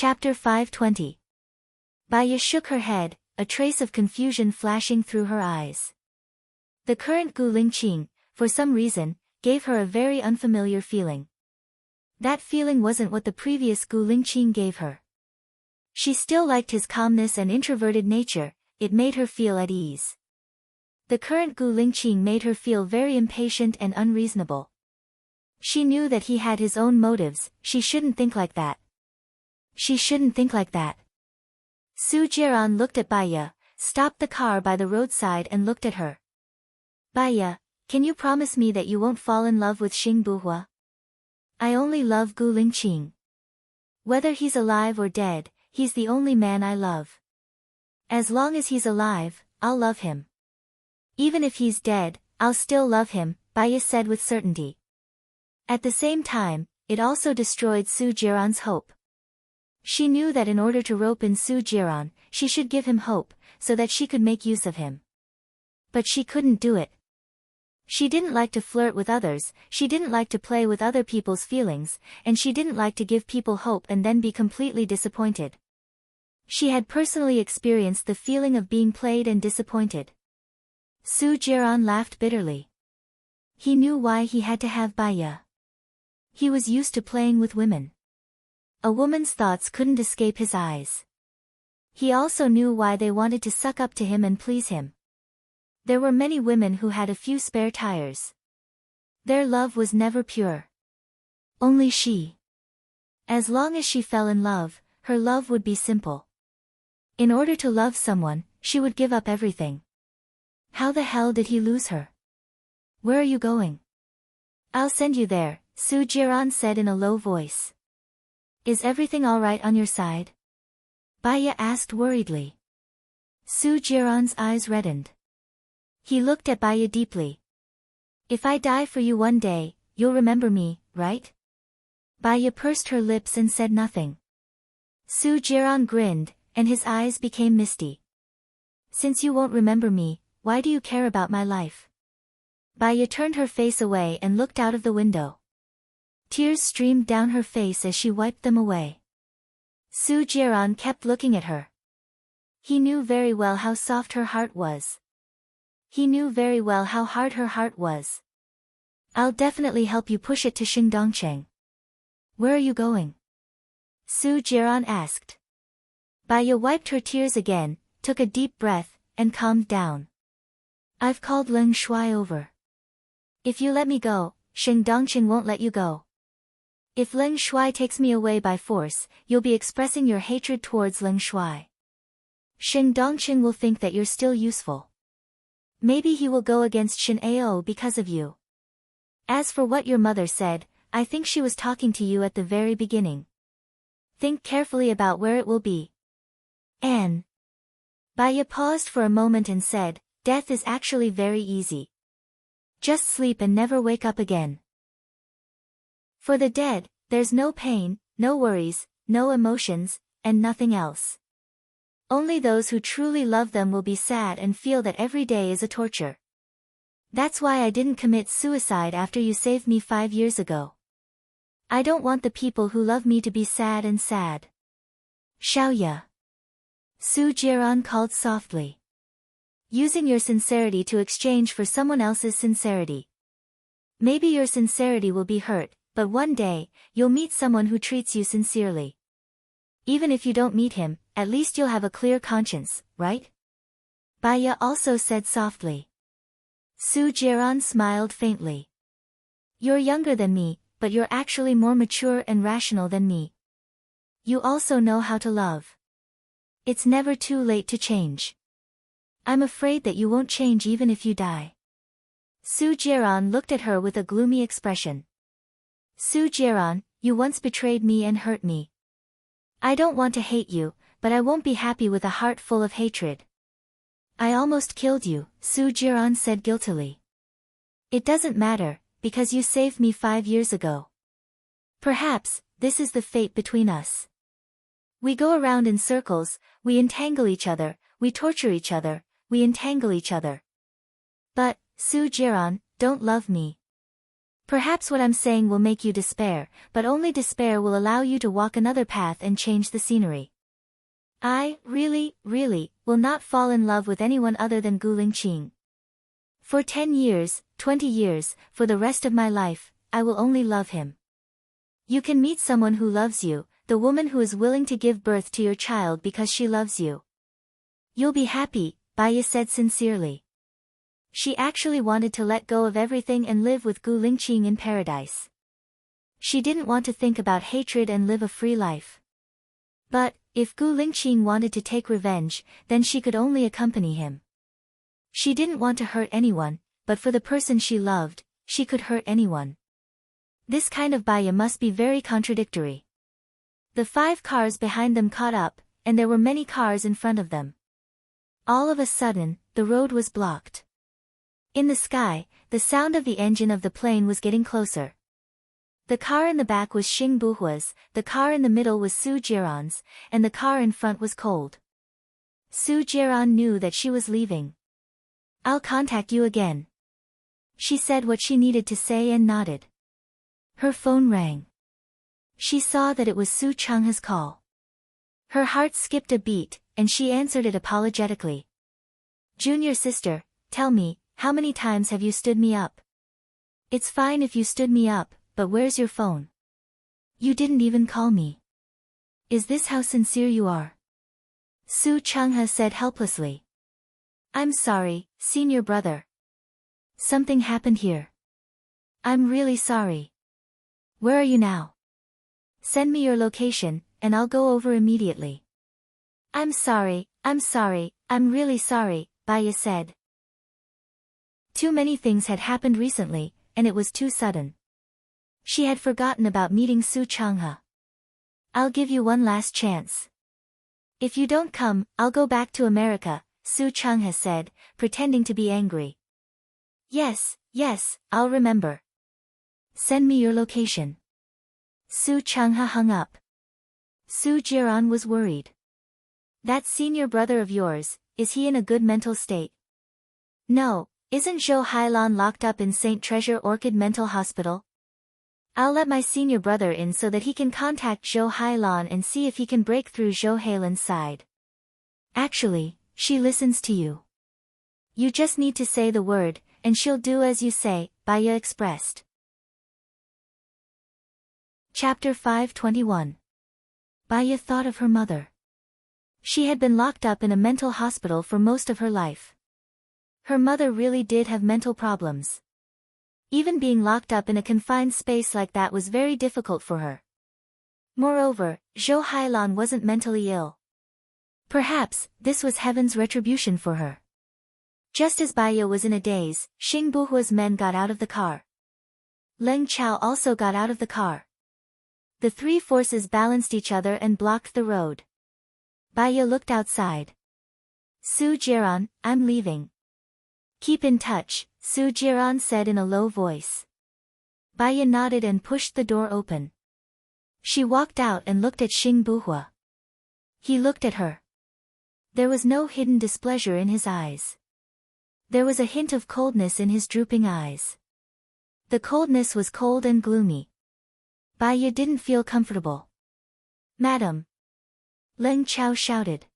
Chapter 520. Baya shook her head, a trace of confusion flashing through her eyes. The current Gu Lingqing, for some reason, gave her a very unfamiliar feeling. That feeling wasn't what the previous Gu Lingqing gave her. She still liked his calmness and introverted nature, it made her feel at ease. The current Gu Lingqing made her feel very impatient and unreasonable. She knew that he had his own motives, she shouldn't think like that. She shouldn't think like that. Su Jiran looked at Baya, stopped the car by the roadside and looked at her. Baya, can you promise me that you won't fall in love with Xing Buhua? I only love Gu Lingqing. Whether he's alive or dead, he's the only man I love. As long as he's alive, I'll love him. Even if he's dead, I'll still love him, Baya said with certainty. At the same time, it also destroyed Su Jiran's hope. She knew that in order to rope in Su Jiran, she should give him hope, so that she could make use of him. But she couldn't do it. She didn't like to flirt with others, she didn't like to play with other people's feelings, and she didn't like to give people hope and then be completely disappointed. She had personally experienced the feeling of being played and disappointed. Su Jiran laughed bitterly. He knew why he had to have Baya. He was used to playing with women. A woman's thoughts couldn't escape his eyes. He also knew why they wanted to suck up to him and please him. There were many women who had a few spare tires. Their love was never pure. Only she. As long as she fell in love, her love would be simple. In order to love someone, she would give up everything. How the hell did he lose her? Where are you going? I'll send you there, Su Jiran said in a low voice. Is everything alright on your side? Baya asked worriedly. Su Jiran's eyes reddened. He looked at Baya deeply. If I die for you one day, you'll remember me, right? Baya pursed her lips and said nothing. Su Jiran grinned, and his eyes became misty. Since you won't remember me, why do you care about my life? Baya turned her face away and looked out of the window. Tears streamed down her face as she wiped them away. Su Jiran kept looking at her. He knew very well how soft her heart was. He knew very well how hard her heart was. I'll definitely help you push it to Xingdongcheng. Where are you going? Su Jiran asked. Baya wiped her tears again, took a deep breath, and calmed down. I've called Leng Shuai over. If you let me go, Xingdongcheng won't let you go. If Leng Shuai takes me away by force, you'll be expressing your hatred towards Leng Shuai. Xingdongcheng will think that you're still useful. Maybe he will go against Shin Ao because of you. As for what your mother said, I think she was talking to you at the very beginning. Think carefully about where it will be. Anne. Baya paused for a moment and said, death is actually very easy. Just sleep and never wake up again. For the dead, there's no pain, no worries, no emotions, and nothing else. Only those who truly love them will be sad and feel that every day is a torture. That's why I didn't commit suicide after you saved me 5 years ago. I don't want the people who love me to be sad and sad. Xiaoya. Su Jiran called softly. Using your sincerity to exchange for someone else's sincerity. Maybe your sincerity will be hurt, but one day, you'll meet someone who treats you sincerely. Even if you don't meet him, at least you'll have a clear conscience, right? Baya also said softly. Su Jiran smiled faintly. You're younger than me, but you're actually more mature and rational than me. You also know how to love. It's never too late to change. I'm afraid that you won't change even if you die. Su Jiran looked at her with a gloomy expression. Su Jiran, you once betrayed me and hurt me. I don't want to hate you, but I won't be happy with a heart full of hatred. I almost killed you, Su Jiran said guiltily. It doesn't matter, because you saved me 5 years ago. Perhaps, this is the fate between us. We go around in circles, we entangle each other, we torture each other, we entangle each other. But, Su Jiran, don't love me. Perhaps what I'm saying will make you despair, but only despair will allow you to walk another path and change the scenery. I, really, will not fall in love with anyone other than Gu Lingqing. For 10 years, 20 years, for the rest of my life, I will only love him. You can meet someone who loves you, the woman who is willing to give birth to your child because she loves you. You'll be happy, Baiya said sincerely. She actually wanted to let go of everything and live with Gu Lingqing in paradise. She didn't want to think about hatred and live a free life. But, if Gu Lingqing wanted to take revenge, then she could only accompany him. She didn't want to hurt anyone, but for the person she loved, she could hurt anyone. This kind of Baiya must be very contradictory. The 5 cars behind them caught up, and there were many cars in front of them. All of a sudden, the road was blocked. In the sky, the sound of the engine of the plane was getting closer. The car in the back was Xing Buhua's, the car in the middle was Su Jiran's, and the car in front was cold. Su Jiran knew that she was leaving. I'll contact you again. She said what she needed to say and nodded. Her phone rang. She saw that it was Su Changhe's call. Her heart skipped a beat, and she answered it apologetically. Junior sister, tell me, how many times have you stood me up? It's fine if you stood me up, but where's your phone? You didn't even call me. Is this how sincere you are? Su Changhe said helplessly. I'm sorry, senior brother. Something happened here. I'm really sorry. Where are you now? Send me your location, and I'll go over immediately. I'm sorry, I'm really sorry, Baiya said. Too many things had happened recently, and it was too sudden. She had forgotten about meeting Su Changhe. I'll give you one last chance. If you don't come, I'll go back to America, Su Changhe said, pretending to be angry. Yes, I'll remember. Send me your location. Su Changhe hung up. Su Jiran was worried. That senior brother of yours, is he in a good mental state? No, isn't Zhou Hailan locked up in St. Treasure Orchid Mental Hospital? I'll let my senior brother in so that he can contact Zhou Hailan and see if he can break through Zhou Hailan's side. Actually, she listens to you. You just need to say the word, and she'll do as you say, Baiya expressed. Chapter 521. Baiya thought of her mother. She had been locked up in a mental hospital for most of her life. Her mother really did have mental problems. Even being locked up in a confined space like that was very difficult for her. Moreover, Zhou Hailan wasn't mentally ill. Perhaps, this was heaven's retribution for her. Just as Baiya was in a daze, Xing Buhua's men got out of the car. Leng Chao also got out of the car. The 3 forces balanced each other and blocked the road. Baiya looked outside. Su Jiran, I'm leaving. Keep in touch, Su Jiran said in a low voice. Baiya nodded and pushed the door open. She walked out and looked at Xing Buhua. He looked at her. There was no hidden displeasure in his eyes. There was a hint of coldness in his drooping eyes. The coldness was cold and gloomy. Baiya didn't feel comfortable. Madam! Leng Chao shouted.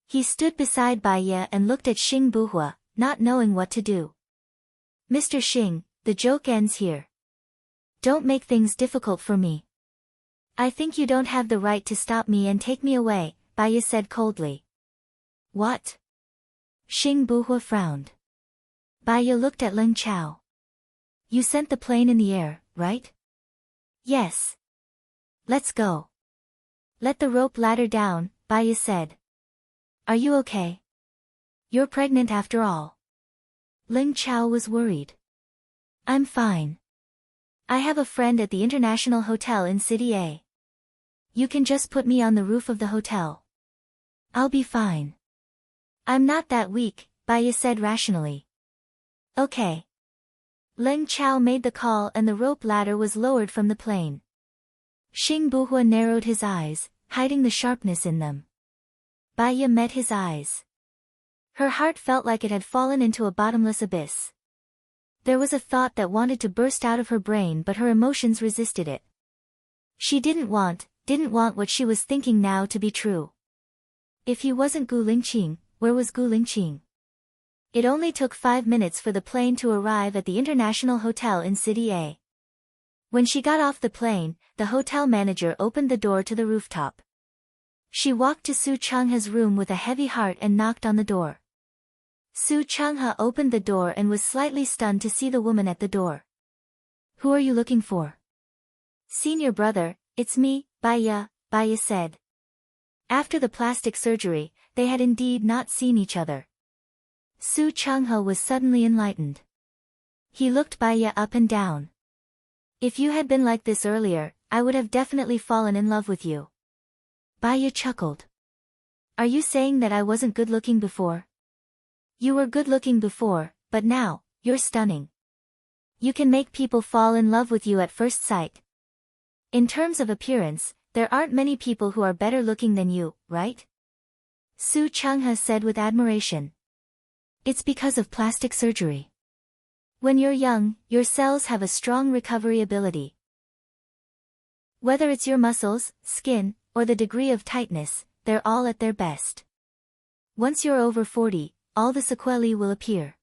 He stood beside Baiya and looked at Xing Buhua, not knowing what to do. Mr. Xing, the joke ends here. Don't make things difficult for me. I think you don't have the right to stop me and take me away, Baiya said coldly. What? Xing Buhua frowned. Baiya looked at Leng Chao. You sent the plane in the air, right? Yes. Let's go. Let the rope ladder down, Baiya said. Are you okay? You're pregnant after all. Leng Chao was worried. I'm fine. I have a friend at the International Hotel in City A. You can just put me on the roof of the hotel. I'll be fine. I'm not that weak, Baiya said rationally. Okay. Leng Chao made the call and the rope ladder was lowered from the plane. Xing Buhua narrowed his eyes, hiding the sharpness in them. Baiya met his eyes. Her heart felt like it had fallen into a bottomless abyss. There was a thought that wanted to burst out of her brain, but her emotions resisted it. She didn't want what she was thinking now to be true. If he wasn't Gu Lingqing, where was Gu Lingqing? It only took 5 minutes for the plane to arrive at the International Hotel in City A. When she got off the plane, the hotel manager opened the door to the rooftop. She walked to Su Changhe's room with a heavy heart and knocked on the door. Su Changhe opened the door and was slightly stunned to see the woman at the door. "Who are you looking for?" "Senior brother, it's me, Baya," Baya said. After the plastic surgery, they had indeed not seen each other. Su Changhe was suddenly enlightened. He looked Baya up and down. "If you had been like this earlier, I would have definitely fallen in love with you." Baya chuckled. "Are you saying that I wasn't good-looking before?" "You were good-looking before, but now, you're stunning. You can make people fall in love with you at first sight. In terms of appearance, there aren't many people who are better looking than you, right?" Su Changhe said with admiration. "It's because of plastic surgery. When you're young, your cells have a strong recovery ability. Whether it's your muscles, skin, or the degree of tightness, they're all at their best. Once you're over 40, all the sequelae will appear.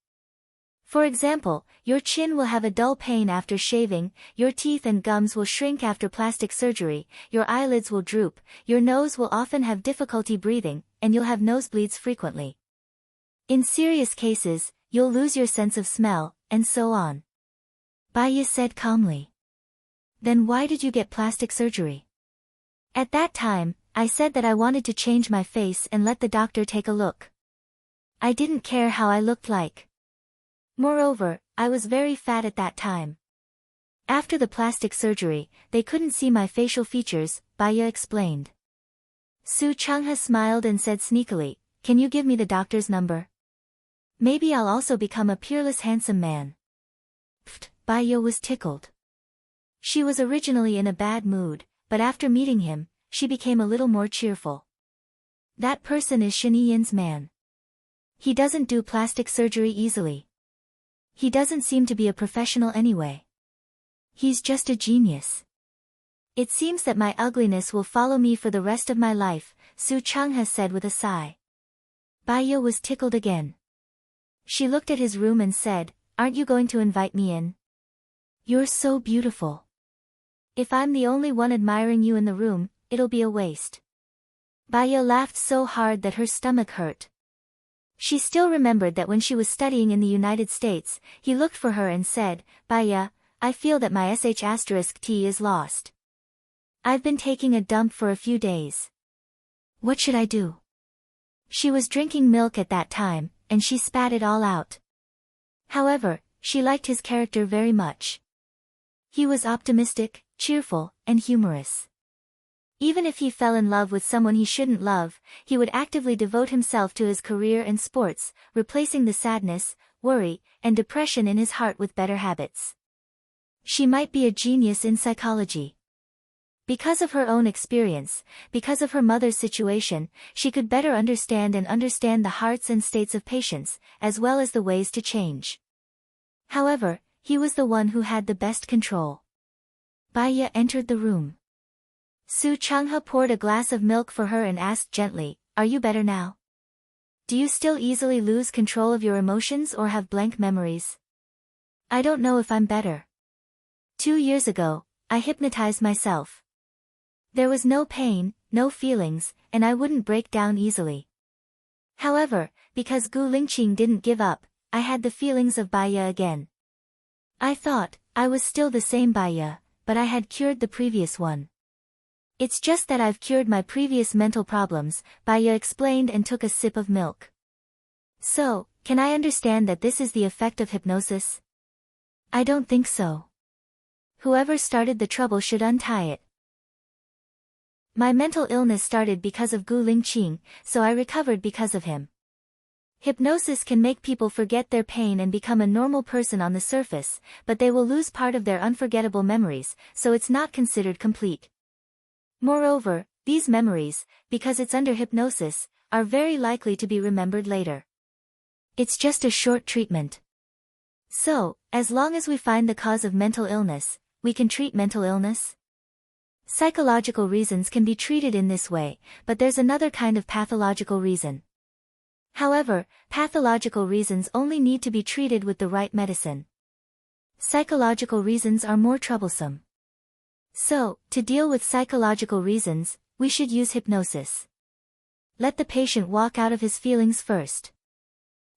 For example, your chin will have a dull pain after shaving, your teeth and gums will shrink after plastic surgery, your eyelids will droop, your nose will often have difficulty breathing, and you'll have nosebleeds frequently. In serious cases, you'll lose your sense of smell, and so on." Baya said calmly. "Then why did you get plastic surgery?" "At that time, I said that I wanted to change my face and let the doctor take a look. I didn't care how I looked like. Moreover, I was very fat at that time. After the plastic surgery, they couldn't see my facial features," Baya explained. Su Changhe smiled and said sneakily, "Can you give me the doctor's number? Maybe I'll also become a peerless handsome man." Pfft, Baya was tickled. She was originally in a bad mood, but after meeting him, she became a little more cheerful. "That person is Shiniyan's man. He doesn't do plastic surgery easily. He doesn't seem to be a professional anyway. He's just a genius. It seems that my ugliness will follow me for the rest of my life," Su Changhe said with a sigh. Baya was tickled again. She looked at his room and said, "Aren't you going to invite me in? You're so beautiful. If I'm the only one admiring you in the room, it'll be a waste." Baya laughed so hard that her stomach hurt. She still remembered that when she was studying in the United States, he looked for her and said, "Baya, I feel that my sh*t is lost. I've been taking a dump for a few days. What should I do?" She was drinking milk at that time, and she spat it all out. However, she liked his character very much. He was optimistic, cheerful, and humorous. Even if he fell in love with someone he shouldn't love, he would actively devote himself to his career and sports, replacing the sadness, worry, and depression in his heart with better habits. She might be a genius in psychology. Because of her own experience, because of her mother's situation, she could better understand the hearts and states of patients, as well as the ways to change. However, he was the one who had the best control. Baya entered the room. Su Changhe poured a glass of milk for her and asked gently, "Are you better now? Do you still easily lose control of your emotions or have blank memories?" "I don't know if I'm better. 2 years ago, I hypnotized myself. There was no pain, no feelings, and I wouldn't break down easily. However, because Gu Lingqing didn't give up, I had the feelings of Baya again. I thought I was still the same Baya, but I had cured the previous one. It's just that I've cured my previous mental problems," Baya explained and took a sip of milk. "So, can I understand that this is the effect of hypnosis?" "I don't think so. Whoever started the trouble should untie it. My mental illness started because of Gu Lingqing, so I recovered because of him. Hypnosis can make people forget their pain and become a normal person on the surface, but they will lose part of their unforgettable memories, so it's not considered complete. Moreover, these memories, because it's under hypnosis, are very likely to be remembered later. It's just a short treatment. So, as long as we find the cause of mental illness, we can treat mental illness? Psychological reasons can be treated in this way, but there's another kind of pathological reason. However, pathological reasons only need to be treated with the right medicine. Psychological reasons are more troublesome. So, to deal with psychological reasons, we should use hypnosis. Let the patient walk out of his feelings first.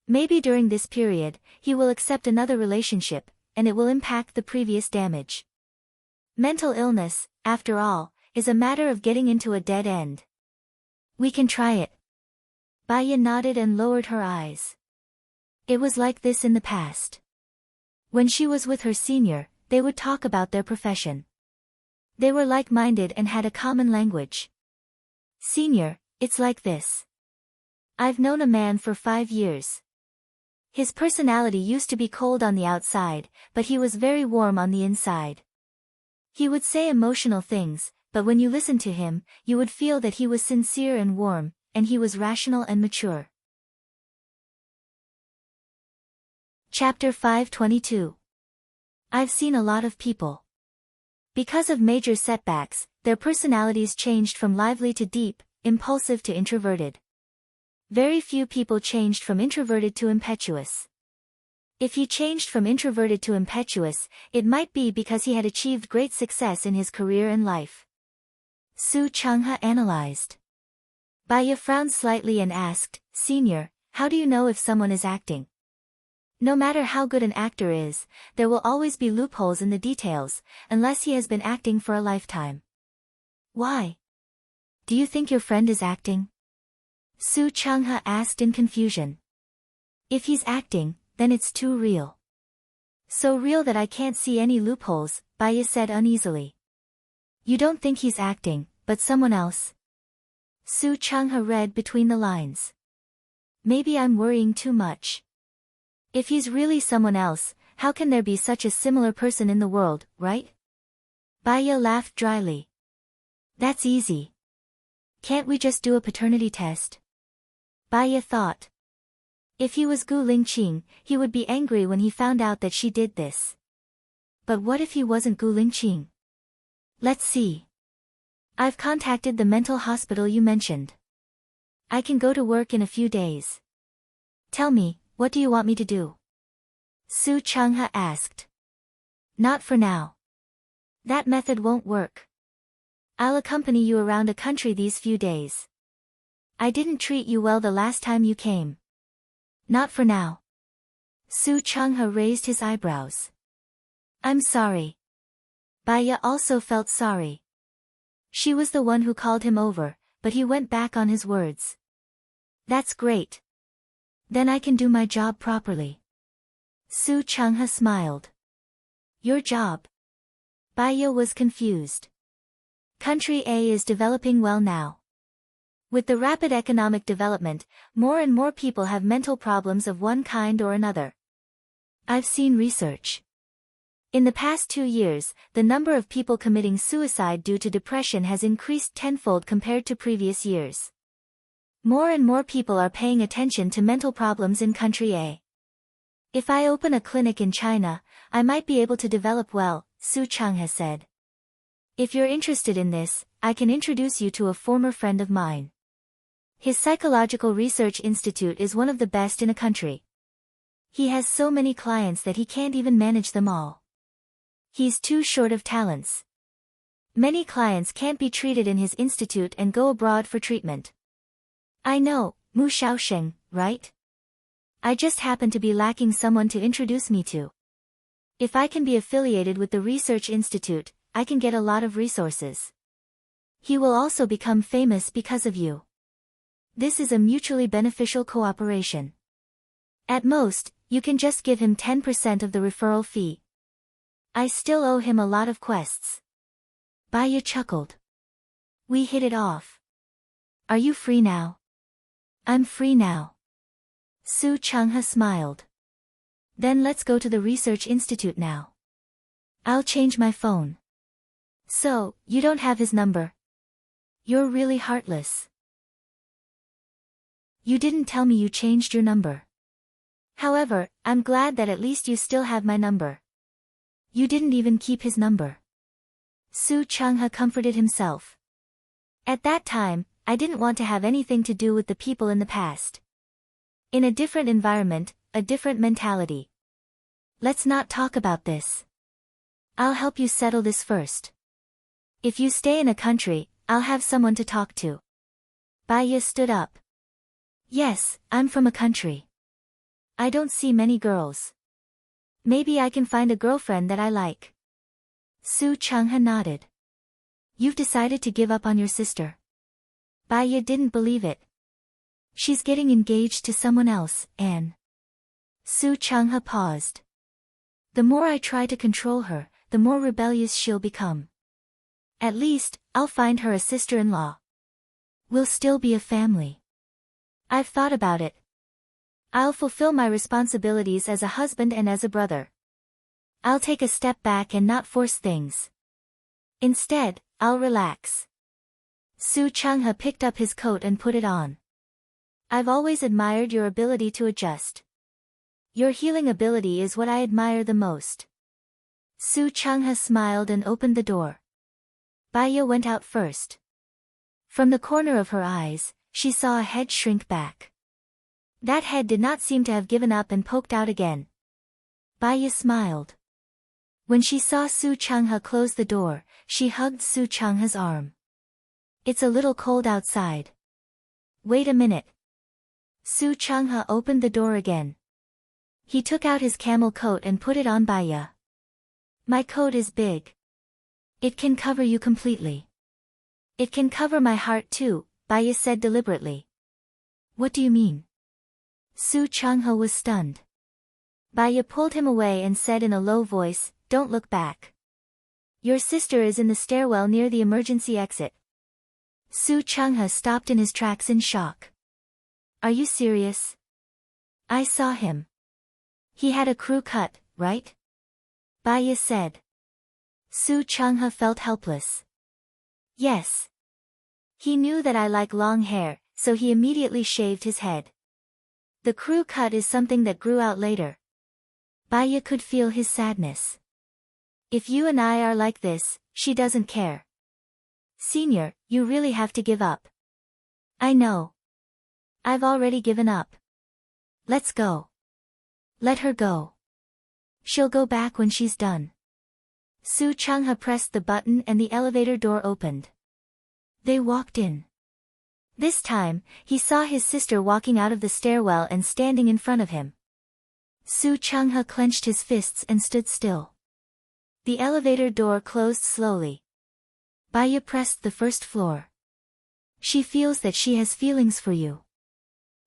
Maybe during this period, he will accept another relationship, and it will impact the previous damage. Mental illness, after all, is a matter of getting into a dead end. We can try it. Baya nodded and lowered her eyes. It was like this in the past. When she was with her senior, they would talk about their profession. They were like-minded and had a common language. Senior, it's like this. I've known a man for 5 years. His personality used to be cold on the outside, but he was very warm on the inside. He would say emotional things, but when you listened to him, you would feel that he was sincere and warm, and he was rational and mature. Chapter 522. I've seen a lot of people. Because of major setbacks, their personalities changed from lively to deep, impulsive to introverted. Very few people changed from introverted to impetuous. If he changed from introverted to impetuous, it might be because he had achieved great success in his career and life. Su Changhe analyzed. Baya frowned slightly and asked, Senior, how do you know if someone is acting? No matter how good an actor is, there will always be loopholes in the details, unless he has been acting for a lifetime. Why? Do you think your friend is acting? Su Changhe asked in confusion. If he's acting, then it's too real. So real that I can't see any loopholes, Baya said uneasily. You don't think he's acting, but someone else? Su Changhe read between the lines. Maybe I'm worrying too much. If he's really someone else, how can there be such a similar person in the world, right? Baya laughed dryly. That's easy. Can't we just do a paternity test? Baya thought. If he was Gu Lingqing, he would be angry when he found out that she did this. But what if he wasn't Gu Lingqing? Let's see. I've contacted the mental hospital you mentioned. I can go to work in a few days. Tell me, what do you want me to do? Su Changhe asked. Not for now. That method won't work. I'll accompany you around a country these few days. I didn't treat you well the last time you came. Not for now. Su Changhe raised his eyebrows. I'm sorry. Baya also felt sorry. She was the one who called him over, but he went back on his words. That's great. Then I can do my job properly. Su Changhe smiled. Your job? Baya was confused. Country A is developing well now. With the rapid economic development, more and more people have mental problems of one kind or another. I've seen research. In the past 2 years, the number of people committing suicide due to depression has increased tenfold compared to previous years. More and more people are paying attention to mental problems in country A. If I open a clinic in China, I might be able to develop well, Su Changhe said. If you're interested in this, I can introduce you to a former friend of mine. His psychological research institute is one of the best in a country. He has so many clients that he can't even manage them all. He's too short of talents. Many clients can't be treated in his institute and go abroad for treatment. I know, Mu Shaosheng, right? I just happen to be lacking someone to introduce me to. If I can be affiliated with the research institute, I can get a lot of resources. He will also become famous because of you. This is a mutually beneficial cooperation. At most, you can just give him 10% of the referral fee. I still owe him a lot of quests. Baya chuckled. We hit it off. Are you free now? I'm free now. Su Changhe smiled. Then let's go to the research institute now. I'll change my phone. So, you don't have his number? You're really heartless. You didn't tell me you changed your number. However, I'm glad that at least you still have my number. You didn't even keep his number. Su Changhe comforted himself. At that time, I didn't want to have anything to do with the people in the past. In a different environment, a different mentality. Let's not talk about this. I'll help you settle this first. If you stay in a country, I'll have someone to talk to. Baya stood up. Yes, I'm from a country. I don't see many girls. Maybe I can find a girlfriend that I like. Su Changhe nodded. You've decided to give up on your sister. Baya didn't believe it. She's getting engaged to someone else, and... Su Changhe paused. The more I try to control her, the more rebellious she'll become. At least, I'll find her a sister-in-law. We'll still be a family. I've thought about it. I'll fulfill my responsibilities as a husband and as a brother. I'll take a step back and not force things. Instead, I'll relax. Su Changhe picked up his coat and put it on. I've always admired your ability to adjust. Your healing ability is what I admire the most. Su Changhe smiled and opened the door. Baya went out first. From the corner of her eyes, she saw a head shrink back. That head did not seem to have given up and poked out again. Baya smiled. When she saw Su Changhe close the door, she hugged Su Changhe's arm. It's a little cold outside. Wait a minute. Su Changhe opened the door again. He took out his camel coat and put it on Baya. My coat is big. It can cover you completely. It can cover my heart too, Baya said deliberately. What do you mean? Su Changhe was stunned. Baya pulled him away and said in a low voice, Don't look back. Your sister is in the stairwell near the emergency exit. Su Changhe stopped in his tracks in shock. Are you serious? I saw him. He had a crew cut, right? Baya said. Su Changhe felt helpless. Yes. He knew that I like long hair, so he immediately shaved his head. The crew cut is something that grew out later. Baya could feel his sadness. If you and I are like this, she doesn't care. Senior, you really have to give up. I know. I've already given up. Let's go. Let her go. She'll go back when she's done. Su Changhe pressed the button and the elevator door opened. They walked in. This time, he saw his sister walking out of the stairwell and standing in front of him. Su Changhe clenched his fists and stood still. The elevator door closed slowly. Baya pressed the first floor. She feels that she has feelings for you.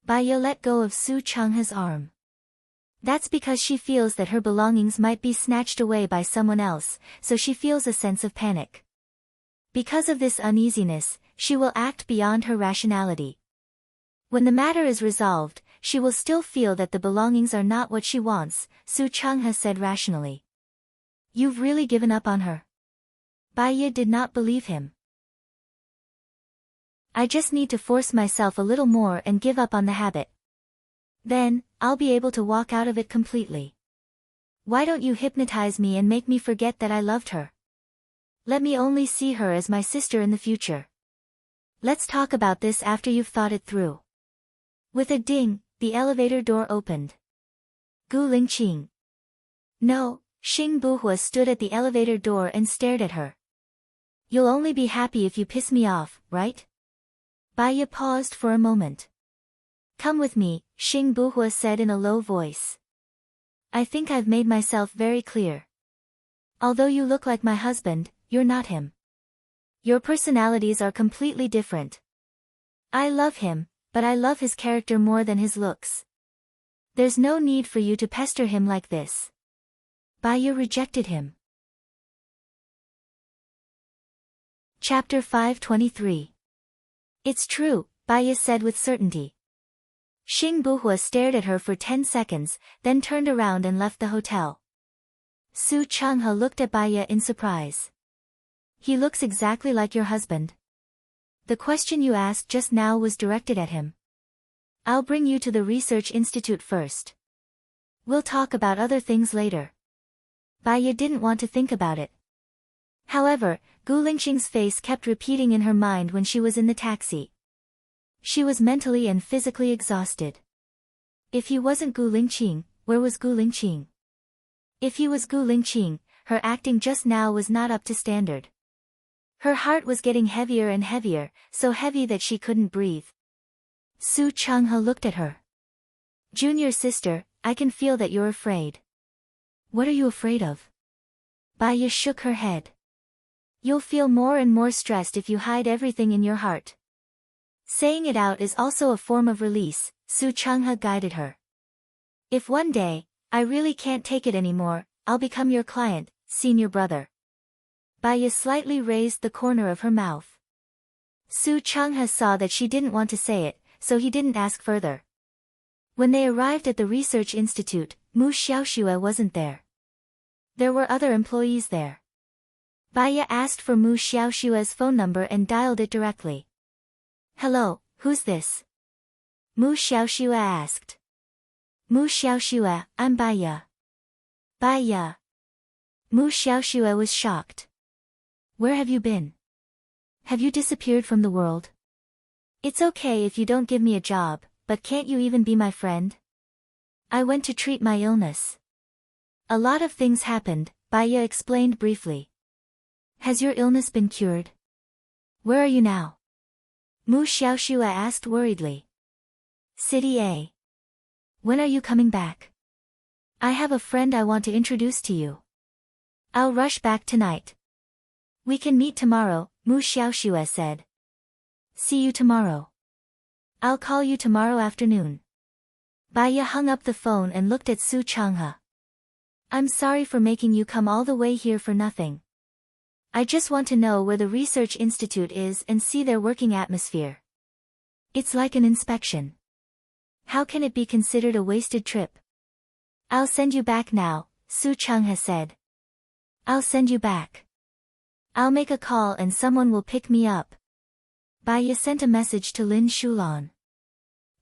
Baya let go of Su Changhe's arm. That's because she feels that her belongings might be snatched away by someone else, so she feels a sense of panic. Because of this uneasiness, she will act beyond her rationality. When the matter is resolved, she will still feel that the belongings are not what she wants, Su Changhe said rationally. You've really given up on her? Baya did not believe him. I just need to force myself a little more and give up on the habit. Then, I'll be able to walk out of it completely. Why don't you hypnotize me and make me forget that I loved her? Let me only see her as my sister in the future. Let's talk about this after you've thought it through. With a ding, the elevator door opened. Gu Lingqing. No, Xing Buhua stood at the elevator door and stared at her. You'll only be happy if you piss me off, right? Baya paused for a moment. Come with me, Xing Buhua said in a low voice. I think I've made myself very clear. Although you look like my husband, you're not him. Your personalities are completely different. I love him, but I love his character more than his looks. There's no need for you to pester him like this. Baya rejected him. Chapter 523. It's true, Baya said with certainty. Xing Buhua stared at her for 10 seconds, then turned around and left the hotel. Su Changhe looked at Baya in surprise. He looks exactly like your husband. The question you asked just now was directed at him. I'll bring you to the research institute first. We'll talk about other things later. Baya didn't want to think about it. However, Gu Lingqing's face kept repeating in her mind when she was in the taxi. She was mentally and physically exhausted. If he wasn't Gu Lingqing, where was Gu Lingqing? If he was Gu Lingqing, her acting just now was not up to standard. Her heart was getting heavier and heavier, so heavy that she couldn't breathe. Su Changhe looked at her. Junior sister, I can feel that you're afraid. What are you afraid of? Baya shook her head. You'll feel more and more stressed if you hide everything in your heart. Saying it out is also a form of release, Su Changhe guided her. If one day, I really can't take it anymore, I'll become your client, senior brother. Baya slightly raised the corner of her mouth. Su Changhe saw that she didn't want to say it, so he didn't ask further. When they arrived at the research institute, Mu Xiaoxue wasn't there. There were other employees there. Baya asked for Mu Xiaoxue's phone number and dialed it directly. Hello, who's this? Mu Xiaoxue asked. Mu Xiaoxue, I'm Baya. Baya. Mu Xiaoxue was shocked. Where have you been? Have you disappeared from the world? It's okay if you don't give me a job, but can't you even be my friend? I went to treat my illness. A lot of things happened, Baya explained briefly. Has your illness been cured? Where are you now? Mu Xiaoxue asked worriedly. City A. When are you coming back? I have a friend I want to introduce to you. I'll rush back tonight. We can meet tomorrow, Mu Xiaoxue said. See you tomorrow. I'll call you tomorrow afternoon. Baya hung up the phone and looked at Su Changhe. I'm sorry for making you come all the way here for nothing. I just want to know where the research institute is and see their working atmosphere. It's like an inspection. How can it be considered a wasted trip? I'll send you back now, Su Changhe said. I'll send you back. I'll make a call and someone will pick me up. Baya sent a message to Lin Shulan.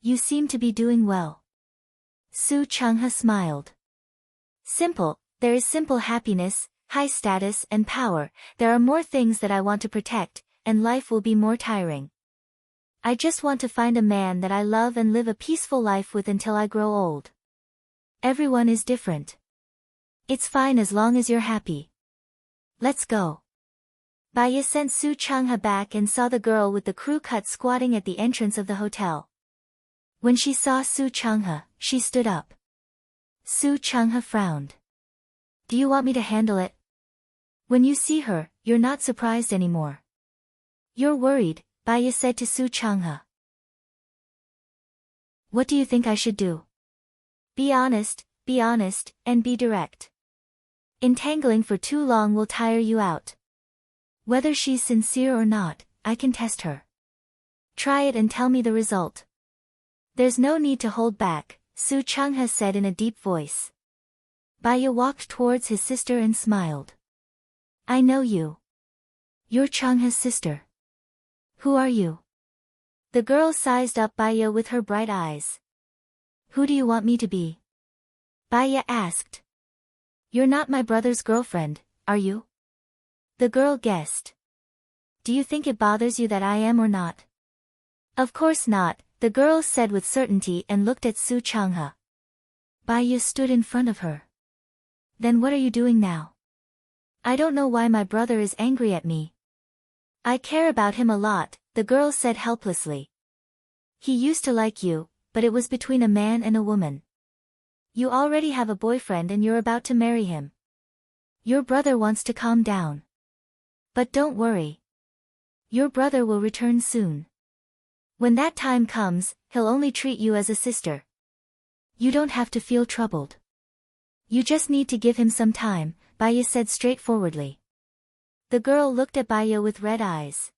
You seem to be doing well. Su Changhe smiled. Simple, there is simple happiness, high status and power, there are more things that I want to protect, and life will be more tiring. I just want to find a man that I love and live a peaceful life with until I grow old. Everyone is different. It's fine as long as you're happy. Let's go. Baya sent Su Changhe back and saw the girl with the crew cut squatting at the entrance of the hotel. When she saw Su Changhe, she stood up. Su Changhe frowned. Do you want me to handle it? When you see her, you're not surprised anymore. You're worried, Baya said to Su Changhe. What do you think I should do? Be honest, and be direct. Entangling for too long will tire you out. Whether she's sincere or not, I can test her. Try it and tell me the result. There's no need to hold back, Su Changhe said in a deep voice. Baya walked towards his sister and smiled. I know you. You're Changhe's sister. Who are you? The girl sized up Baya with her bright eyes. Who do you want me to be? Baya asked. You're not my brother's girlfriend, are you? The girl guessed. Do you think it bothers you that I am or not? Of course not, the girl said with certainty and looked at Su Changhe. Baya stood in front of her. Then what are you doing now? I don't know why my brother is angry at me. I care about him a lot, the girl said helplessly. He used to like you, but it was between a man and a woman. You already have a boyfriend and you're about to marry him. Your brother wants to calm down. But don't worry. Your brother will return soon. When that time comes, he'll only treat you as a sister. You don't have to feel troubled. You just need to give him some time, Baya said straightforwardly. The girl looked at Baya with red eyes.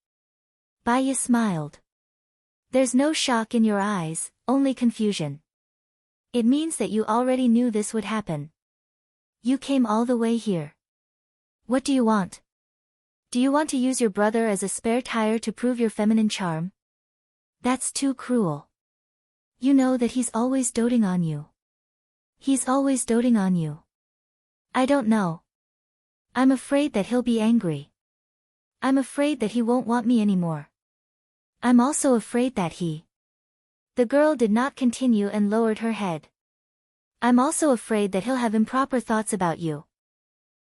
Baya smiled. There's no shock in your eyes, only confusion. It means that you already knew this would happen. You came all the way here. What do you want? Do you want to use your brother as a spare tire to prove your feminine charm? That's too cruel. You know that he's always doting on you. He's always doting on you. I don't know. I'm afraid that he'll be angry. I'm afraid that he won't want me anymore. I'm also afraid that he... The girl did not continue and lowered her head. I'm also afraid that he'll have improper thoughts about you.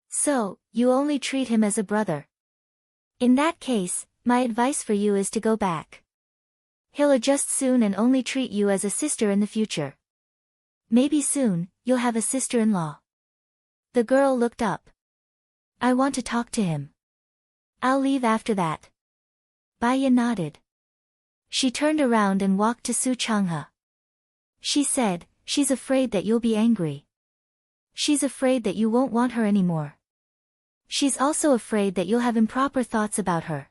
So, you only treat him as a brother. In that case, my advice for you is to go back. He'll adjust soon and only treat you as a sister in the future. Maybe soon, you'll have a sister-in-law. The girl looked up. I want to talk to him. I'll leave after that. Baya nodded. She turned around and walked to Su Changhe. She said, she's afraid that you'll be angry. She's afraid that you won't want her anymore. She's also afraid that you'll have improper thoughts about her.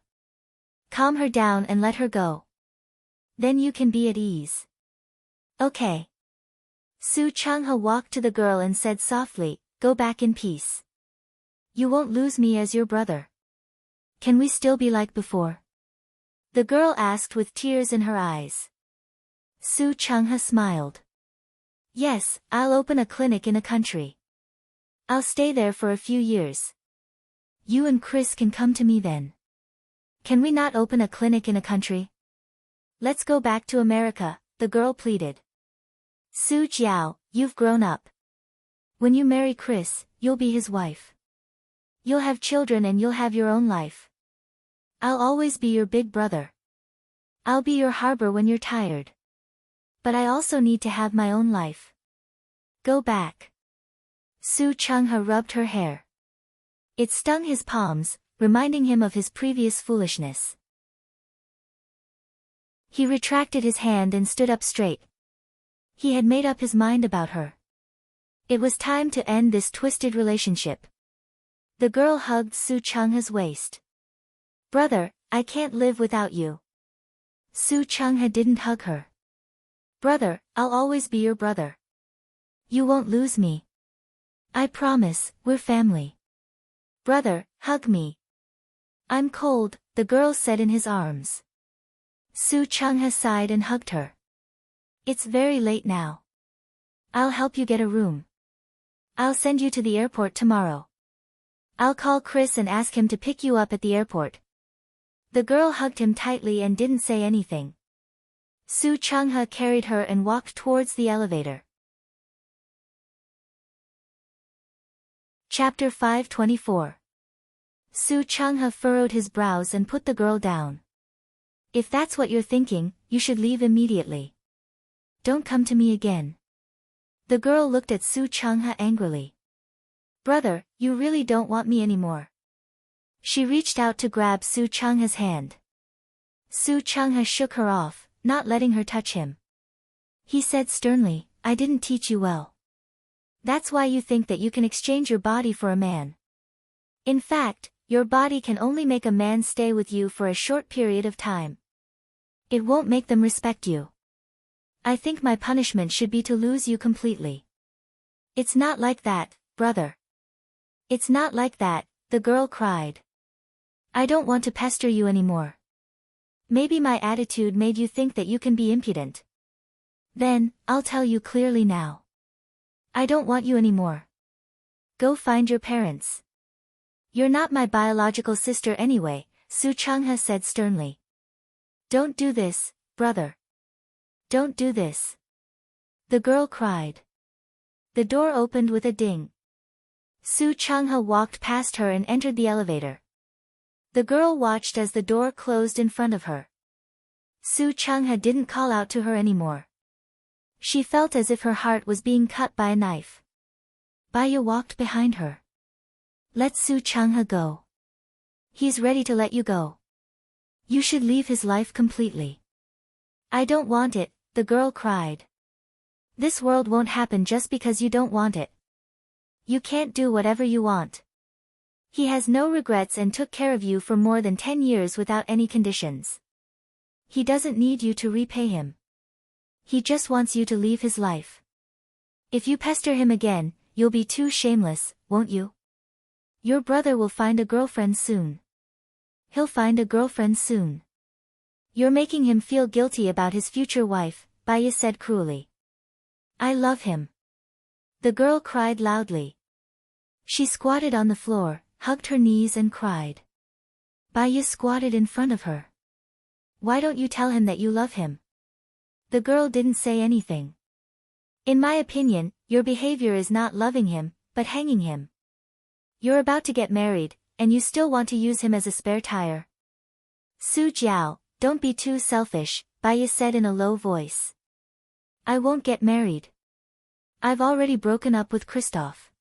Calm her down and let her go. Then you can be at ease. Okay. Su Changhe walked to the girl and said softly, go back in peace. You won't lose me as your brother. Can we still be like before? The girl asked with tears in her eyes. Su Changhe smiled. Yes, I'll open a clinic in a country. I'll stay there for a few years. You and Chris can come to me then. Can we not open a clinic in a country? Let's go back to America, the girl pleaded. Su Jiao, you've grown up. When you marry Chris, you'll be his wife. You'll have children and you'll have your own life. I'll always be your big brother. I'll be your harbor when you're tired. But I also need to have my own life. Go back. Su Changhe rubbed her hair. It stung his palms, reminding him of his previous foolishness. He retracted his hand and stood up straight. He had made up his mind about her. It was time to end this twisted relationship. The girl hugged Su Changhe's waist. Brother, I can't live without you. Su Changhe didn't hug her. Brother, I'll always be your brother. You won't lose me. I promise, we're family. Brother, hug me. I'm cold, the girl said in his arms. Su Changhe sighed and hugged her. It's very late now. I'll help you get a room. I'll send you to the airport tomorrow. I'll call Chris and ask him to pick you up at the airport. The girl hugged him tightly and didn't say anything. Su Changhe carried her and walked towards the elevator. Chapter 524. Su Changhe furrowed his brows and put the girl down. If that's what you're thinking, you should leave immediately. Don't come to me again. The girl looked at Su Changhe angrily. Brother, you really don't want me anymore. She reached out to grab Su Changhe's hand. Su Changhe shook her off, not letting her touch him. He said sternly, I didn't teach you well. That's why you think that you can exchange your body for a man. In fact, your body can only make a man stay with you for a short period of time. It won't make them respect you. I think my punishment should be to lose you completely. It's not like that, brother. It's not like that, the girl cried. I don't want to pester you anymore. Maybe my attitude made you think that you can be impudent. Then, I'll tell you clearly now. I don't want you anymore. Go find your parents. You're not my biological sister anyway, Su Changhe said sternly. Don't do this, brother. Don't do this. The girl cried. The door opened with a ding. Su Changhe walked past her and entered the elevator. The girl watched as the door closed in front of her. Su Changhe didn't call out to her anymore. She felt as if her heart was being cut by a knife. Baya walked behind her. Let Su Changhe go. He's ready to let you go. You should leave his life completely. I don't want it, the girl cried. This world won't happen just because you don't want it. You can't do whatever you want. He has no regrets and took care of you for more than 10 years without any conditions. He doesn't need you to repay him. He just wants you to leave his life. If you pester him again, you'll be too shameless, won't you? Your brother will find a girlfriend soon. He'll find a girlfriend soon. You're making him feel guilty about his future wife, Baya said cruelly. I love him. The girl cried loudly. She squatted on the floor, hugged her knees and cried. Baya squatted in front of her. Why don't you tell him that you love him? The girl didn't say anything. In my opinion, your behavior is not loving him, but hanging him. You're about to get married, and you still want to use him as a spare tire. Su Jiao, don't be too selfish, Baya said in a low voice. I won't get married. I've already broken up with Christoph.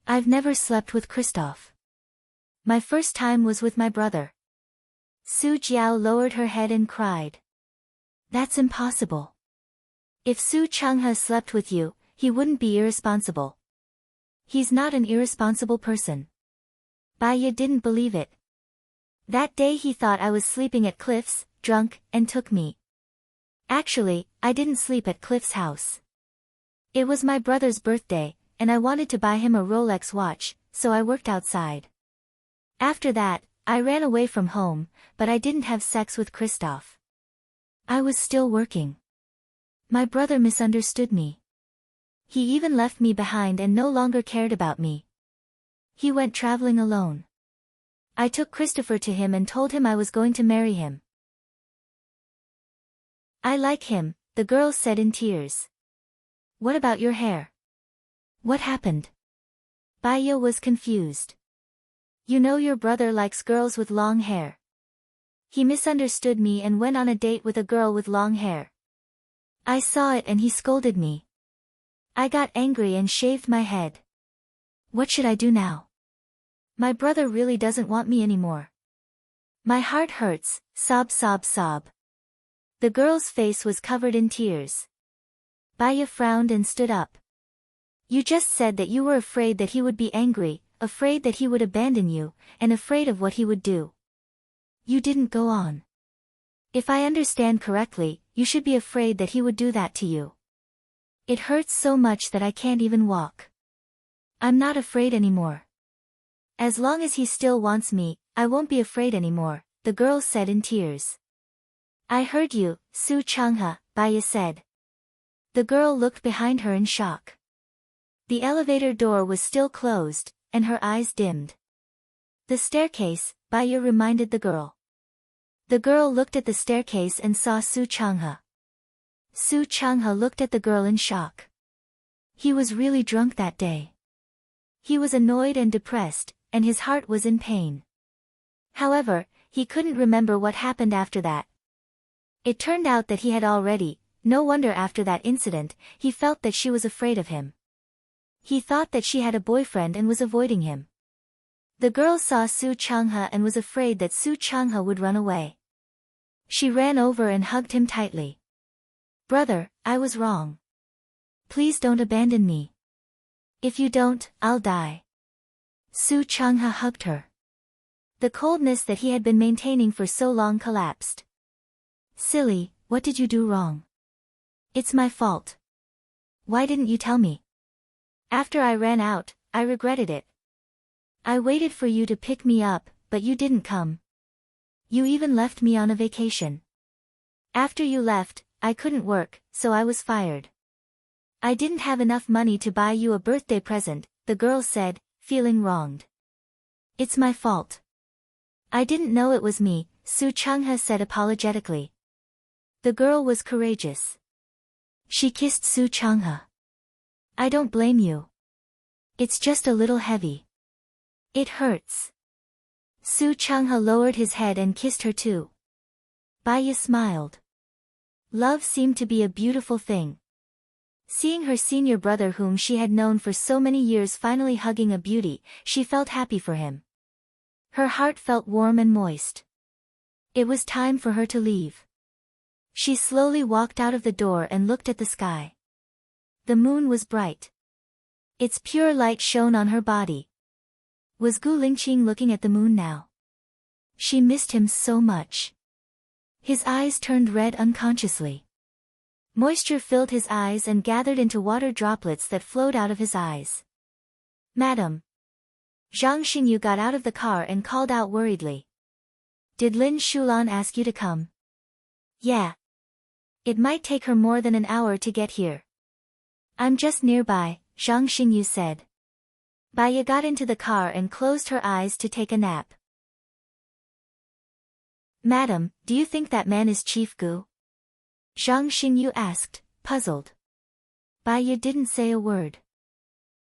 I've never slept with Christoph. My first time was with my brother. Su Jiao lowered her head and cried. That's impossible. If Su Changhe slept with you, he wouldn't be irresponsible. He's not an irresponsible person. Baya didn't believe it. That day he thought I was sleeping at Cliff's, drunk, and took me. Actually, I didn't sleep at Cliff's house. It was my brother's birthday, and I wanted to buy him a Rolex watch, so I worked outside. After that, I ran away from home, but I didn't have sex with Christoph. I was still working. My brother misunderstood me. He even left me behind and no longer cared about me. He went traveling alone. I took Christopher to him and told him I was going to marry him. I like him, the girl said in tears. What about your hair? What happened? Baya was confused. You know your brother likes girls with long hair. He misunderstood me and went on a date with a girl with long hair. I saw it and he scolded me. I got angry and shaved my head. What should I do now? My brother really doesn't want me anymore. My heart hurts, sob sob sob. The girl's face was covered in tears. Baya frowned and stood up. You just said that you were afraid that he would be angry, afraid that he would abandon you, and afraid of what he would do. You didn't go on. If I understand correctly, you should be afraid that he would do that to you. It hurts so much that I can't even walk. I'm not afraid anymore. As long as he still wants me, I won't be afraid anymore, the girl said in tears. I heard you, Su Changhe, Baya said. The girl looked behind her in shock. The elevator door was still closed, and her eyes dimmed. The staircase, Baya reminded the girl. The girl looked at the staircase and saw Su Changhe. Su Changhe looked at the girl in shock. He was really drunk that day. He was annoyed and depressed, and his heart was in pain. However, he couldn't remember what happened after that. It turned out that he had already, no wonder after that incident, he felt that she was afraid of him. He thought that she had a boyfriend and was avoiding him. The girl saw Su Changhe and was afraid that Su Changhe would run away. She ran over and hugged him tightly. Brother, I was wrong. Please don't abandon me. If you don't, I'll die. Su Changhe hugged her. The coldness that he had been maintaining for so long collapsed. Silly, what did you do wrong? It's my fault. Why didn't you tell me? After I ran out, I regretted it. I waited for you to pick me up, but you didn't come. You even left me on a vacation. After you left, I couldn't work, so I was fired. I didn't have enough money to buy you a birthday present, the girl said, feeling wronged. It's my fault. I didn't know it was me, Su Changhe said apologetically. The girl was courageous. She kissed Su Changhe. I don't blame you. It's just a little heavy. It hurts. Su Changhe lowered his head and kissed her too. Baya smiled. Love seemed to be a beautiful thing. Seeing her senior brother whom she had known for so many years finally hugging a beauty, she felt happy for him. Her heart felt warm and moist. It was time for her to leave. She slowly walked out of the door and looked at the sky. The moon was bright. Its pure light shone on her body. Was Gu Lingqing looking at the moon now? She missed him so much. His eyes turned red unconsciously. Moisture filled his eyes and gathered into water droplets that flowed out of his eyes. Madam. Zhang Xinyu got out of the car and called out worriedly. Did Lin Shulan ask you to come? Yeah. It might take her more than an hour to get here. I'm just nearby, Zhang Xingyu said. Baiya got into the car and closed her eyes to take a nap. Madam, do you think that man is Chief Gu? Zhang Xingyu asked, puzzled. Baiya didn't say a word.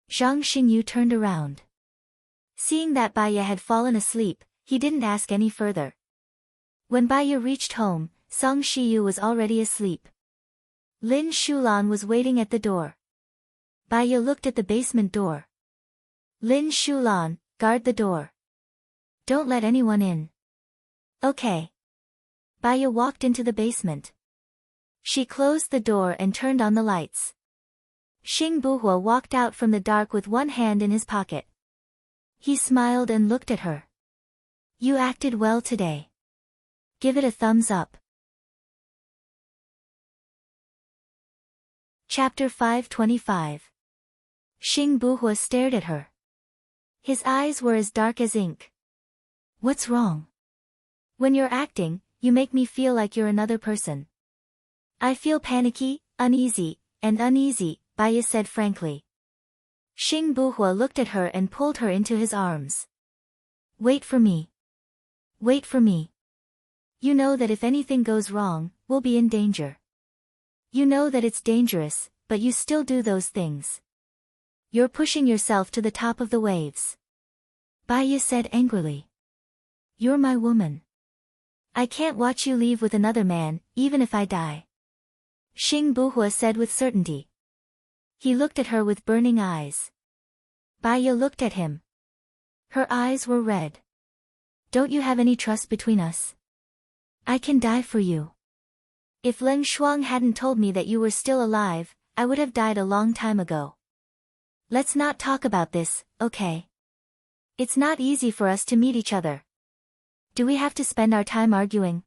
Zhang Xingyu turned around. Seeing that Baiya had fallen asleep, he didn't ask any further. When Baiya reached home, Song Shiyu was already asleep. Lin Shulan was waiting at the door. Baiya looked at the basement door. Lin Shulan, guard the door. Don't let anyone in. Okay. Baiya walked into the basement. She closed the door and turned on the lights. Xing Buhua walked out from the dark with one hand in his pocket. He smiled and looked at her. You acted well today. Give it a thumbs up. Chapter 525. Xing Buhua stared at her. His eyes were as dark as ink. What's wrong? When you're acting, you make me feel like you're another person. I feel panicky, uneasy, Baiya said frankly. Xing Buhua looked at her and pulled her into his arms. Wait for me. Wait for me. You know that if anything goes wrong, we'll be in danger. You know that it's dangerous, but you still do those things. You're pushing yourself to the top of the waves. Baiya said angrily. You're my woman. I can't watch you leave with another man, even if I die. Xing Buhua said with certainty. He looked at her with burning eyes. Baiya looked at him. Her eyes were red. Don't you have any trust between us? I can die for you. If Leng Shuang hadn't told me that you were still alive, I would have died a long time ago. Let's not talk about this, okay? It's not easy for us to meet each other. Do we have to spend our time arguing?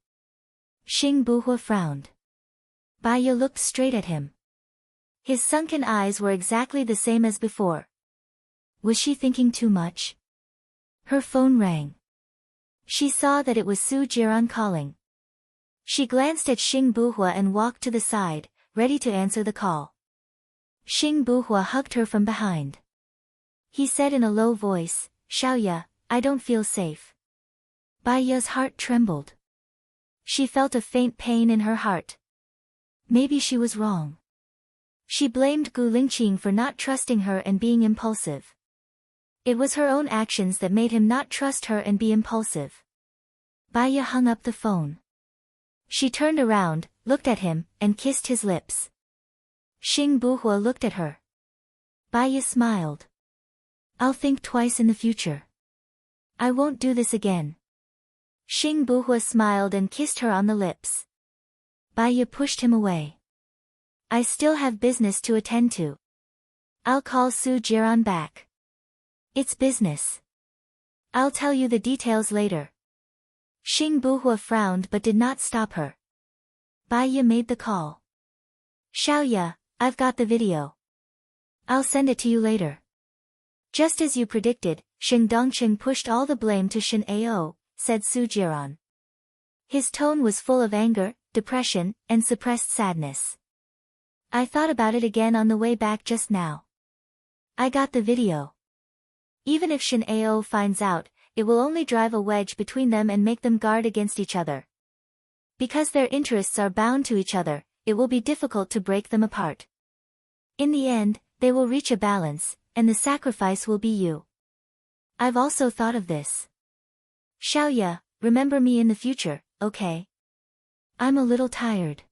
Xing Buhua frowned. Baiya looked straight at him. His sunken eyes were exactly the same as before. Was she thinking too much? Her phone rang. She saw that it was Su Jiran calling. She glanced at Xing Buhua and walked to the side, ready to answer the call. Xing Buhua hugged her from behind. He said in a low voice, Xiaoya, I don't feel safe. Baiya's heart trembled. She felt a faint pain in her heart. Maybe she was wrong. She blamed Gu Lingqing for not trusting her and being impulsive. It was her own actions that made him not trust her and be impulsive. Baiya hung up the phone. She turned around, looked at him, and kissed his lips. Xing Buhua looked at her. Baiya smiled. I'll think twice in the future. I won't do this again. Xing Buhua smiled and kissed her on the lips. Baiya pushed him away. I still have business to attend to. I'll call Su Jiran back. It's business. I'll tell you the details later. Xing Buhua frowned but did not stop her. Baiya made the call. Xiaoya, I've got the video. I'll send it to you later. Just as you predicted, Shen Dongqing pushed all the blame to Shen Ao, said Su Jiran. His tone was full of anger, depression, and suppressed sadness. I thought about it again on the way back just now. I got the video. Even if Shen Ao finds out, it will only drive a wedge between them and make them guard against each other. Because their interests are bound to each other, it will be difficult to break them apart. In the end, they will reach a balance, and the sacrifice will be you. I've also thought of this. Xiaoya, remember me in the future, okay? I'm a little tired.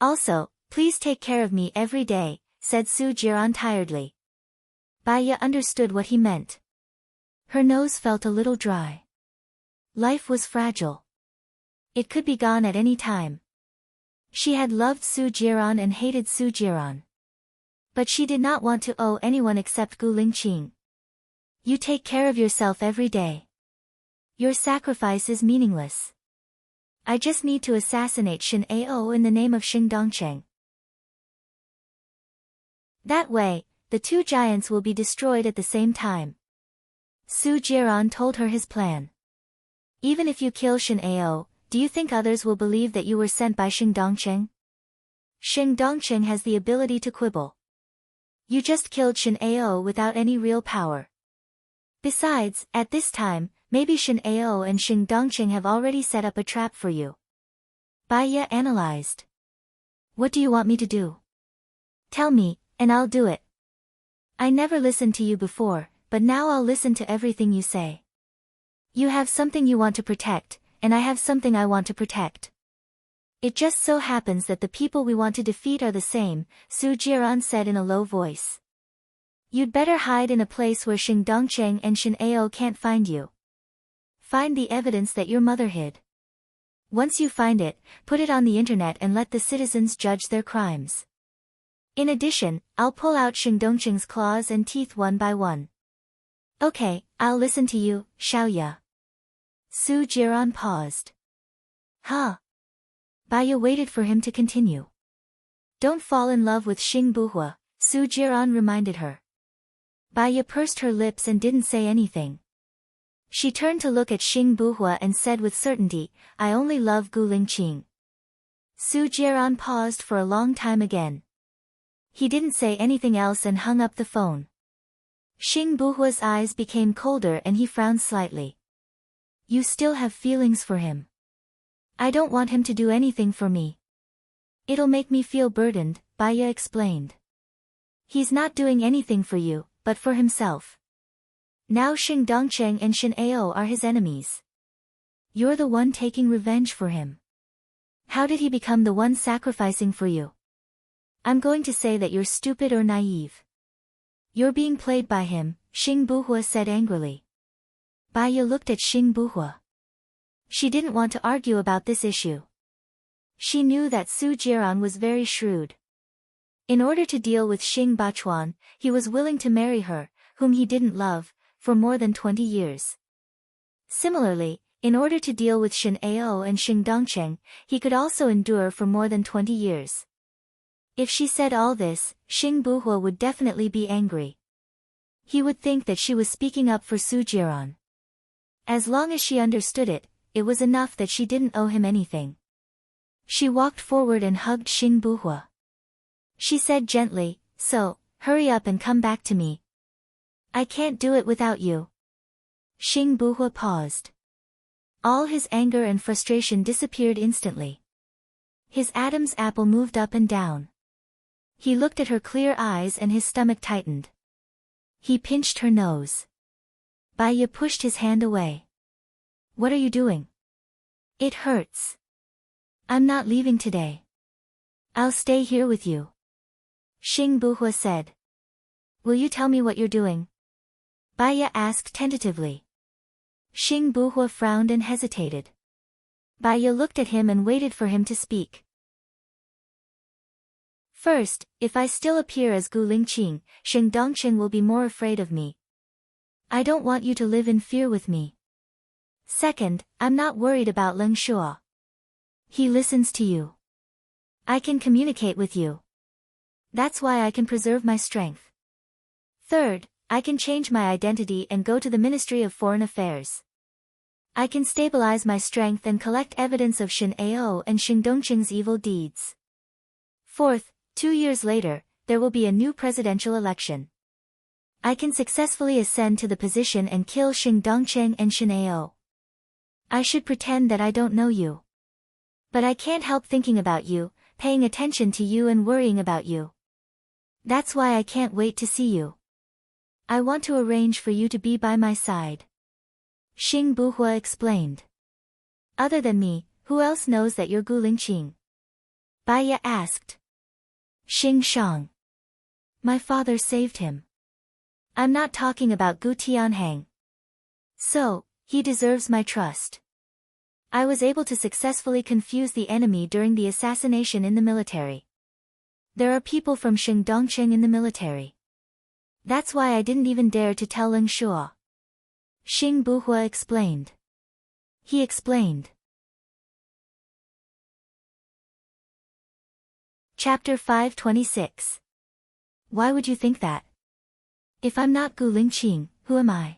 Also, please take care of me every day, said Su Jiran tiredly. Baiya understood what he meant. Her nose felt a little dry. Life was fragile. It could be gone at any time. She had loved Su Jiran and hated Su Jiran. But she did not want to owe anyone except Gu Lingqing. You take care of yourself every day. Your sacrifice is meaningless. I just need to assassinate Shen Ao in the name of Xing Dongqing. That way, the two giants will be destroyed at the same time. Su Jiran told her his plan. Even if you kill Shen Ao, do you think others will believe that you were sent by Xing Dongqing? Xing Dongqing has the ability to quibble. You just killed Shin Ao without any real power. Besides, at this time, maybe Shin Ao and Shin Dongqing have already set up a trap for you. Baiya analyzed. What do you want me to do? Tell me, and I'll do it. I never listened to you before, but now I'll listen to everything you say. You have something you want to protect, and I have something I want to protect. It just so happens that the people we want to defeat are the same, Su Jiran said in a low voice. You'd better hide in a place where Shin Dongqing and Shin Ao can't find you. Find the evidence that your mother hid. Once you find it, put it on the internet and let the citizens judge their crimes. In addition, I'll pull out Shin Dongqing's claws and teeth one by one. Okay, I'll listen to you, Xiaoya. Su Jiran paused. Huh? Baiya waited for him to continue. Don't fall in love with Xing Buhua, Su Jiran reminded her. Baiya pursed her lips and didn't say anything. She turned to look at Xing Buhua and said with certainty, I only love Gu Lingqing. Su Jiran paused for a long time again. He didn't say anything else and hung up the phone. Xing Buhua's eyes became colder and he frowned slightly. You still have feelings for him. I don't want him to do anything for me. It'll make me feel burdened, Baiya explained. He's not doing anything for you, but for himself. Now Shin Dongqing and Shin Ao are his enemies. You're the one taking revenge for him. How did he become the one sacrificing for you? I'm going to say that you're stupid or naive. You're being played by him, Xing Buhua said angrily. Baiya looked at Xing Buhua. She didn't want to argue about this issue. She knew that Su Jiran was very shrewd. In order to deal with Xing Bachuan, he was willing to marry her, whom he didn't love, for more than 20 years. Similarly, in order to deal with Shin Ao and Shin Dongqing, he could also endure for more than 20 years. If she said all this, Xing Buhua would definitely be angry. He would think that she was speaking up for Su Jiran. As long as she understood it, it was enough that she didn't owe him anything. She walked forward and hugged Xing Buhua. She said gently, so, hurry up and come back to me. I can't do it without you. Xing Buhua paused. All his anger and frustration disappeared instantly. His Adam's apple moved up and down. He looked at her clear eyes and his stomach tightened. He pinched her nose. Baiya pushed his hand away. What are you doing? It hurts. I'm not leaving today. I'll stay here with you. Xing Buhua said. Will you tell me what you're doing? Baiya asked tentatively. Xing Buhua frowned and hesitated. Baiya looked at him and waited for him to speak. First, if I still appear as Gu Lingqing, Shin Dongqing will be more afraid of me. I don't want you to live in fear with me. Second, I'm not worried about Leng Shuo. He listens to you. I can communicate with you. That's why I can preserve my strength. Third, I can change my identity and go to the Ministry of Foreign Affairs. I can stabilize my strength and collect evidence of Shin Ao and Shin Dongqing's evil deeds. Fourth, 2 years later, there will be a new presidential election. I can successfully ascend to the position and kill Shin Dongqing and Shin Ao. I should pretend that I don't know you. But I can't help thinking about you, paying attention to you and worrying about you. That's why I can't wait to see you. I want to arrange for you to be by my side. Xing Buhua explained. Other than me, who else knows that you're Gu Lingqing? Baiya asked. Xing Shang. My father saved him. I'm not talking about Gu Tianhang. So, he deserves my trust. I was able to successfully confuse the enemy during the assassination in the military. There are people from Shin Dongqing in the military. That's why I didn't even dare to tell Leng Shuo. Xing Buhua explained. He explained. Chapter 526. Why would you think that? If I'm not Gu Lingqing, who am I?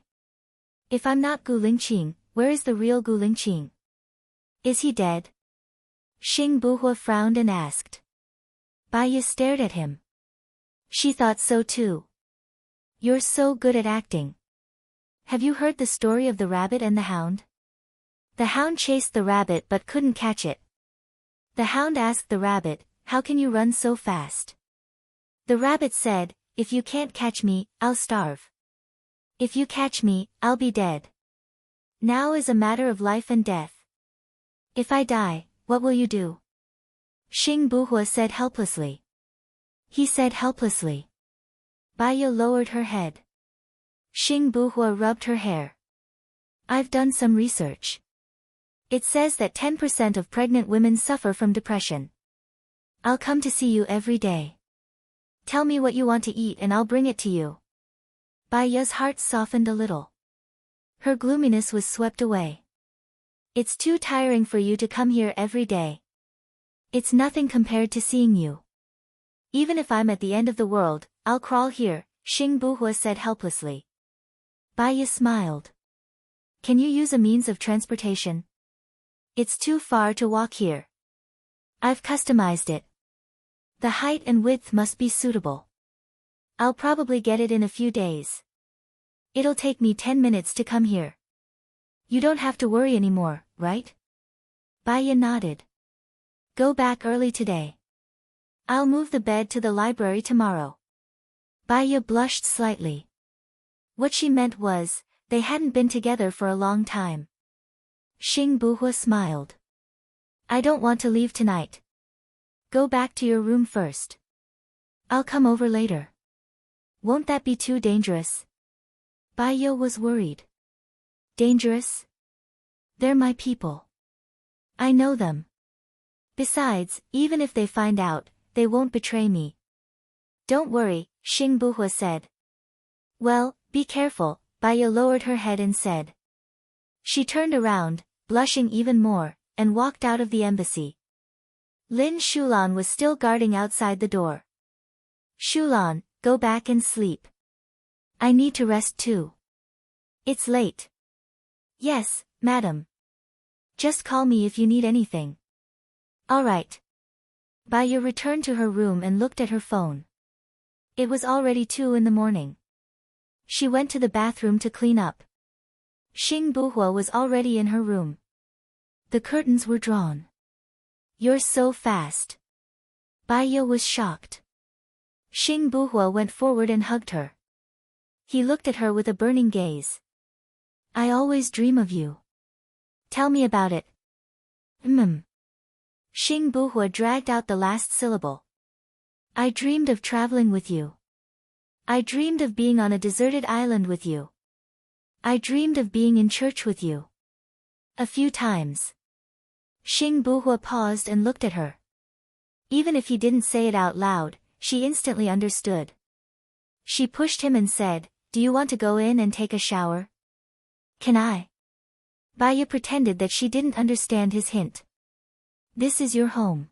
If I'm not Gu Lingqing, where is the real Gu Lingqing? Is he dead? Xing Buhua frowned and asked. Baiya stared at him. She thought so too. You're so good at acting. Have you heard the story of the rabbit and the hound? The hound chased the rabbit but couldn't catch it. The hound asked the rabbit, "How can you run so fast?" The rabbit said, "If you can't catch me, I'll starve. If you catch me, I'll be dead. Now is a matter of life and death. If I die, what will you do?" Xing Buhua said helplessly. He said helplessly. Baya lowered her head. Xing Buhua rubbed her hair. "I've done some research. It says that 10% of pregnant women suffer from depression. I'll come to see you every day. Tell me what you want to eat and I'll bring it to you." Baya's heart softened a little. Her gloominess was swept away. "It's too tiring for you to come here every day. It's nothing compared to seeing you. Even if I'm at the end of the world, I'll crawl here," Xing Buhua said helplessly. Baya smiled. "Can you use a means of transportation? It's too far to walk here. I've customized it. The height and width must be suitable. I'll probably get it in a few days. It'll take me 10 minutes to come here. You don't have to worry anymore, right?" Baya nodded. "Go back early today. I'll move the bed to the library tomorrow." Baya blushed slightly. What she meant was, they hadn't been together for a long time. Xing Buhua smiled. "I don't want to leave tonight. Go back to your room first. I'll come over later." "Won't that be too dangerous?" Baya was worried. "Dangerous? They're my people. I know them. Besides, even if they find out, they won't betray me." "Don't worry," Xing Buhua said. "Well, be careful," Baya lowered her head and said. She turned around, blushing even more, and walked out of the embassy. Lin Shulan was still guarding outside the door. "Shulan, go back and sleep. I need to rest too. It's late." "Yes, madam. Just call me if you need anything." "All right." Baya returned to her room and looked at her phone. It was already 2 in the morning. She went to the bathroom to clean up. Xing Buhua was already in her room. The curtains were drawn. "You're so fast." Baya was shocked. Xing Buhua went forward and hugged her. He looked at her with a burning gaze. "I always dream of you. Tell me about it." Xing Buhua dragged out the last syllable. "I dreamed of traveling with you. I dreamed of being on a deserted island with you. I dreamed of being in church with you. A few times." Xing Buhua paused and looked at her. Even if he didn't say it out loud, she instantly understood. She pushed him and said, "Do you want to go in and take a shower?" "Can I?" Baya pretended that she didn't understand his hint. "This is your home.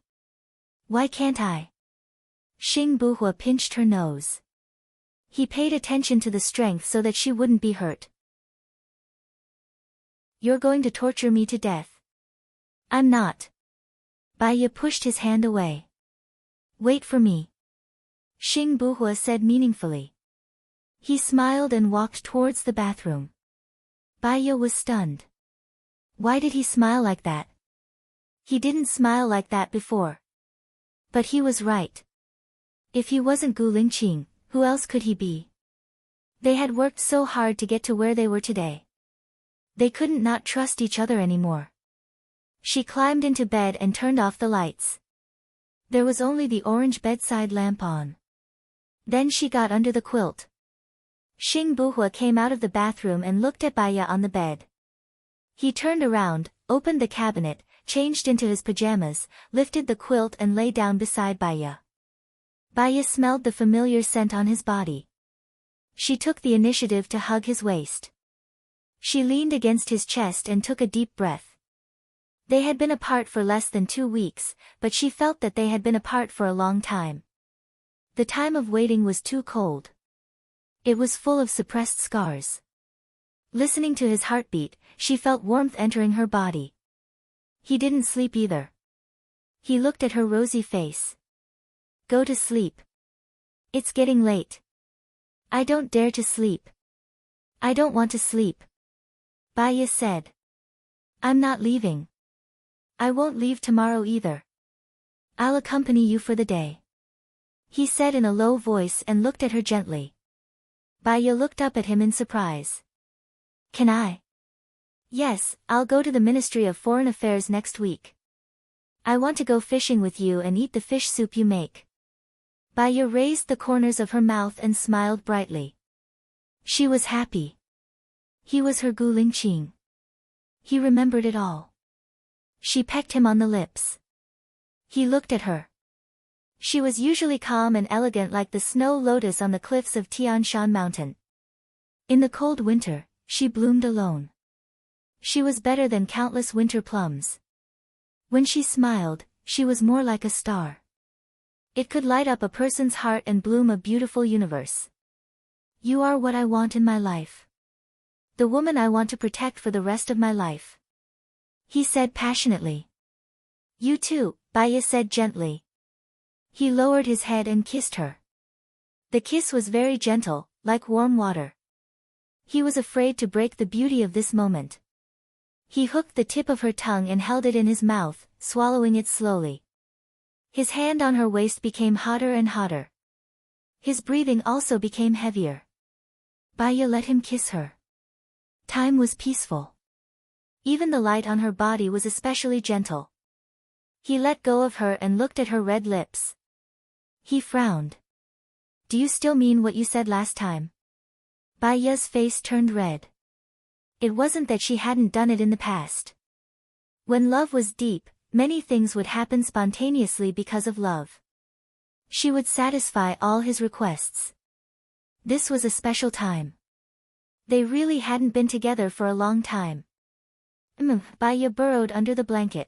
Why can't I?" Xing Buhua pinched her nose. He paid attention to the strength so that she wouldn't be hurt. "You're going to torture me to death." "I'm not." Baya pushed his hand away. "Wait for me," Xing Buhua said meaningfully. He smiled and walked towards the bathroom. Baya was stunned. Why did he smile like that? He didn't smile like that before. But he was right. If he wasn't Gu Lingqing, who else could he be? They had worked so hard to get to where they were today. They couldn't not trust each other anymore. She climbed into bed and turned off the lights. There was only the orange bedside lamp on. Then she got under the quilt. Xing Buhua came out of the bathroom and looked at Baya on the bed. He turned around, opened the cabinet, changed into his pajamas, lifted the quilt and lay down beside Baya. Baya smelled the familiar scent on his body. She took the initiative to hug his waist. She leaned against his chest and took a deep breath. They had been apart for less than 2 weeks, but she felt that they had been apart for a long time. The time of waiting was too cold. It was full of suppressed scars. Listening to his heartbeat, she felt warmth entering her body. He didn't sleep either. He looked at her rosy face. "Go to sleep. It's getting late. I don't dare to sleep. I don't want to sleep. Baya said. I'm not leaving. I won't leave tomorrow either. I'll accompany you for the day. He said in a low voice and looked at her gently. Baya looked up at him in surprise. Can I? Yes, I'll go to the Ministry of Foreign Affairs next week. I want to go fishing with you and eat the fish soup you make. Baya raised the corners of her mouth and smiled brightly. She was happy. He was her Guling Qing. He remembered it all. She pecked him on the lips. He looked at her. She was usually calm and elegant like the snow lotus on the cliffs of Tian Shan Mountain. In the cold winter, she bloomed alone. She was better than countless winter plums. When she smiled, she was more like a star. It could light up a person's heart and bloom a beautiful universe. You are what I want in my life. The woman I want to protect for the rest of my life. He said passionately. You too, Baya said gently. He lowered his head and kissed her. The kiss was very gentle, like warm water. He was afraid to break the beauty of this moment. He hooked the tip of her tongue and held it in his mouth, swallowing it slowly. His hand on her waist became hotter and hotter. His breathing also became heavier. Baya let him kiss her. Time was peaceful. Even the light on her body was especially gentle. He let go of her and looked at her red lips. He frowned. Do you still mean what you said last time? Baya's face turned red. It wasn't that she hadn't done it in the past. When love was deep, many things would happen spontaneously because of love. She would satisfy all his requests. This was a special time. They really hadn't been together for a long time. Baya burrowed under the blanket.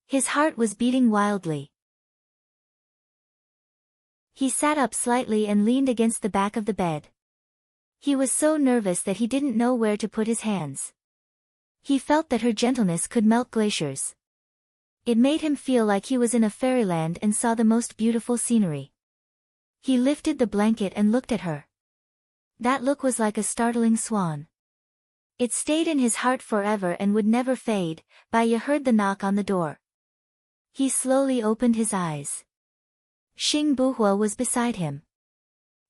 His heart was beating wildly. He sat up slightly and leaned against the back of the bed. He was so nervous that he didn't know where to put his hands. He felt that her gentleness could melt glaciers. It made him feel like he was in a fairyland and saw the most beautiful scenery. He lifted the blanket and looked at her. That look was like a startling swan. It stayed in his heart forever and would never fade. Baya heard the knock on the door. He slowly opened his eyes. Xing Buhua was beside him.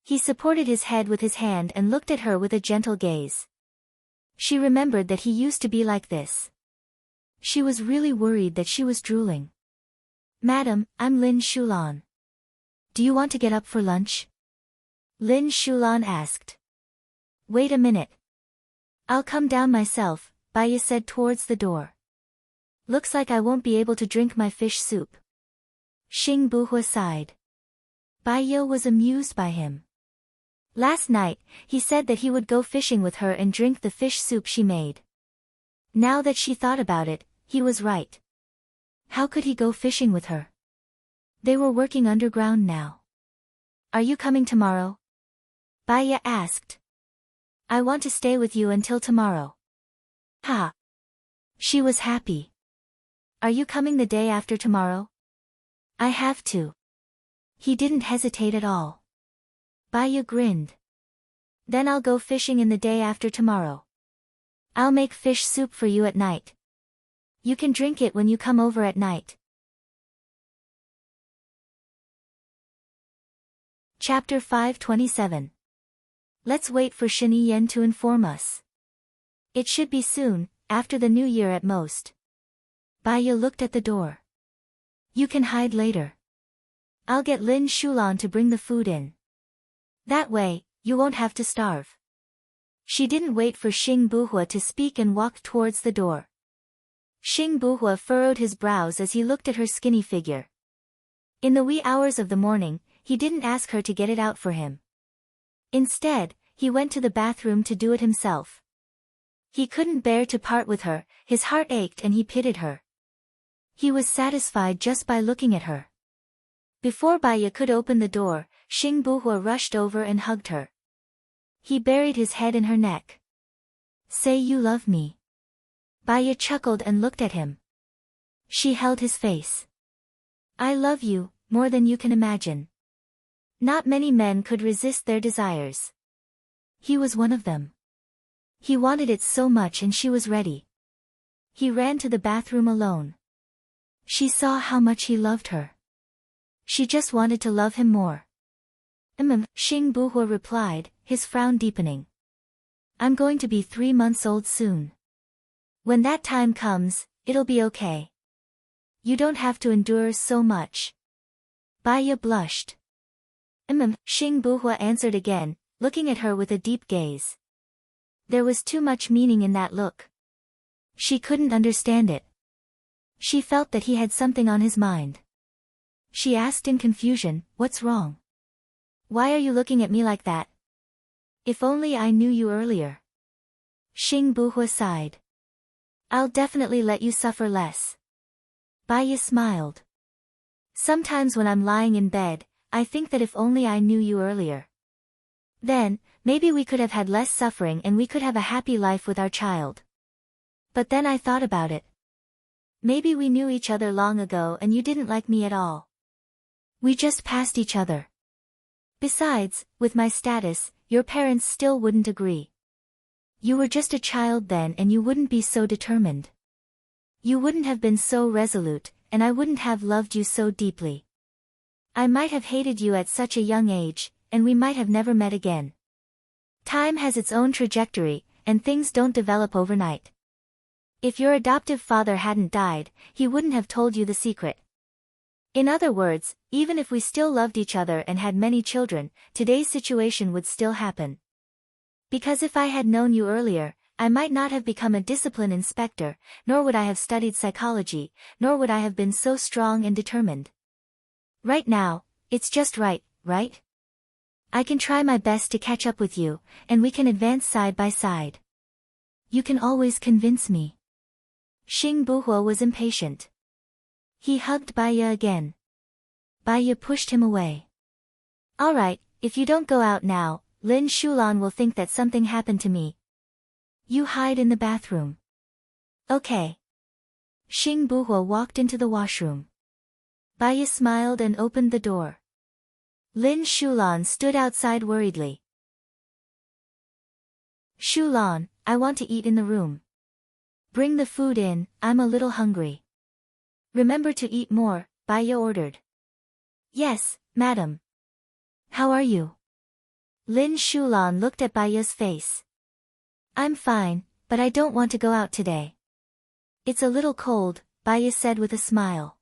He supported his head with his hand and looked at her with a gentle gaze. She remembered that he used to be like this. She was really worried that she was drooling. Madam, I'm Lin Shulan. Do you want to get up for lunch? Lin Shulan asked. Wait a minute. I'll come down myself, Baya said towards the door. Looks like I won't be able to drink my fish soup. Xing Buhua sighed. Baya was amused by him. Last night, he said that he would go fishing with her and drink the fish soup she made. Now that she thought about it, he was right. How could he go fishing with her? They were working underground now. Are you coming tomorrow? Baya asked. I want to stay with you until tomorrow. Ha! She was happy. Are you coming the day after tomorrow? I have to. He didn't hesitate at all. Baya grinned. Then I'll go fishing in the day after tomorrow. I'll make fish soup for you at night. You can drink it when you come over at night. Chapter 527. Let's wait for Shini Yen to inform us. It should be soon, after the new year at most. Baya looked at the door. You can hide later. I'll get Lin Shulan to bring the food in. That way, you won't have to starve. She didn't wait for Xing Buhua to speak and walked towards the door. Xing Buhua furrowed his brows as he looked at her skinny figure. In the wee hours of the morning, he didn't ask her to get it out for him. Instead, he went to the bathroom to do it himself. He couldn't bear to part with her, his heart ached and he pitied her. He was satisfied just by looking at her. Before Baya could open the door, Xing Buhua rushed over and hugged her. He buried his head in her neck. Say you love me. Baya chuckled and looked at him. She held his face. I love you, more than you can imagine. Not many men could resist their desires. He was one of them. He wanted it so much and she was ready. He ran to the bathroom alone. She saw how much he loved her. She just wanted to love him more. Xing Buhua replied, his frown deepening. I'm going to be 3 months old soon. When that time comes, it'll be okay. You don't have to endure so much. Baya blushed. Xing Buhua answered again, looking at her with a deep gaze. There was too much meaning in that look. She couldn't understand it. She felt that he had something on his mind. She asked in confusion, "What's wrong? Why are you looking at me like that? If only I knew you earlier." Xing Buhua sighed. "I'll definitely let you suffer less." Baya smiled. "Sometimes when I'm lying in bed, I think that if only I knew you earlier. Then, maybe we could have had less suffering and we could have a happy life with our child. But then I thought about it. Maybe we knew each other long ago and you didn't like me at all. We just passed each other. Besides, with my status, your parents still wouldn't agree. You were just a child then and you wouldn't be so determined. You wouldn't have been so resolute, and I wouldn't have loved you so deeply. I might have hated you at such a young age, and we might have never met again. Time has its own trajectory, and things don't develop overnight. If your adoptive father hadn't died, he wouldn't have told you the secret. In other words, even if we still loved each other and had many children, today's situation would still happen. Because if I had known you earlier, I might not have become a discipline inspector, nor would I have studied psychology, nor would I have been so strong and determined. Right now, it's just right? I can try my best to catch up with you, and we can advance side by side. You can always convince me." Xing Buhua was impatient. He hugged Baya again. Baya pushed him away. "All right, if you don't go out now, Lin Shulan will think that something happened to me. You hide in the bathroom." "Okay." Xing Buhua walked into the washroom. Baya smiled and opened the door. Lin Shulan stood outside worriedly. "Shulan, I want to eat in the room. Bring the food in, I'm a little hungry." "Remember to eat more," Baya ordered. "Yes, madam." "How are you?" Lin Shulan looked at Baya's face. "I'm fine, but I don't want to go out today." "It's a little cold," Baya said with a smile.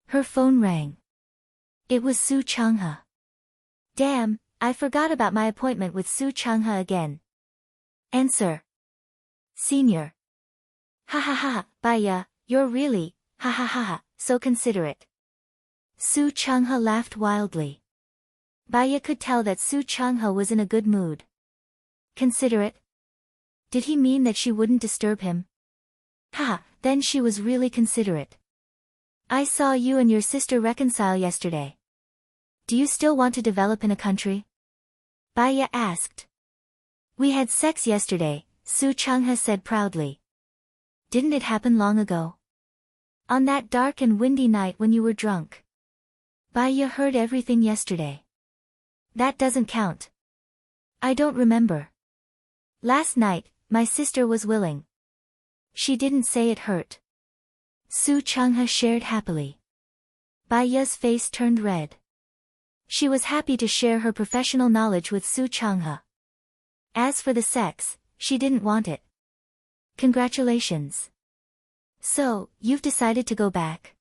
Her phone rang. It was Su Changhe. "Damn, I forgot about my appointment with Su Changhe again." "Answer." "Senior." "Ha ha ha, Baya, you're really, ha ha ha, so considerate." Su Changhe laughed wildly. Baya could tell that Su Changhe was in a good mood. Considerate? Did he mean that she wouldn't disturb him? Ha, then she was really considerate. "I saw you and your sister reconcile yesterday. Do you still want to develop in a country?" Baya asked. "We had sex yesterday," Su Changhe said proudly. "Didn't it happen long ago? On that dark and windy night when you were drunk?" Baya heard everything yesterday. "That doesn't count. I don't remember. Last night, my sister was willing. She didn't say it hurt." Su Changhe shared happily. Baya's face turned red. She was happy to share her professional knowledge with Su Changhe. As for the sex, she didn't want it. "Congratulations. So, you've decided to go back?"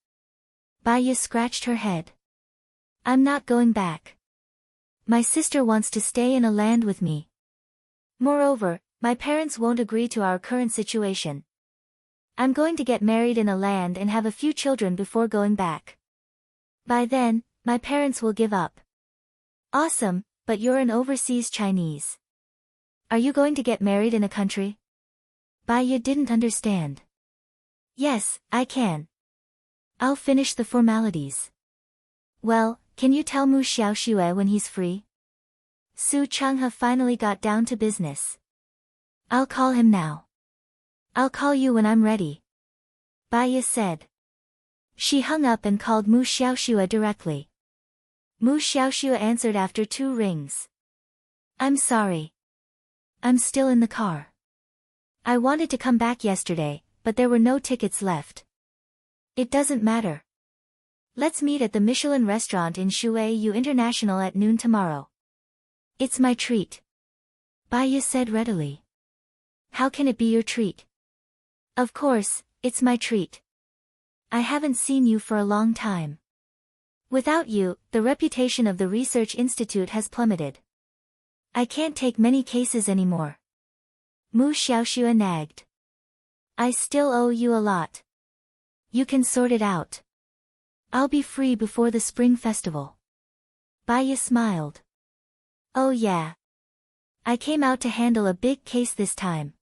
Baya scratched her head. "I'm not going back. My sister wants to stay in a land with me. Moreover, my parents won't agree to our current situation. I'm going to get married in a land and have a few children before going back. By then, my parents will give up." "Awesome, but you're an overseas Chinese. Are you going to get married in a country?" Baya didn't understand. "Yes, I can. I'll finish the formalities." "Well, can you tell Mu Xiaoxue when he's free?" Su Changhe finally got down to business. "I'll call him now." "I'll call you when I'm ready," Baya said. She hung up and called Mu Xiaoxue directly. Mu Xiaoxue answered after 2 rings. I'm sorry. I'm still in the car. I wanted to come back yesterday, but there were no tickets left. It doesn't matter. Let's meet at the Michelin restaurant in Shuiyu International at noon tomorrow. It's my treat. Baiya said readily. How can it be your treat? Of course, it's my treat. I haven't seen you for a long time. Without you, the reputation of the research institute has plummeted. I can't take many cases anymore. Mu Xiaoxue nagged. I still owe you a lot. You can sort it out. I'll be free before the spring festival. Baiya smiled. Oh yeah. I came out to handle a big case this time.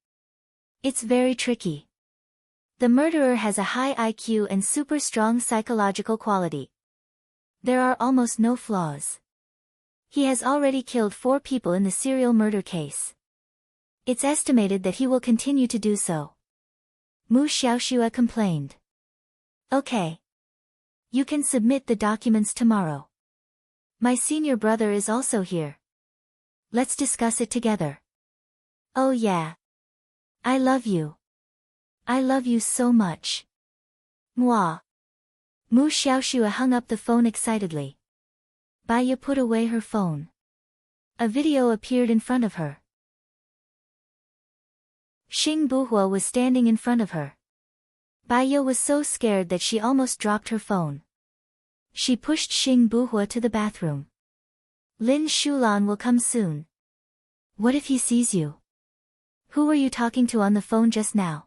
It's very tricky. The murderer has a high IQ and super strong psychological quality. There are almost no flaws. He has already killed 4 people in the serial murder case. It's estimated that he will continue to do so. Mu Xiaoxue complained. Okay. You can submit the documents tomorrow. My senior brother is also here. Let's discuss it together. Oh yeah. I love you. I love you so much. Mwah. Mu Xiaoxue hung up the phone excitedly. Baiya put away her phone. A video appeared in front of her. Xing Buhua was standing in front of her. Baiya was so scared that she almost dropped her phone. She pushed Xing Buhua to the bathroom. Lin Shulan will come soon. What if he sees you? Who were you talking to on the phone just now?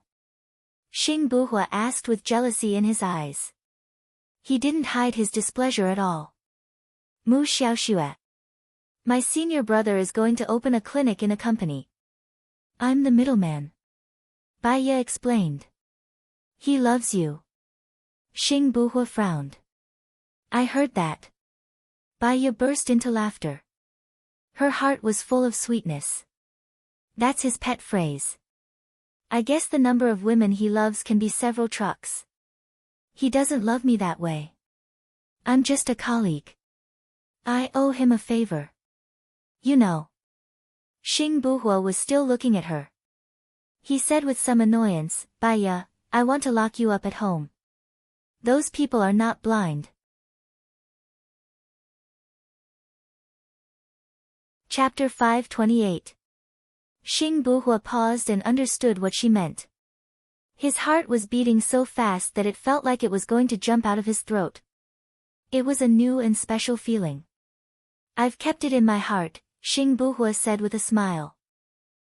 Xing Buhua asked with jealousy in his eyes. He didn't hide his displeasure at all. Mu Xiaoxue. My senior brother is going to open a clinic in a company. I'm the middleman. Baiya explained. He loves you. Xing Buhua frowned. I heard that. Baiya burst into laughter. Her heart was full of sweetness. That's his pet phrase. I guess the number of women he loves can be several trucks. He doesn't love me that way. I'm just a colleague. I owe him a favor. You know. Xing Buhua was still looking at her. He said with some annoyance, Baiya, I want to lock you up at home. Those people are not blind. Chapter 528. Xing Buhua paused and understood what she meant. His heart was beating so fast that it felt like it was going to jump out of his throat. It was a new and special feeling. I've kept it in my heart, Xing Buhua said with a smile.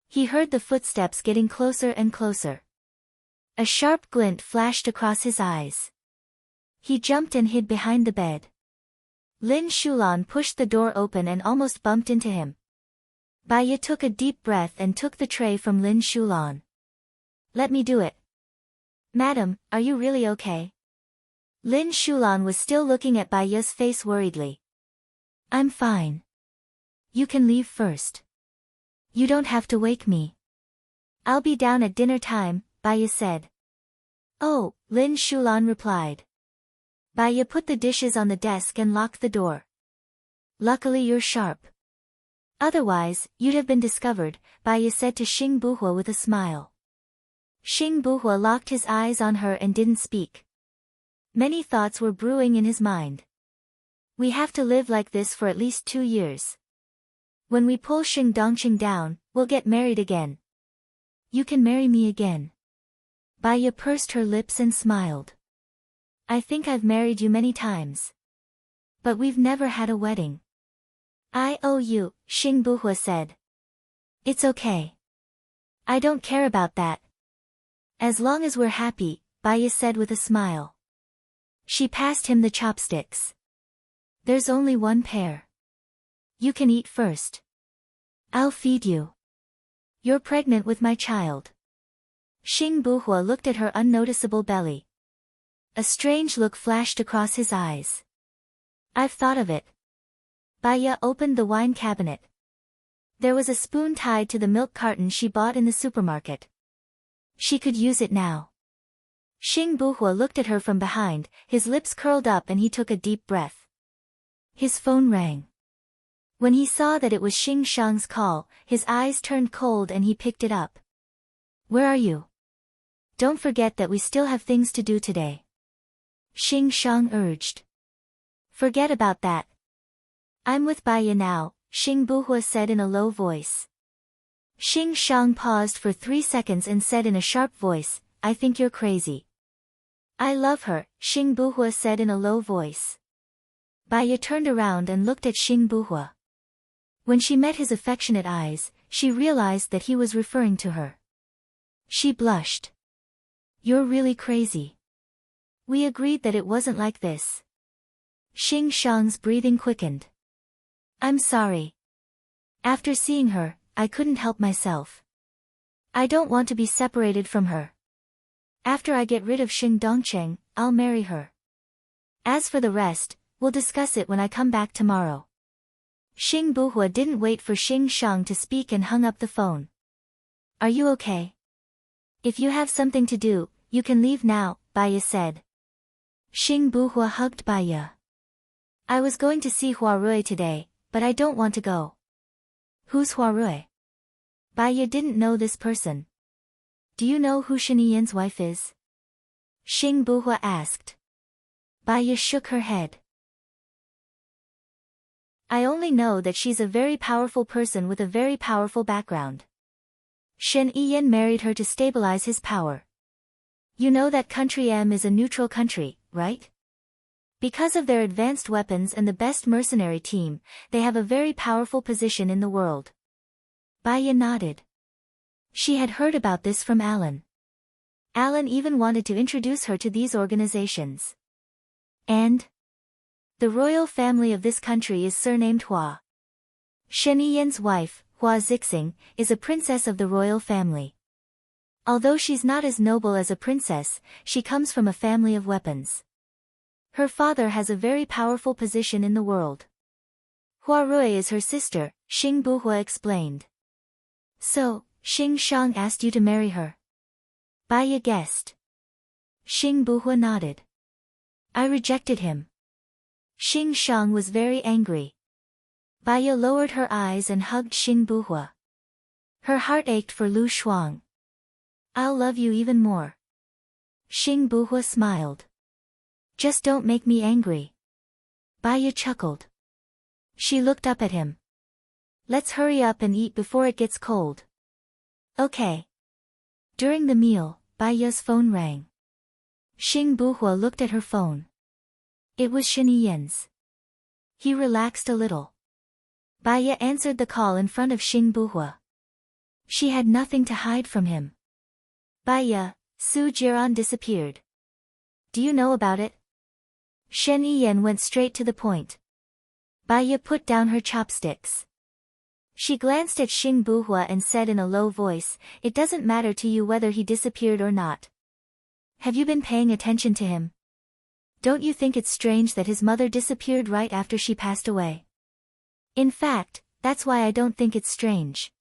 He heard the footsteps getting closer and closer. A sharp glint flashed across his eyes. He jumped and hid behind the bed. Lin Shulan pushed the door open and almost bumped into him. Baiya took a deep breath and took the tray from Lin Shulan. Let me do it. Madam, are you really okay? Lin Shulan was still looking at Baiya's face worriedly. I'm fine. You can leave first. You don't have to wake me. I'll be down at dinner time, Baiya said. Oh, Lin Shulan replied. Baiya put the dishes on the desk and locked the door. Luckily you're sharp. Otherwise, you'd have been discovered, Baiya said to Xing Buhua with a smile. Xing Buhua locked his eyes on her and didn't speak. Many thoughts were brewing in his mind. We have to live like this for at least 2 years. When we pull Xing Dongqing down, we'll get married again. You can marry me again. Baiya pursed her lips and smiled. I think I've married you many times. But we've never had a wedding. I owe you, Xing Buhua said. It's okay. I don't care about that. As long as we're happy, Baiya said with a smile. She passed him the chopsticks. There's only one pair. You can eat first. I'll feed you. You're pregnant with my child. Xing Buhua looked at her unnoticeable belly. A strange look flashed across his eyes. I've thought of it. Baiya opened the wine cabinet. There was a spoon tied to the milk carton she bought in the supermarket. She could use it now. Xing Buhua looked at her from behind, his lips curled up and he took a deep breath. His phone rang. When he saw that it was Xing Shang's call, his eyes turned cold and he picked it up. Where are you? Don't forget that we still have things to do today. Xing Shang urged. Forget about that. I'm with Baiya now, Xing Buhua said in a low voice. Xing Shang paused for 3 seconds and said in a sharp voice, I think you're crazy. I love her, Xing Buhua said in a low voice. Baiya turned around and looked at Xing Buhua. When she met his affectionate eyes, she realized that he was referring to her. She blushed. You're really crazy. We agreed that it wasn't like this. Xing Shang's breathing quickened. I'm sorry. After seeing her, I couldn't help myself. I don't want to be separated from her. After I get rid of Xing Dongcheng, I'll marry her. As for the rest, we'll discuss it when I come back tomorrow. Xing Buhua didn't wait for Xing Shang to speak and hung up the phone. Are you okay? If you have something to do, you can leave now, Baiya said. Xing Buhua hugged Baiya. I was going to see Huarui today, but I don't want to go. Who's Huarui? Baiya didn't know this person. Do you know who Shen Yiyan's wife is? Xing Buhua asked. Baiya shook her head. I only know that she's a very powerful person with a very powerful background. Shen Yiyan married her to stabilize his power. You know that country M is a neutral country, right? Because of their advanced weapons and the best mercenary team, they have a very powerful position in the world. Baiya nodded. She had heard about this from Alan. Alan even wanted to introduce her to these organizations. And? The royal family of this country is surnamed Hua. Shen Yiyan's wife, Hua Zixing, is a princess of the royal family. Although she's not as noble as a princess, she comes from a family of weapons. Her father has a very powerful position in the world. Huarui is her sister, Xing Buhua explained. So, Xing Shang asked you to marry her? Baiya guessed. Xing Buhua nodded. I rejected him. Xing Shang was very angry. Baiya lowered her eyes and hugged Xing Buhua. Her heart ached for Lu Shuang. I'll love you even more. Xing Buhua smiled. Just don't make me angry. Baiya chuckled. She looked up at him. Let's hurry up and eat before it gets cold. Okay. During the meal, Baiya's phone rang. Xing Buhua looked at her phone. It was Shen Yiyan's. He relaxed a little. Baiya answered the call in front of Xing Buhua. She had nothing to hide from him. Baiya, Su Jiran disappeared. Do you know about it? Shen Yiyan went straight to the point. Baiya put down her chopsticks. She glanced at Xing Buhua and said in a low voice, it doesn't matter to you whether he disappeared or not. Have you been paying attention to him? Don't you think it's strange that his mother disappeared right after she passed away? In fact, that's why I don't think it's strange.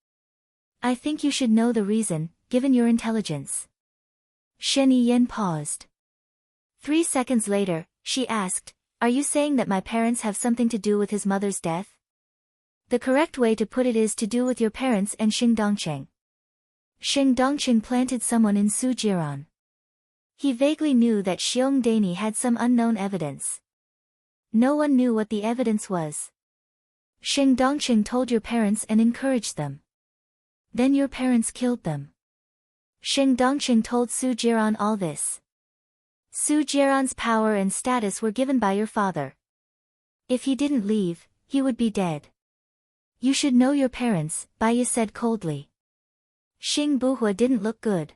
I think you should know the reason, given your intelligence. Shen Yiyan paused. 3 seconds later, she asked, are you saying that my parents have something to do with his mother's death? The correct way to put it is to do with your parents and Xing Dongcheng. Xing Dongcheng planted someone in Su Jiran. He vaguely knew that Xiong Dani had some unknown evidence. No one knew what the evidence was. Xing Dongcheng told your parents and encouraged them. Then your parents killed them. Xing Dongcheng told Su Jiran all this. Su Jiran's power and status were given by your father. If he didn't leave, he would be dead. You should know your parents, Baiya said coldly. Xing Buhua didn't look good.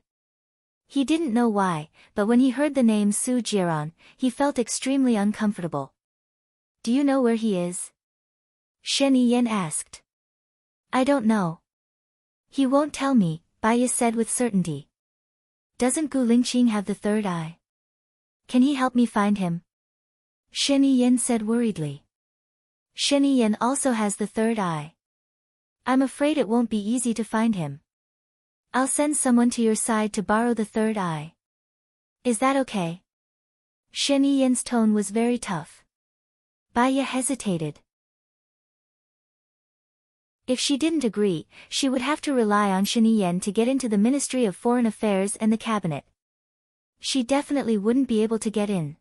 He didn't know why, but when he heard the name Su Jiran, he felt extremely uncomfortable. Do you know where he is? Shen Yiyan asked. I don't know. He won't tell me, Baiya said with certainty. Doesn't Gu Lingqing have the third eye? Can he help me find him? Shen Yiyan said worriedly. Shen Yiyan also has the third eye. I'm afraid it won't be easy to find him. I'll send someone to your side to borrow the third eye. Is that okay? Shen Yiyan's tone was very tough. Baya hesitated. If she didn't agree, she would have to rely on Shen Yan to get into the Ministry of Foreign Affairs and the cabinet. She definitely wouldn't be able to get in.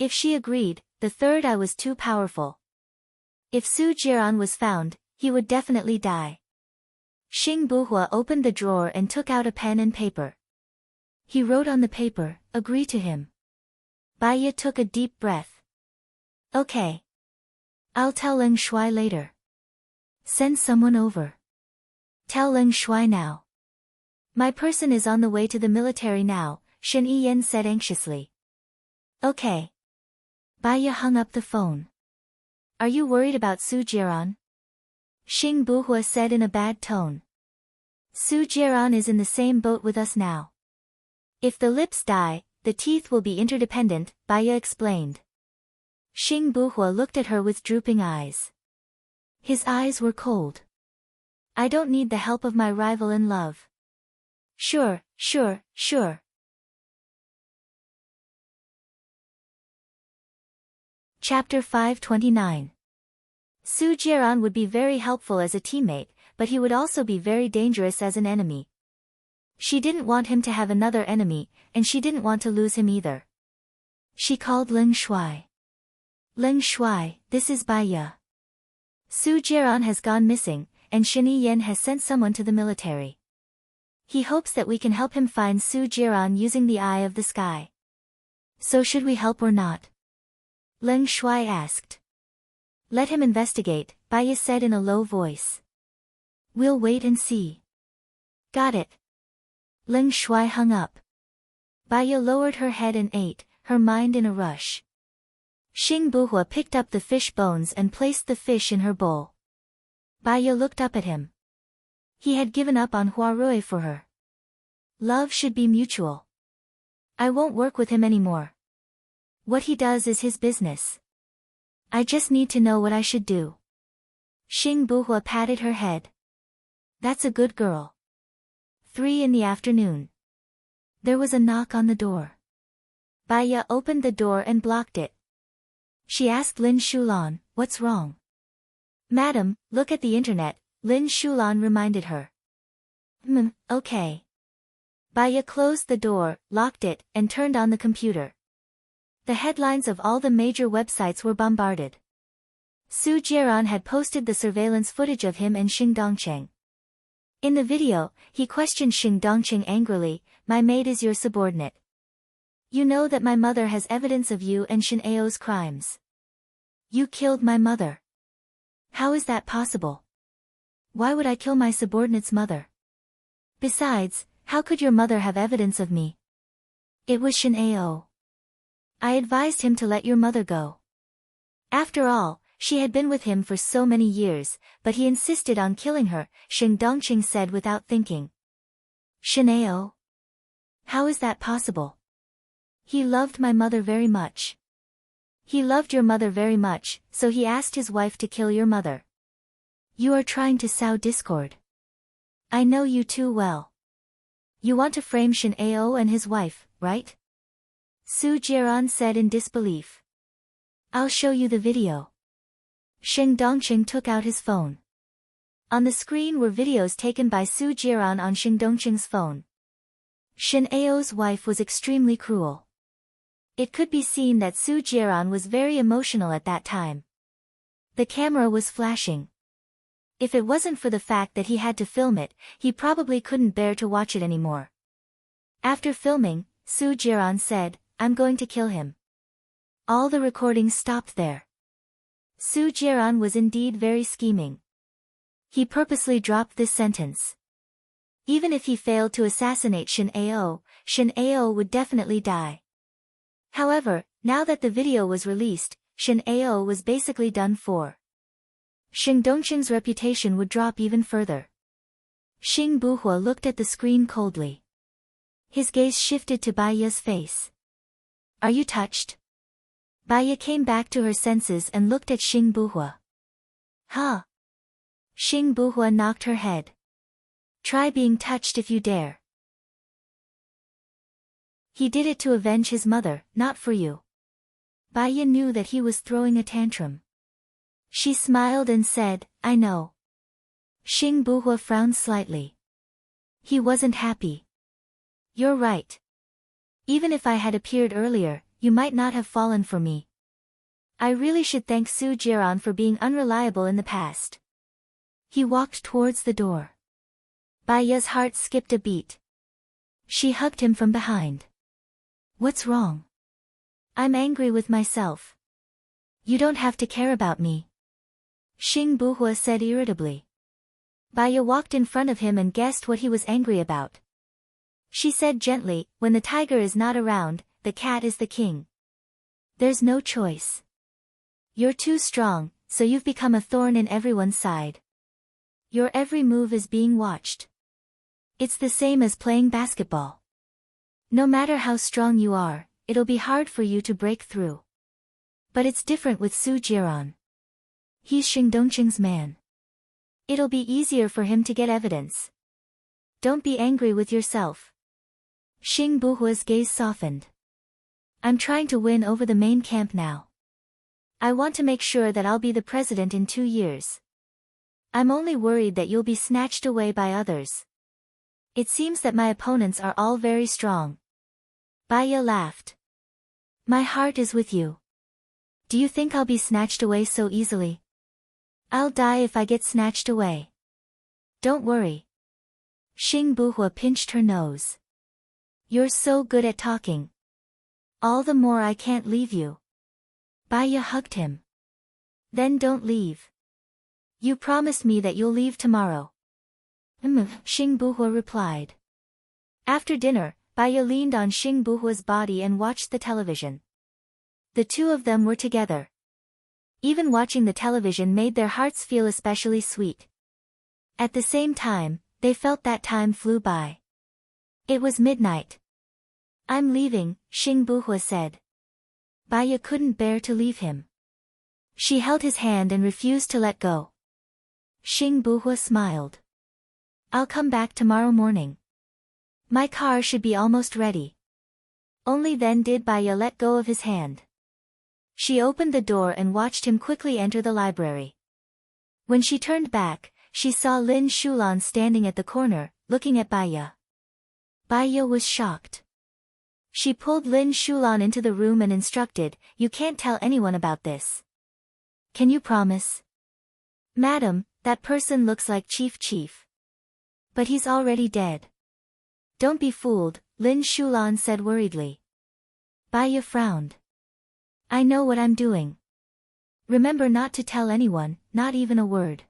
If she agreed, the third eye was too powerful. If Su Jiran was found, he would definitely die. Xing Buhua opened the drawer and took out a pen and paper. He wrote on the paper, "Agree to him." Baya took a deep breath. "Okay. I'll tell Leng Shuai later. Send someone over. Tell Leng Shuai now." "My person is on the way to the military now," Shen Yiyan said anxiously. "Okay." Baya hung up the phone. "Are you worried about Su Jiran?" Xing Buhua said in a bad tone. "Su Jiran is in the same boat with us now. If the lips die, the teeth will be interdependent," Baya explained. Xing Buhua looked at her with drooping eyes. His eyes were cold. "I don't need the help of my rival in love." Sure. Chapter 529. Su Jiran would be very helpful as a teammate, but he would also be very dangerous as an enemy. She didn't want him to have another enemy, and she didn't want to lose him either. She called Leng Shuai. "Leng Shuai, this is Baya. Su Jiran has gone missing, and Shen Yiyan has sent someone to the military. He hopes that we can help him find Su Jiran using the eye of the sky. So should we help or not?" Leng Shuai asked. "Let him investigate," Baya said in a low voice. "We'll wait and see." "Got it." Leng Shuai hung up. Baya lowered her head and ate, her mind in a rush. Xing Buhua picked up the fish bones and placed the fish in her bowl. Baya looked up at him. He had given up on Huarui for her. Love should be mutual. "I won't work with him anymore. What he does is his business. I just need to know what I should do." Xing Buhua patted her head. "That's a good girl." 3 in the afternoon. There was a knock on the door. Baya opened the door and blocked it. She asked Lin Shulan, "What's wrong?" "Madam, look at the internet," Lin Shulan reminded her. Okay." Baya closed the door, locked it, and turned on the computer. The headlines of all the major websites were bombarded. Su Jiran had posted the surveillance footage of him and Xing Dongcheng. In the video, he questioned Xing Dongcheng angrily, "My maid is your subordinate. You know that my mother has evidence of you and Shen Ao's crimes. You killed my mother. How is that possible? Why would I kill my subordinate's mother? Besides, how could your mother have evidence of me? It was Shen Ao. I advised him to let your mother go. After all, she had been with him for so many years, but he insisted on killing her," Xing Dongcheng said without thinking. "Shen Ao? How is that possible? He loved my mother very much. He loved your mother very much, so he asked his wife to kill your mother. You are trying to sow discord. I know you too well. You want to frame Shen Ao and his wife, right?" Su Jiran said in disbelief. "I'll show you the video." Xing Dongcheng took out his phone. On the screen were videos taken by Su Jiran on Xing Dongcheng's phone. Shen Ao's wife was extremely cruel. It could be seen that Su Jiran was very emotional at that time. The camera was flashing. If it wasn't for the fact that he had to film it, he probably couldn't bear to watch it anymore. After filming, Su Jiran said, "I'm going to kill him." All the recordings stopped there. Su Jiran was indeed very scheming. He purposely dropped this sentence. Even if he failed to assassinate Shen Ao would definitely die. However, now that the video was released, Shen Ao was basically done for. Xing Dongcheng's reputation would drop even further. Xing Buhua looked at the screen coldly. His gaze shifted to Baya's face. "Are you touched?" Baya came back to her senses and looked at Xing Buhua. "Huh?" Xing Buhua knocked her head. "Try being touched if you dare." He did it to avenge his mother, not for you. Baya knew that he was throwing a tantrum. She smiled and said, I know. Xing Buhua frowned slightly. He wasn't happy. You're right. Even if I had appeared earlier, you might not have fallen for me. I really should thank Su Jiran for being unreliable in the past. He walked towards the door. Baya's heart skipped a beat. She hugged him from behind. What's wrong? I'm angry with myself. You don't have to care about me. Xing Buhua said irritably. Baya walked in front of him and guessed what he was angry about. She said gently, when the tiger is not around, the cat is the king. There's no choice. You're too strong, so you've become a thorn in everyone's side. Your every move is being watched. It's the same as playing basketball. No matter how strong you are, it'll be hard for you to break through. But it's different with Su Jiran. He's Xing Dongqing's man. It'll be easier for him to get evidence. Don't be angry with yourself. Xing Buhua's gaze softened. I'm trying to win over the main camp now. I want to make sure that I'll be the president in 2 years. I'm only worried that you'll be snatched away by others. It seems that my opponents are all very strong. Baya laughed. My heart is with you. Do you think I'll be snatched away so easily? I'll die if I get snatched away. Don't worry. Xing Buhua pinched her nose. You're so good at talking. All the more I can't leave you. Baya hugged him. Then don't leave. You promised me that you'll leave tomorrow. Xing Buhua replied. After dinner, Baya leaned on Xing Buhua's body and watched the television. The two of them were together. Even watching the television made their hearts feel especially sweet. At the same time, they felt that time flew by. It was midnight. I'm leaving, Xing Buhua said. Baya couldn't bear to leave him. She held his hand and refused to let go. Xing Buhua smiled. I'll come back tomorrow morning. My car should be almost ready. Only then did Baya let go of his hand. She opened the door and watched him quickly enter the library. When she turned back, she saw Lin Shulan standing at the corner, looking at Baya. Baya was shocked. She pulled Lin Shulan into the room and instructed, You can't tell anyone about this. Can you promise? Madam, that person looks like Chief. But he's already dead. Don't be fooled, Lin Shulan said worriedly. Baya frowned. I know what I'm doing. Remember not to tell anyone, not even a word.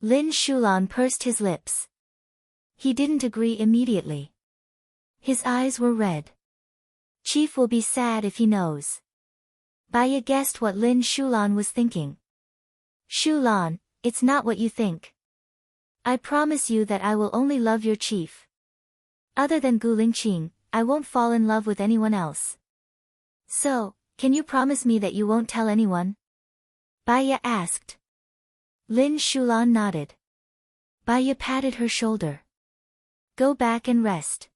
Lin Shulan pursed his lips. He didn't agree immediately. His eyes were red. Chief will be sad if he knows. Baya guessed what Lin Shulan was thinking. Shulan, it's not what you think. I promise you that I will only love your chief. Other than Gu Lingqing, I won't fall in love with anyone else. So, can you promise me that you won't tell anyone? Baya asked. Lin Shulan nodded. Baya patted her shoulder. Go back and rest.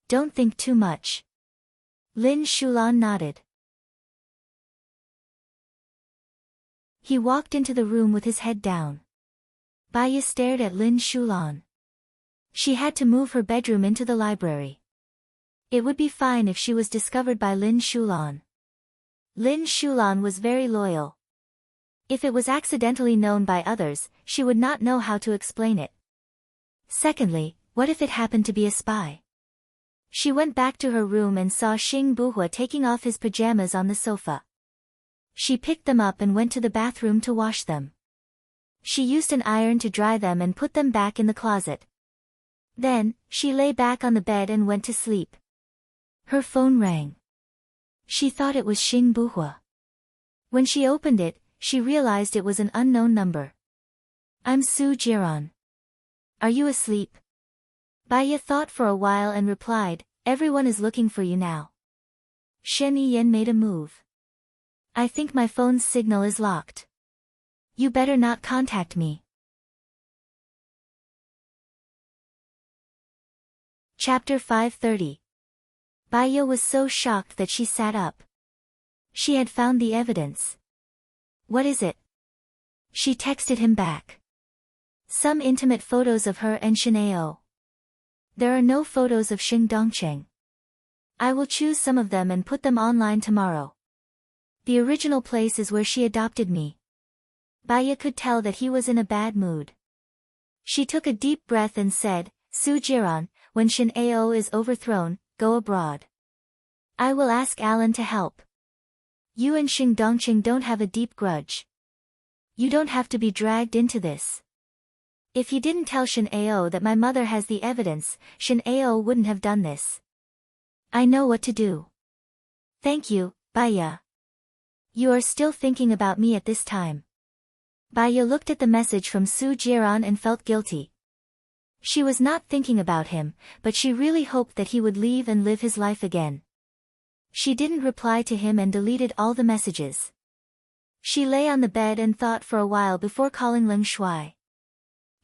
Don't think too much. Lin Shulan nodded. He walked into the room with his head down. Baya stared at Lin Shulan. She had to move her bedroom into the library. It would be fine if she was discovered by Lin Shulan. Lin Shulan was very loyal. If it was accidentally known by others, she would not know how to explain it. Secondly, what if it happened to be a spy? She went back to her room and saw Xing Buhua taking off his pajamas on the sofa. She picked them up and went to the bathroom to wash them. She used an iron to dry them and put them back in the closet. Then, she lay back on the bed and went to sleep. Her phone rang. She thought it was Xing Buhua. When she opened it, she realized it was an unknown number. I'm Su Jiran. Are you asleep? Baya thought for a while and replied, Everyone is looking for you now. Shen Yiyan made a move. I think my phone's signal is locked. You better not contact me. Chapter 530. Baya was so shocked that she sat up. She had found the evidence. What is it? She texted him back. Some intimate photos of her and Shineo. There are no photos of Xing Dongqing. I will choose some of them and put them online tomorrow. The original place is where she adopted me. Baya could tell that he was in a bad mood. She took a deep breath and said, Su Jiran, when Shineo is overthrown, go abroad. I will ask Alan to help. You and Xing Dongqing don't have a deep grudge. You don't have to be dragged into this. If he didn't tell Shineo that my mother has the evidence, Shineo wouldn't have done this. I know what to do. Thank you, Baya. You are still thinking about me at this time. Baya looked at the message from Su Jiran and felt guilty. She was not thinking about him, but she really hoped that he would leave and live his life again. She didn't reply to him and deleted all the messages. She lay on the bed and thought for a while before calling Leng Shuai.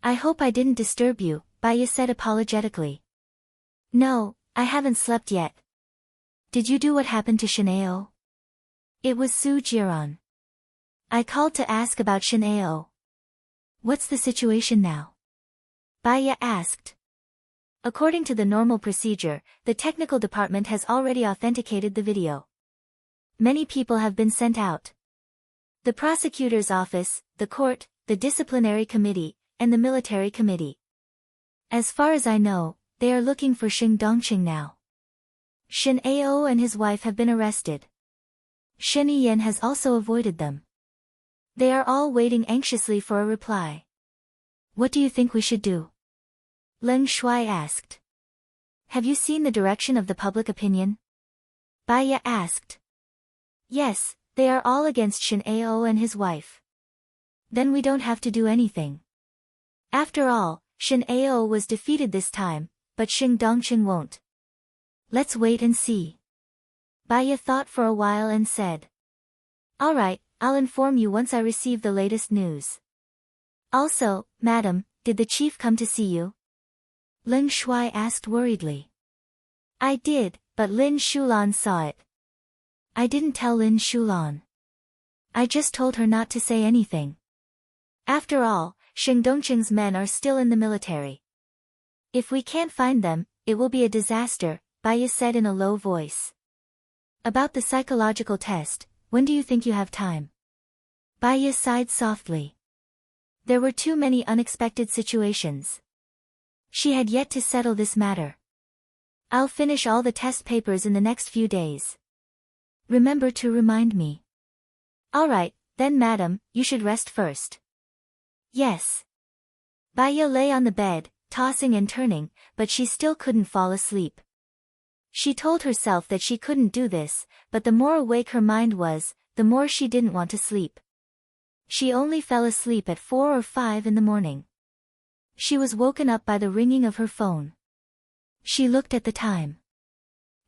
I hope I didn't disturb you, Baya said apologetically. No, I haven't slept yet. Did you do what happened to Shineo? It was Su Jiran. I called to ask about Shineo. What's the situation now? Baya asked. According to the normal procedure, the technical department has already authenticated the video. Many people have been sent out. The prosecutor's office, the court, the disciplinary committee, and the military committee. As far as I know, they are looking for Xing Dongqing now. Shineo and his wife have been arrested. Shen Yan has also avoided them. They are all waiting anxiously for a reply. What do you think we should do? Leng Shuai asked. Have you seen the direction of the public opinion? Baya asked. Yes, they are all against Shineo and his wife. Then we don't have to do anything. After all, Shineo was defeated this time, but Xing Dongqing won't. Let's wait and see. Baya thought for a while and said. All right, I'll inform you once I receive the latest news. Also, madam, did the chief come to see you? Leng Shuai asked worriedly. I did, but Lin Shulan saw it. I didn't tell Lin Shulan. I just told her not to say anything. After all, Xing Dongqing's men are still in the military. If we can't find them, it will be a disaster, Baya said in a low voice. About the psychological test, when do you think you have time? Baya sighed softly. There were too many unexpected situations. She had yet to settle this matter. I'll finish all the test papers in the next few days. Remember to remind me. All right, then madam, you should rest first. Yes. Baya lay on the bed, tossing and turning, but she still couldn't fall asleep. She told herself that she couldn't do this, but the more awake her mind was, the more she didn't want to sleep. She only fell asleep at 4 or 5 in the morning. She was woken up by the ringing of her phone. She looked at the time.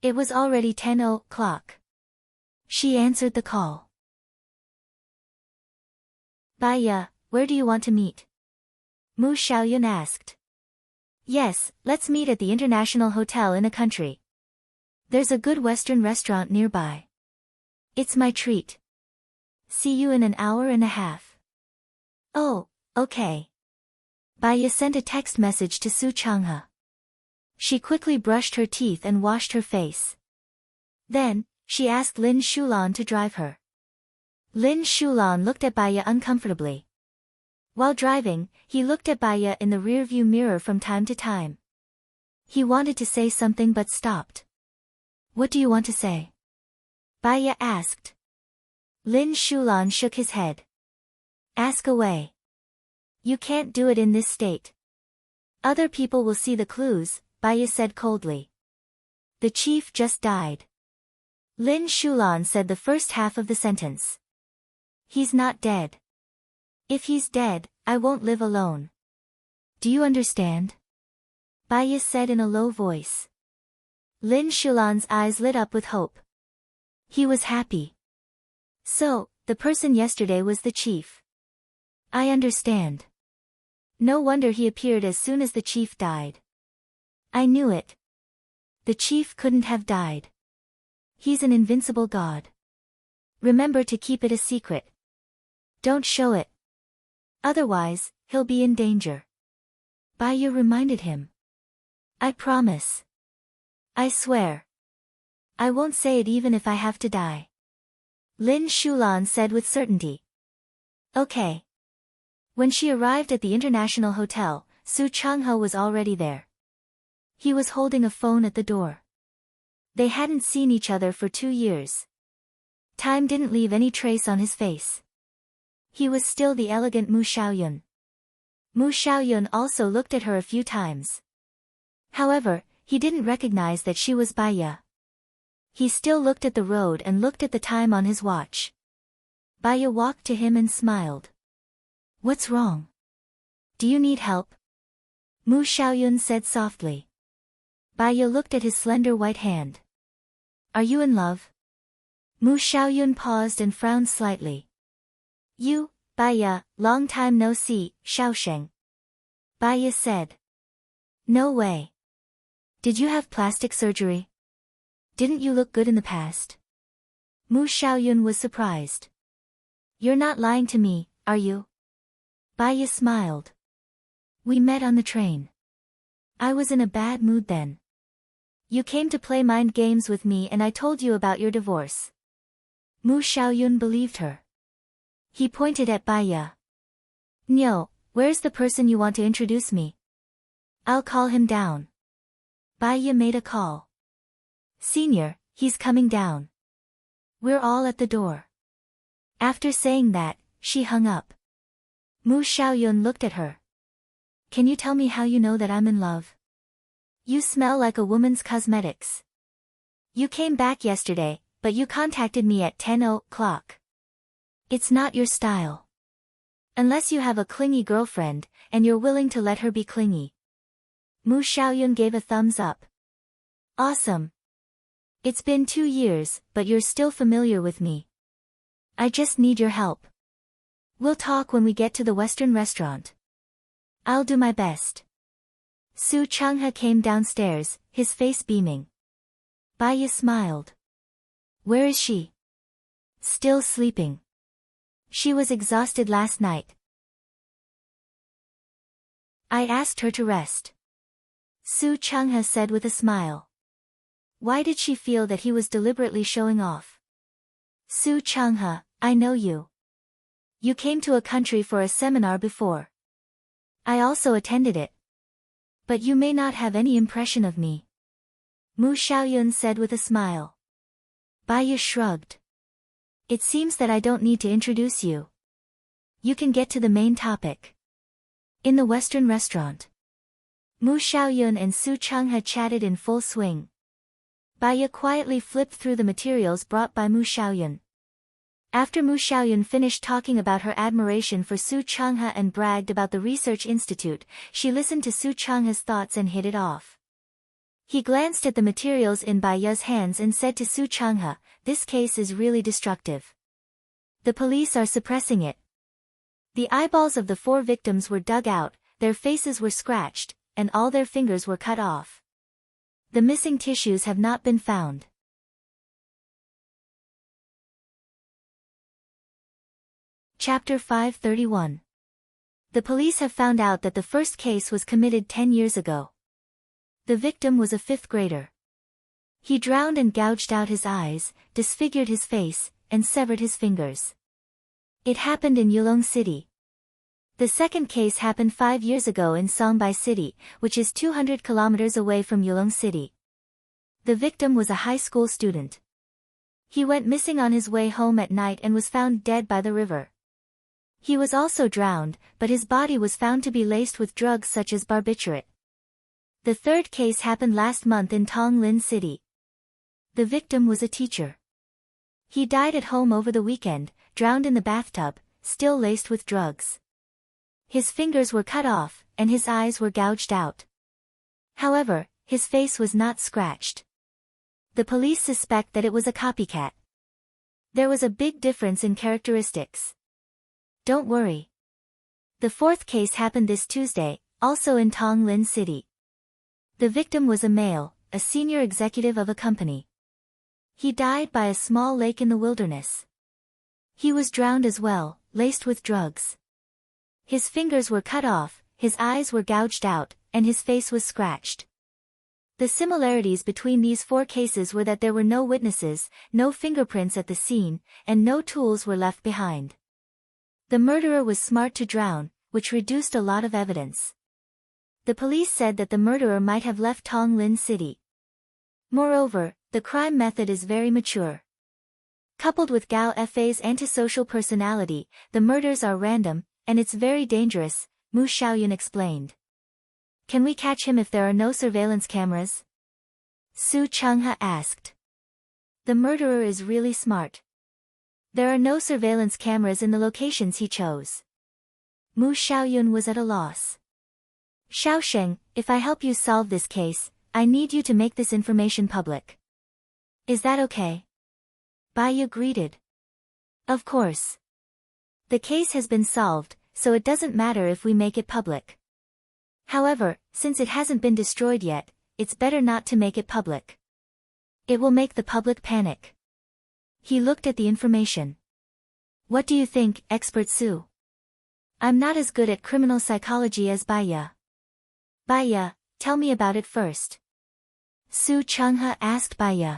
It was already 10 o'clock. She answered the call. Baya, where do you want to meet? Mu Xiaoyun asked. Yes, let's meet at the International Hotel in a country. There's a good Western restaurant nearby. It's my treat. See you in an hour and a half. Oh, okay. Baya sent a text message to Su Changhe. She quickly brushed her teeth and washed her face. Then, she asked Lin Shulan to drive her. Lin Shulan looked at Baya uncomfortably. While driving, he looked at Baya in the rearview mirror from time to time. He wanted to say something but stopped. What do you want to say? Baya asked. Lin Shulan shook his head. Ask away. You can't do it in this state. Other people will see the clues, Baya said coldly. The chief just died. Lin Shulan said the first half of the sentence. He's not dead. If he's dead, I won't live alone. Do you understand? Baya said in a low voice. Lin Shulan's eyes lit up with hope. He was happy. So, the person yesterday was the chief. I understand. No wonder he appeared as soon as the chief died. I knew it. The chief couldn't have died. He's an invincible god. Remember to keep it a secret. Don't show it. Otherwise, he'll be in danger. Baya reminded him. I promise. I swear. I won't say it even if I have to die. Lin Shulan said with certainty. Okay. When she arrived at the International Hotel, Su Changhe was already there. He was holding a phone at the door. They hadn't seen each other for 2 years. Time didn't leave any trace on his face. He was still the elegant Mu Xiaoyun. Mu Xiaoyun also looked at her a few times. However, he didn't recognize that she was Baya. He still looked at the road and looked at the time on his watch. Baya walked to him and smiled. What's wrong? Do you need help? Mu Xiaoyun said softly. Baya looked at his slender white hand. Are you in love? Mu Xiaoyun paused and frowned slightly. You, Baya, long time no see, Xiaosheng. Baya said. No way. Did you have plastic surgery? Didn't you look good in the past? Mu Xiaoyun was surprised. You're not lying to me, are you? Baya smiled. We met on the train. I was in a bad mood then. You came to play mind games with me and I told you about your divorce. Mu Xiaoyun believed her. He pointed at Baya. Nyo, where's the person you want to introduce me? I'll call him down. Baya made a call. Senior, he's coming down. We're all at the door. After saying that, she hung up. Mu Xiaoyun looked at her. Can you tell me how you know that I'm in love? You smell like a woman's cosmetics. You came back yesterday, but you contacted me at 10 o'clock. It's not your style. Unless you have a clingy girlfriend, and you're willing to let her be clingy. Mu Xiaoyun gave a thumbs up. Awesome. It's been 2 years, but you're still familiar with me. I just need your help. We'll talk when we get to the Western restaurant. I'll do my best. Su Changhe came downstairs, his face beaming. Baya smiled. Where is she? Still sleeping. She was exhausted last night. I asked her to rest. Su Changhe said with a smile. Why did she feel that he was deliberately showing off? Su Changhe, I know you. You came to a country for a seminar before. I also attended it. But you may not have any impression of me. Mu Xiaoyun said with a smile. Baya shrugged. It seems that I don't need to introduce you. You can get to the main topic. In the Western restaurant. Mu Xiaoyun and Su Changhe chatted in full swing. Baya quietly flipped through the materials brought by Mu Xiaoyun. After Mu Xiaoyun finished talking about her admiration for Su Changhe and bragged about the research institute, she listened to Su Changhe's thoughts and hit it off. He glanced at the materials in Baya's hands and said to Su Changhe, this case is really destructive. The police are suppressing it. The eyeballs of the 4 victims were dug out, their faces were scratched, and all their fingers were cut off. The missing tissues have not been found. Chapter 531. The police have found out that the first case was committed 10 years ago. The victim was a 5th grader. He drowned and gouged out his eyes, disfigured his face, and severed his fingers. It happened in Yulong City. The second case happened 5 years ago in Songbei City, which is 200 kilometers away from Yulong City. The victim was a high school student. He went missing on his way home at night and was found dead by the river. He was also drowned, but his body was found to be laced with drugs such as barbiturate. The third case happened last month in Tonglin City. The victim was a teacher. He died at home over the weekend, drowned in the bathtub, still laced with drugs. His fingers were cut off, and his eyes were gouged out. However, his face was not scratched. The police suspect that it was a copycat. There was a big difference in characteristics. Don't worry. The fourth case happened this Tuesday, also in Tonglin City. The victim was a male, a senior executive of a company. He died by a small lake in the wilderness. He was drowned as well, laced with drugs. His fingers were cut off, his eyes were gouged out, and his face was scratched. The similarities between these 4 cases were that there were no witnesses, no fingerprints at the scene, and no tools were left behind. The murderer was smart to drown, which reduced a lot of evidence. The police said that the murderer might have left Tong Lin City. Moreover, the crime method is very mature. Coupled with Gao Fei's antisocial personality, the murders are random, and it's very dangerous, Mu Xiaoyun explained. Can we catch him if there are no surveillance cameras? Su Chenghe asked. The murderer is really smart. There are no surveillance cameras in the locations he chose. Mu Xiaoyun was at a loss. Xiaosheng, if I help you solve this case, I need you to make this information public. Is that okay? Bai Ye greeted. Of course. The case has been solved, so it doesn't matter if we make it public. However, since it hasn't been destroyed yet, it's better not to make it public. It will make the public panic. He looked at the information. What do you think, expert Su? I'm not as good at criminal psychology as Bai Ye. Bai Ye, tell me about it first. Su Chenghe asked Bai Ye.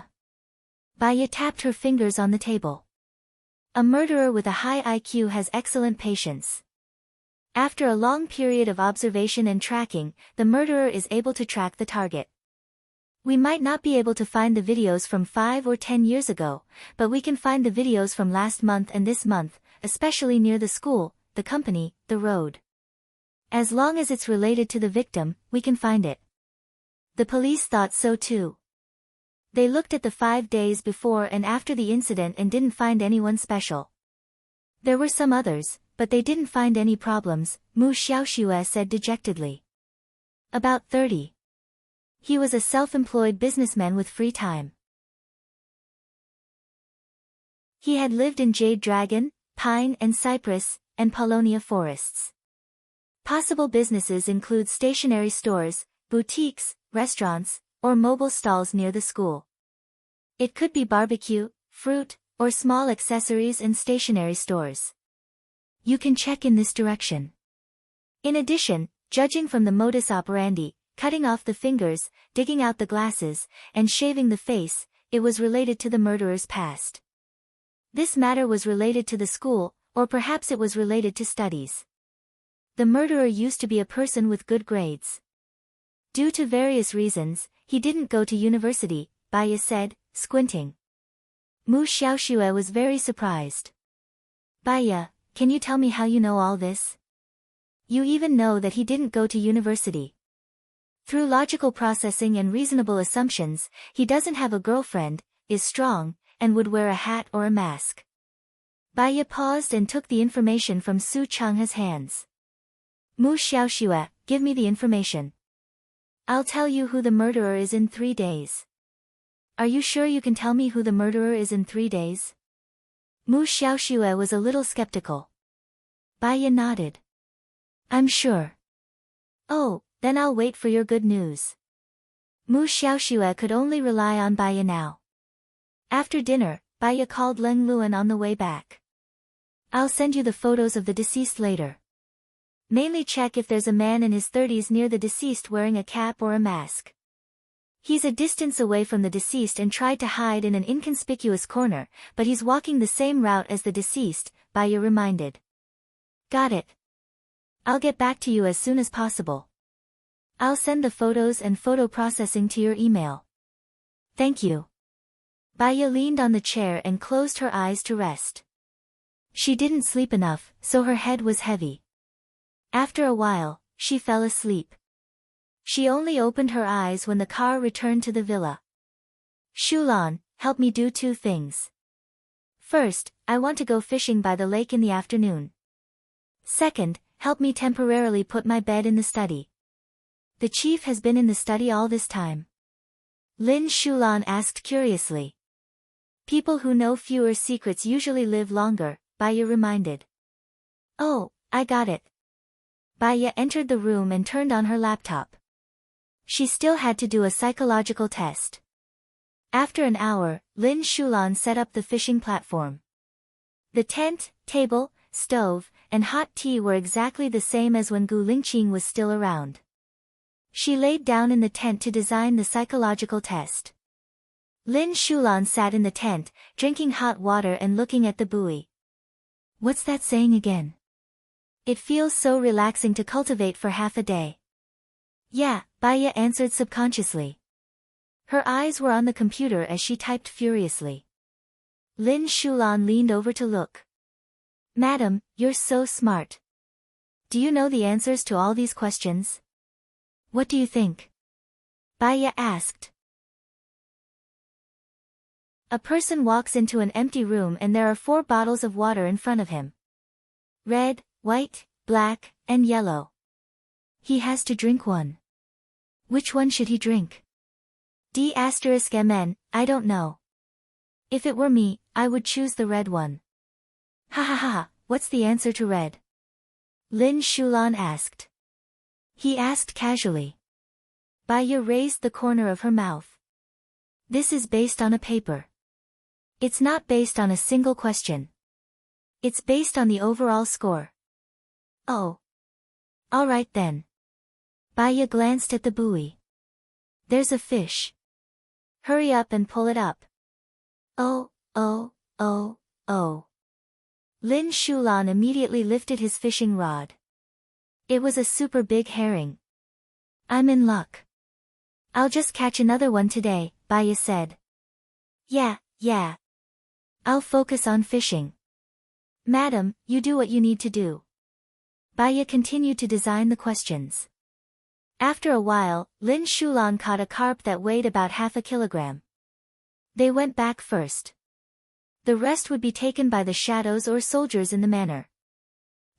Bai Ye tapped her fingers on the table. A murderer with a high IQ has excellent patience. After a long period of observation and tracking, the murderer is able to track the target. We might not be able to find the videos from 5 or 10 years ago, but we can find the videos from last month and this month, especially near the school, the company, the road. As long as it's related to the victim, we can find it. The police thought so too. They looked at the 5 days before and after the incident and didn't find anyone special. There were some others, but they didn't find any problems, Mu Xiaoxue said dejectedly. About 30. He was a self-employed businessman with free time. He had lived in Jade Dragon, Pine and Cypress, and Paulownia forests. Possible businesses include stationery stores, boutiques, restaurants, or mobile stalls near the school. It could be barbecue, fruit, or small accessories and stationery stores. You can check in this direction. In addition, judging from the modus operandi, cutting off the fingers, digging out the glasses, and shaving the face, it was related to the murderer's past. This matter was related to the school, or perhaps it was related to studies. The murderer used to be a person with good grades. Due to various reasons, he didn't go to university, Bai Ye said, squinting. Mu Xiaoxue was very surprised. Bai Ye, can you tell me how you know all this? You even know that he didn't go to university. Through logical processing and reasonable assumptions, he doesn't have a girlfriend, is strong, and would wear a hat or a mask. Bai Ye paused and took the information from Su Chenghe's hands. Mu Xiaoxue, give me the information. I'll tell you who the murderer is in 3 days. Are you sure you can tell me who the murderer is in 3 days? Mu Xiaoxue was a little skeptical. Bai Ye nodded. I'm sure. Oh, then I'll wait for your good news. Mu Xiaoxue could only rely on Bai Ye now. After dinner, Bai Ye called Leng Luan on the way back. I'll send you the photos of the deceased later. Mainly check if there's a man in his 30s near the deceased wearing a cap or a mask. He's a distance away from the deceased and tried to hide in an inconspicuous corner, but he's walking the same route as the deceased, Bai Ye reminded. Got it. I'll get back to you as soon as possible. I'll send the photos and photo processing to your email. Thank you. Bai Ye leaned on the chair and closed her eyes to rest. She didn't sleep enough, so her head was heavy. After a while, she fell asleep. She only opened her eyes when the car returned to the villa. Shulan, help me do 2 things. First, I want to go fishing by the lake in the afternoon. Second, help me temporarily put my bed in the study. The chief has been in the study all this time. Lin Shulan asked curiously. People who know fewer secrets usually live longer, Bai Ye reminded. Oh, I got it. Bai Ye entered the room and turned on her laptop. She still had to do a psychological test. After an hour, Lin Shulan set up the fishing platform. The tent, table, stove, and hot tea were exactly the same as when Gu Lingqing was still around. She laid down in the tent to design the psychological test. Lin Shulan sat in the tent, drinking hot water and looking at the buoy. What's that saying again? It feels so relaxing to cultivate for half a day. Yeah, Baya answered subconsciously. Her eyes were on the computer as she typed furiously. Lin Shulan leaned over to look. Madam, you're so smart. Do you know the answers to all these questions? What do you think? Baya asked. A person walks into an empty room and there are 4 bottles of water in front of him. Red, white, black, and yellow. He has to drink one. Which one should he drink? D*MN, I don't know. If it were me, I would choose the red one. Ha ha ha, what's the answer to red? Lin Shulan asked. He asked casually. Baya raised the corner of her mouth. This is based on a paper. It's not based on a single question. It's based on the overall score. Oh. All right then. Baya glanced at the buoy. There's a fish. Hurry up and pull it up. Oh. Lin Shulan immediately lifted his fishing rod. It was a super big herring. I'm in luck. I'll just catch another one today, Baya said. Yeah. I'll focus on fishing. Madam, you do what you need to do. Baya continued to design the questions. After a while, Lin Shulan caught a carp that weighed about half a kilogram. They went back first. The rest would be taken by the shadows or soldiers in the manor.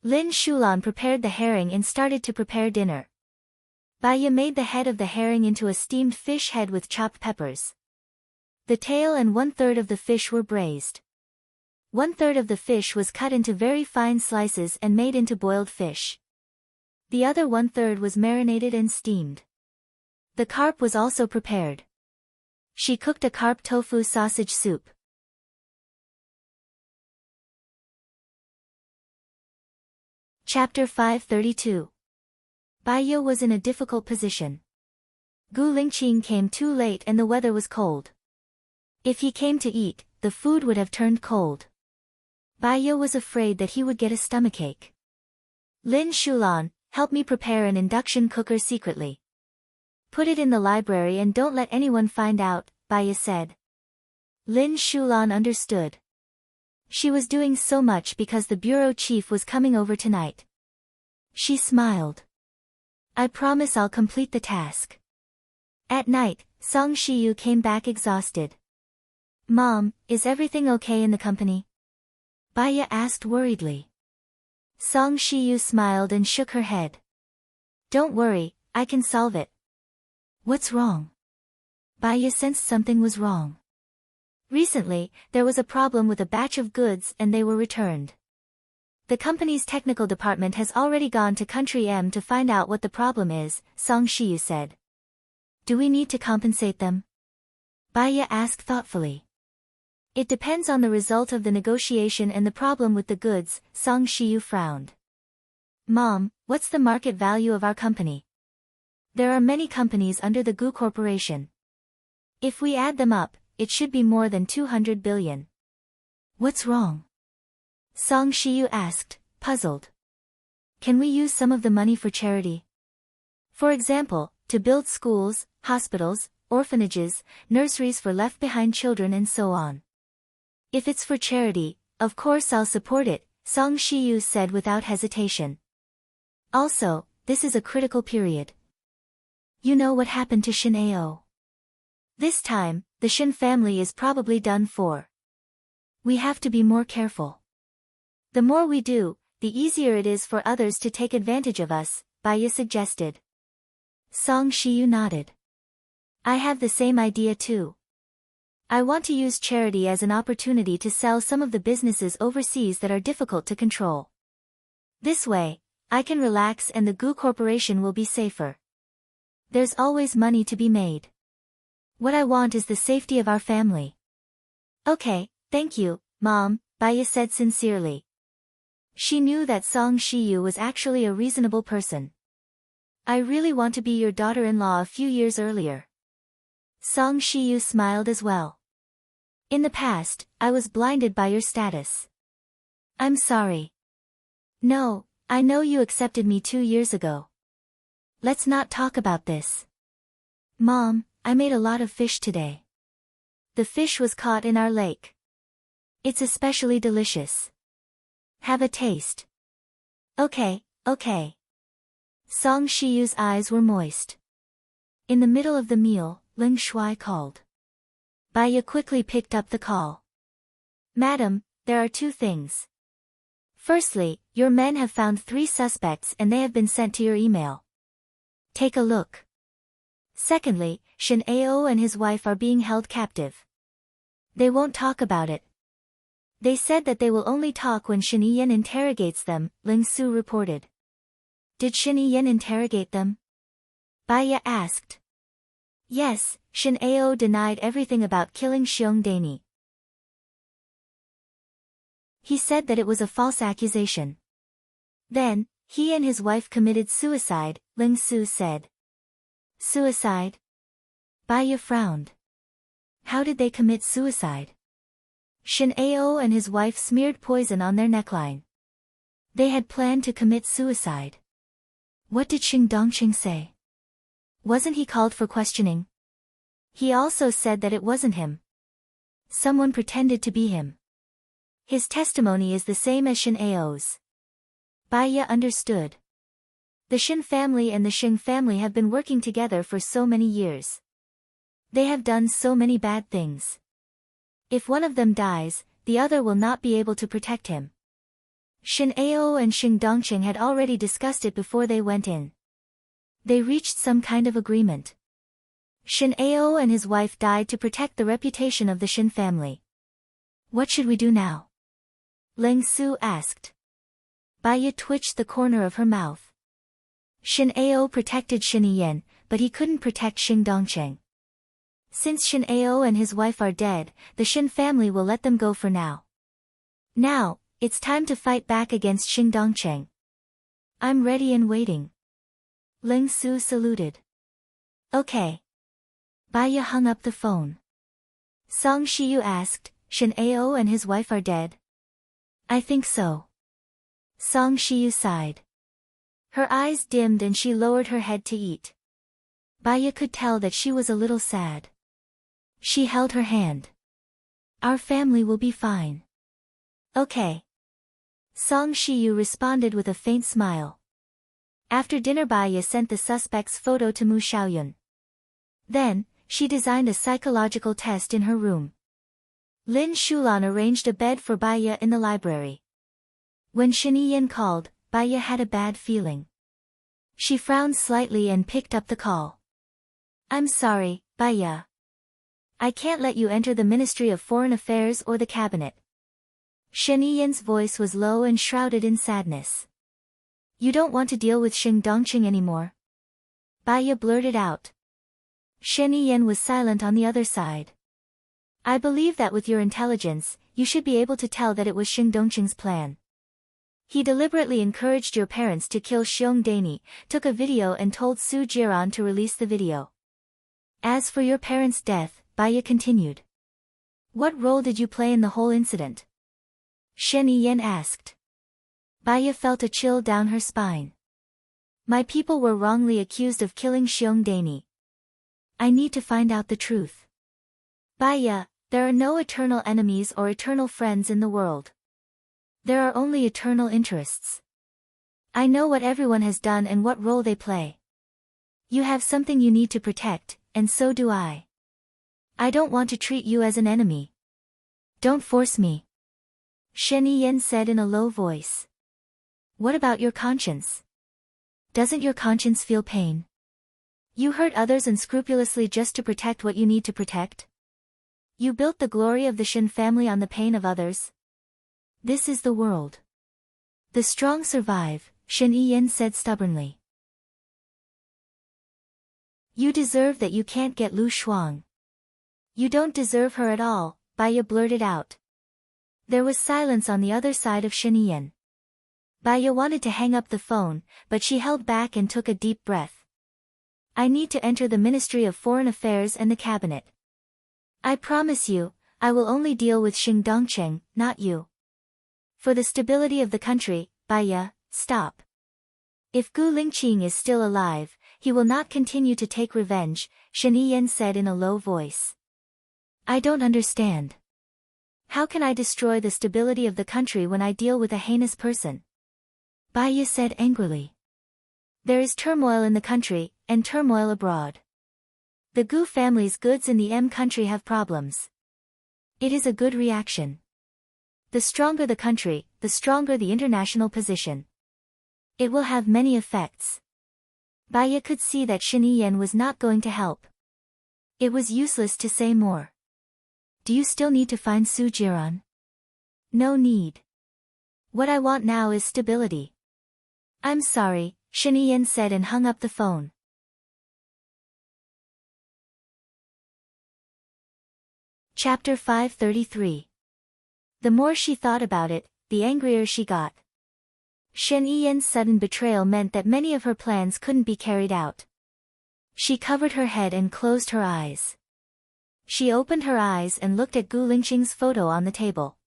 Lin Shulan prepared the herring and started to prepare dinner. Baya made the head of the herring into a steamed fish head with chopped peppers. The tail and 1/3 of the fish were braised. 1/3 of the fish was cut into very fine slices and made into boiled fish. The other 1/3 was marinated and steamed. The carp was also prepared. She cooked a carp tofu sausage soup. Chapter 532. Baya was in a difficult position. Gu Lingqing came too late and the weather was cold. If he came to eat, the food would have turned cold. Baya was afraid that he would get a stomachache. Lin Shulan, help me prepare an induction cooker secretly. Put it in the library and don't let anyone find out, Baya said. Lin Shulan understood. She was doing so much because the bureau chief was coming over tonight. She smiled. I promise I'll complete the task. At night, Song Shiyu came back exhausted. Mom, is everything okay in the company? Baya asked worriedly. Song Shiyu smiled and shook her head. Don't worry, I can solve it. What's wrong? Baya sensed something was wrong. Recently, there was a problem with a batch of goods and they were returned. The company's technical department has already gone to Country M to find out what the problem is, Song Shiyu said. Do we need to compensate them? Baya asked thoughtfully. It depends on the result of the negotiation and the problem with the goods, Song Shiyu frowned. Mom, what's the market value of our company? There are many companies under the Gu Corporation. If we add them up, it should be more than 200 billion. What's wrong? Song Shiyu asked, puzzled. Can we use some of the money for charity? For example, to build schools, hospitals, orphanages, nurseries for left-behind children and so on. If it's for charity, of course I'll support it, Song Shiyu said without hesitation. Also, this is a critical period. You know what happened to Shin Ao? This time, the Shin family is probably done for. We have to be more careful. The more we do, the easier it is for others to take advantage of us, Baya suggested. Song Shiyu nodded. I have the same idea too. I want to use charity as an opportunity to sell some of the businesses overseas that are difficult to control. This way, I can relax and the Gu Corporation will be safer. There's always money to be made. What I want is the safety of our family. Okay, thank you, Mom, Baya said sincerely. She knew that Song Shiyu was actually a reasonable person. I really want to be your daughter-in-law a few years earlier. Song Shiyu smiled as well. In the past, I was blinded by your status. I'm sorry. No, I know you accepted me 2 years ago. Let's not talk about this. Mom, I made a lot of fish today. The fish was caught in our lake. It's especially delicious. Have a taste. Okay, okay. Song Shiyu's eyes were moist. In the middle of the meal, Ling Shuai called. Baya quickly picked up the call. Madam, there are 2 things. Firstly, your men have found 3 suspects and they have been sent to your email. Take a look. Secondly, Shin Ao and his wife are being held captive. They won't talk about it. They said that they will only talk when Shin Yen interrogates them, Ling Su reported. Did Shin Yen interrogate them? Baya asked. Yes, Shin Ao denied everything about killing Xiong Daini. He said that it was a false accusation. Then, he and his wife committed suicide, Ling Su said. Suicide? Baya frowned. How did they commit suicide? Shin Ao and his wife smeared poison on their neckline. They had planned to commit suicide. What did Xing Dongqing say? Wasn't he called for questioning? He also said that it wasn't him. Someone pretended to be him. His testimony is the same as Shin Ao's. Baya understood. The Shin family and the Xing family have been working together for so many years. They have done so many bad things. If one of them dies, the other will not be able to protect him. Shin Ao and Xing Dongqing had already discussed it before they went in. They reached some kind of agreement. Shin Ao and his wife died to protect the reputation of the Shin family. What should we do now? Ling Su asked. Baya twitched the corner of her mouth. Shin Ao protected Shin Yen, but he couldn't protect Xing Dongqing. Since Shin Ao and his wife are dead, the Shin family will let them go for now. Now, it's time to fight back against Xing Dongqing. I'm ready and waiting. Ling Su saluted. Okay. Baya hung up the phone. Song Shiyu asked, Shin Ao and his wife are dead? I think so. Song Shiyu sighed. Her eyes dimmed and she lowered her head to eat. Baya could tell that she was a little sad. She held her hand. Our family will be fine. Okay. Song Shiyu responded with a faint smile. After dinner Baya sent the suspect's photo to Mu Xiaoyun. Then, she designed a psychological test in her room. Lin Shulan arranged a bed for Baya in the library. When Shin Yen called, Baya had a bad feeling. She frowned slightly and picked up the call. I'm sorry, Baya. I can't let you enter the Ministry of Foreign Affairs or the cabinet. Shin Yen's voice was low and shrouded in sadness. You don't want to deal with Xing Dongqing anymore? Baya blurted out. Shin Yen was silent on the other side. I believe that with your intelligence, you should be able to tell that it was Xing Dongqing's plan. He deliberately encouraged your parents to kill Xiong Daini, took a video and told Su Jiran to release the video. As for your parents' death, Baya continued. What role did you play in the whole incident? Shen Yen asked. Baya felt a chill down her spine. My people were wrongly accused of killing Xiong Daini. I need to find out the truth. Baya, there are no eternal enemies or eternal friends in the world. There are only eternal interests. I know what everyone has done and what role they play. You have something you need to protect, and so do I. I don't want to treat you as an enemy. Don't force me. Shen Yen said in a low voice. What about your conscience? Doesn't your conscience feel pain? You hurt others unscrupulously just to protect what you need to protect? You built the glory of the Shin family on the pain of others? This is the world. The strong survive, Shen Yen said stubbornly. You deserve that you can't get Lu Shuang. You don't deserve her at all, Baya blurted out. There was silence on the other side of Shen Yan. Baya wanted to hang up the phone, but she held back and took a deep breath. I need to enter the Ministry of Foreign Affairs and the cabinet. I promise you, I will only deal with Xing Dongcheng, not you. For the stability of the country, Baya, stop. If Gu Lingqing is still alive, he will not continue to take revenge, Shen Yan said in a low voice. I don't understand. How can I destroy the stability of the country when I deal with a heinous person? Baya said angrily. There is turmoil in the country, and turmoil abroad. The Gu family's goods in the M country have problems. It is a good reaction. The stronger the country, the stronger the international position. It will have many effects. Baya could see that Shen Yan was not going to help. It was useless to say more. Do you still need to find Su Jiran? No need. What I want now is stability. I'm sorry, Shen Yan said and hung up the phone. Chapter 533. The more she thought about it, the angrier she got. Shen Yan's sudden betrayal meant that many of her plans couldn't be carried out. She covered her head and closed her eyes. She opened her eyes and looked at Gu Lingqing's photo on the table.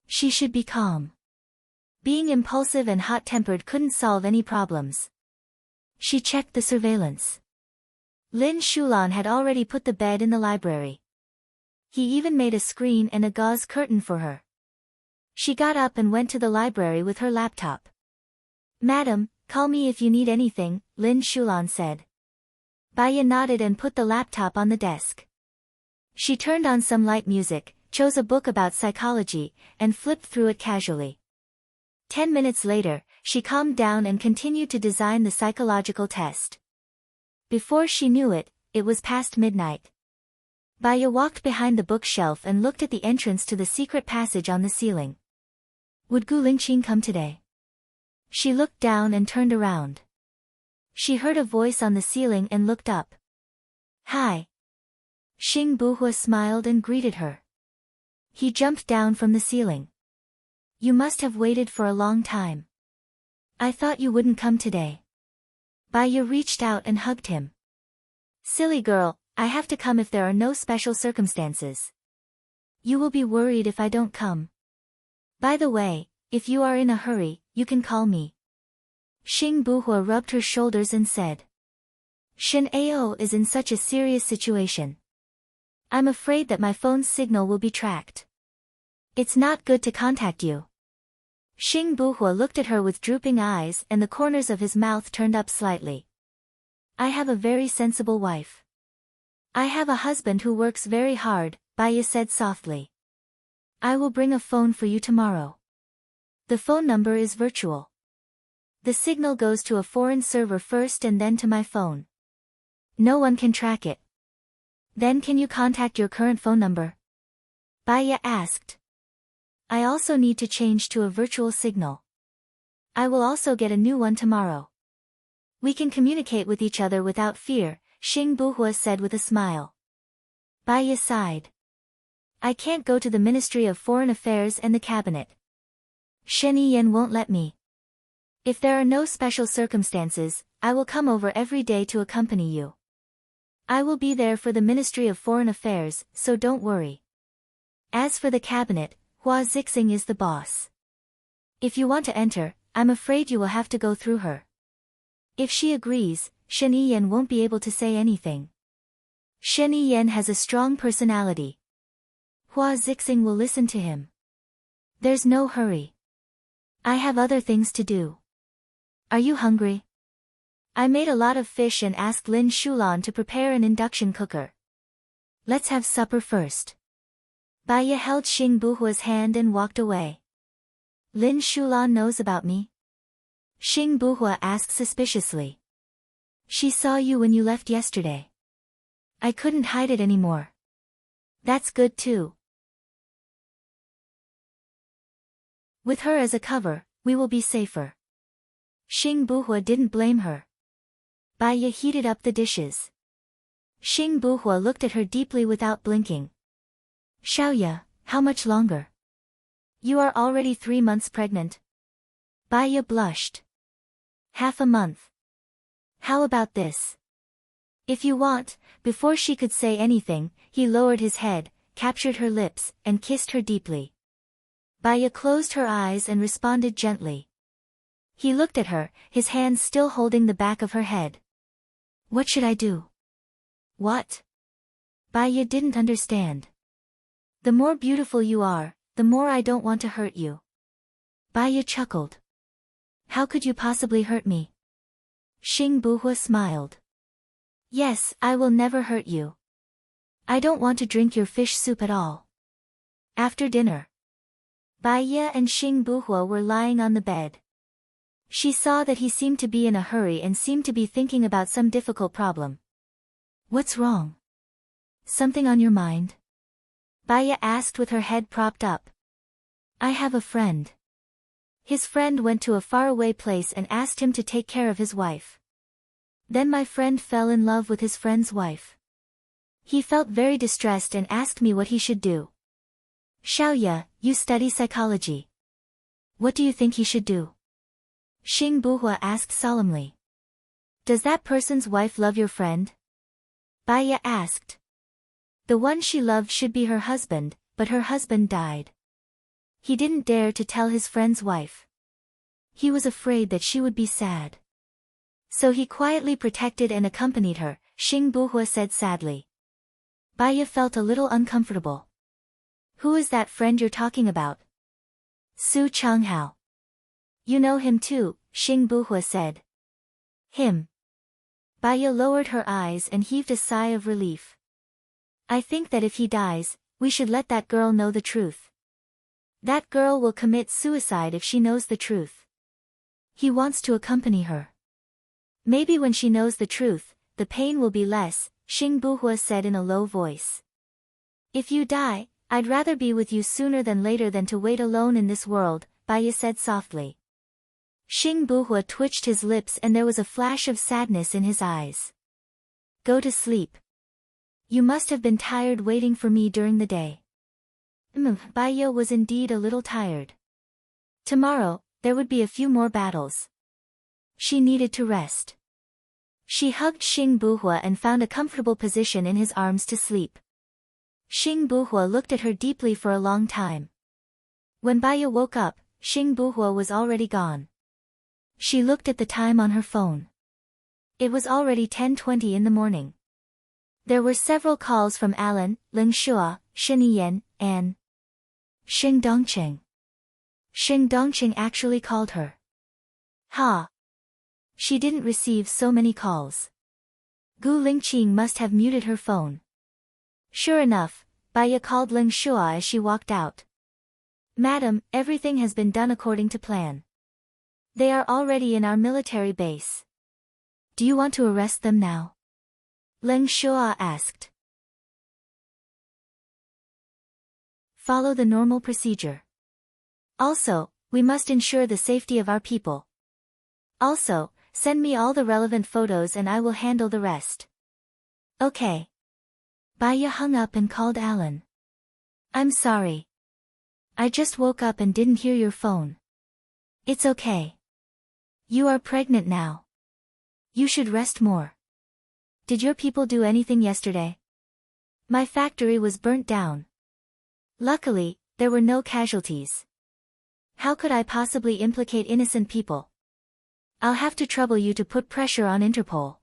She should be calm. Being impulsive and hot-tempered couldn't solve any problems. She checked the surveillance. Lin Shulan had already put the bed in the library. He even made a screen and a gauze curtain for her. She got up and went to the library with her laptop. Madam, call me if you need anything, Lin Shulan said. Baya nodded and put the laptop on the desk. She turned on some light music, chose a book about psychology, and flipped through it casually. 10 minutes later, she calmed down and continued to design the psychological test. Before she knew it, it was past midnight. Baya walked behind the bookshelf and looked at the entrance to the secret passage on the ceiling. Would Gu Lingqing come today? She looked down and turned around. She heard a voice on the ceiling and looked up. Hi. Xing Buhua smiled and greeted her. He jumped down from the ceiling. You must have waited for a long time. I thought you wouldn't come today. Baya reached out and hugged him. Silly girl, I have to come if there are no special circumstances. You will be worried if I don't come. By the way, if you are in a hurry, you can call me. Xing Buhua rubbed her shoulders and said. Shen Ao is in such a serious situation. I'm afraid that my phone's signal will be tracked. It's not good to contact you. Xing Buhua looked at her with drooping eyes and the corners of his mouth turned up slightly. I have a very sensible wife. I have a husband who works very hard, Baya said softly. I will bring a phone for you tomorrow. The phone number is virtual. The signal goes to a foreign server first and then to my phone. No one can track it. Then can you contact your current phone number? Baya asked. I also need to change to a virtual signal. I will also get a new one tomorrow. We can communicate with each other without fear, Xing Buhua said with a smile. Baya sighed. I can't go to the Ministry of Foreign Affairs and the cabinet. Shen Yan won't let me. If there are no special circumstances, I will come over every day to accompany you. I will be there for the Ministry of Foreign Affairs, so don't worry. As for the cabinet, Hua Zixing is the boss. If you want to enter, I'm afraid you will have to go through her. If she agrees, Shen Yan won't be able to say anything. Shen Yan has a strong personality. Hua Zixing will listen to him. There's no hurry. I have other things to do. Are you hungry? I made a lot of fish and asked Lin Shulan to prepare an induction cooker. Let's have supper first. Baya held Xing Buhua's hand and walked away. Lin Shulan knows about me? Xing Buhua asked suspiciously. She saw you when you left yesterday. I couldn't hide it anymore. That's good too. With her as a cover, we will be safer. Xing Buhua didn't blame her. Baya heated up the dishes. Xing Buhua looked at her deeply without blinking. Xiaoya, how much longer? You are already 3 months pregnant. Baya blushed. Half a month. How about this? If you want. Before she could say anything, he lowered his head, captured her lips, and kissed her deeply. Baya closed her eyes and responded gently. He looked at her, his hands still holding the back of her head. What should I do? What? Baya didn't understand. The more beautiful you are, the more I don't want to hurt you. Baya chuckled. How could you possibly hurt me? Xing Buhua smiled. Yes, I will never hurt you. I don't want to drink your fish soup at all. After dinner, Baya and Xing Buhua were lying on the bed. She saw that he seemed to be in a hurry and seemed to be thinking about some difficult problem. What's wrong? Something on your mind? Baya asked with her head propped up. I have a friend. His friend went to a faraway place and asked him to take care of his wife. Then my friend fell in love with his friend's wife. He felt very distressed and asked me what he should do. Xiaoya, you study psychology. What do you think he should do? Xing Buhua asked solemnly. Does that person's wife love your friend? Baya asked. The one she loved should be her husband, but her husband died. He didn't dare to tell his friend's wife. He was afraid that she would be sad. So he quietly protected and accompanied her, Xing Buhua said sadly. Baya felt a little uncomfortable. Who is that friend you're talking about? Su Changhao. You know him too, Xing Buhua said. Him. Baya lowered her eyes and heaved a sigh of relief. I think that if he dies, we should let that girl know the truth. That girl will commit suicide if she knows the truth. He wants to accompany her. Maybe when she knows the truth, the pain will be less, Xing Buhua said in a low voice. If you die, I'd rather be with you sooner than later than to wait alone in this world, Baya said softly. Xing Buhua twitched his lips and there was a flash of sadness in his eyes. Go to sleep. You must have been tired waiting for me during the day. Baya was indeed a little tired. Tomorrow, there would be a few more battles. She needed to rest. She hugged Xing Buhua and found a comfortable position in his arms to sleep. Xing Buhua looked at her deeply for a long time. When Baya woke up, Xing Buhua was already gone. She looked at the time on her phone. It was already 10:20 in the morning. There were several calls from Alan, Ling Shua, Shen Yan, and Xing Dongqing. Xing Dongqing actually called her. Ha! She didn't receive so many calls. Gu Lingqing must have muted her phone. Sure enough, Baya called Ling Shua as she walked out. Madam, everything has been done according to plan. They are already in our military base. Do you want to arrest them now? Ling Shua asked. Follow the normal procedure. Also, we must ensure the safety of our people. Also, send me all the relevant photos and I will handle the rest. Okay. Baya hung up and called Alan. I'm sorry. I just woke up and didn't hear your phone. It's okay. You are pregnant now. You should rest more. Did your people do anything yesterday? My factory was burnt down. Luckily, there were no casualties. How could I possibly implicate innocent people? I'll have to trouble you to put pressure on Interpol.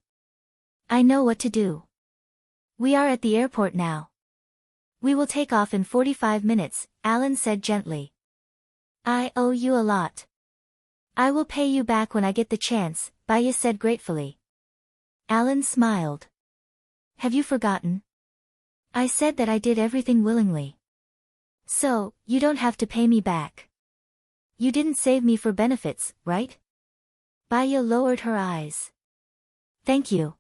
I know what to do. We are at the airport now. We will take off in 45 minutes, Alan said gently. I owe you a lot. I will pay you back when I get the chance, Baya said gratefully. Alan smiled. Have you forgotten? I said that I did everything willingly. So, you don't have to pay me back. You didn't save me for benefits, right? Baya lowered her eyes. Thank you.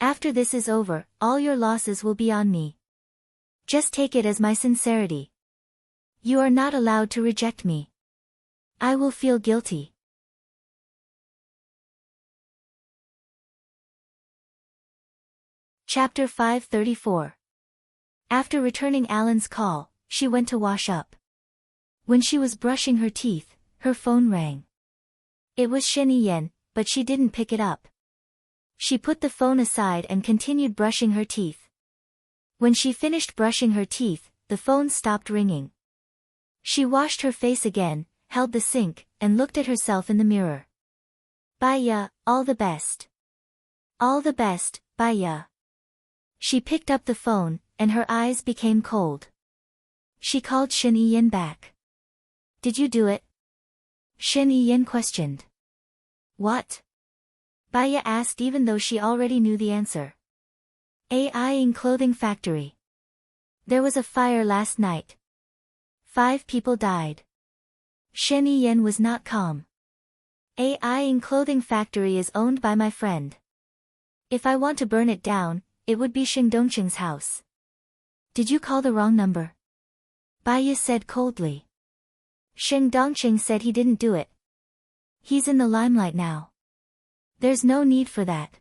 After this is over, all your losses will be on me. Just take it as my sincerity. You are not allowed to reject me. I will feel guilty. Chapter 534. After returning Alan's call, she went to wash up. When she was brushing her teeth, her phone rang. It was Shen Yiyan, but she didn't pick it up. She put the phone aside and continued brushing her teeth. When she finished brushing her teeth, the phone stopped ringing. She washed her face again, held the sink, and looked at herself in the mirror. Baya, all the best. All the best, Baya. She picked up the phone, and her eyes became cold. She called Shen Yiyan back. Did you do it? Shen Yiyan questioned. What? Baya asked even though she already knew the answer. AI in clothing factory. There was a fire last night. 5 people died. Shen Yiyan was not calm. AI in clothing factory is owned by my friend. If I want to burn it down, it would be Xing Dongqing's house. Did you call the wrong number? Baya said coldly. Xing Dongqing said he didn't do it. He's in the limelight now. There's no need for that.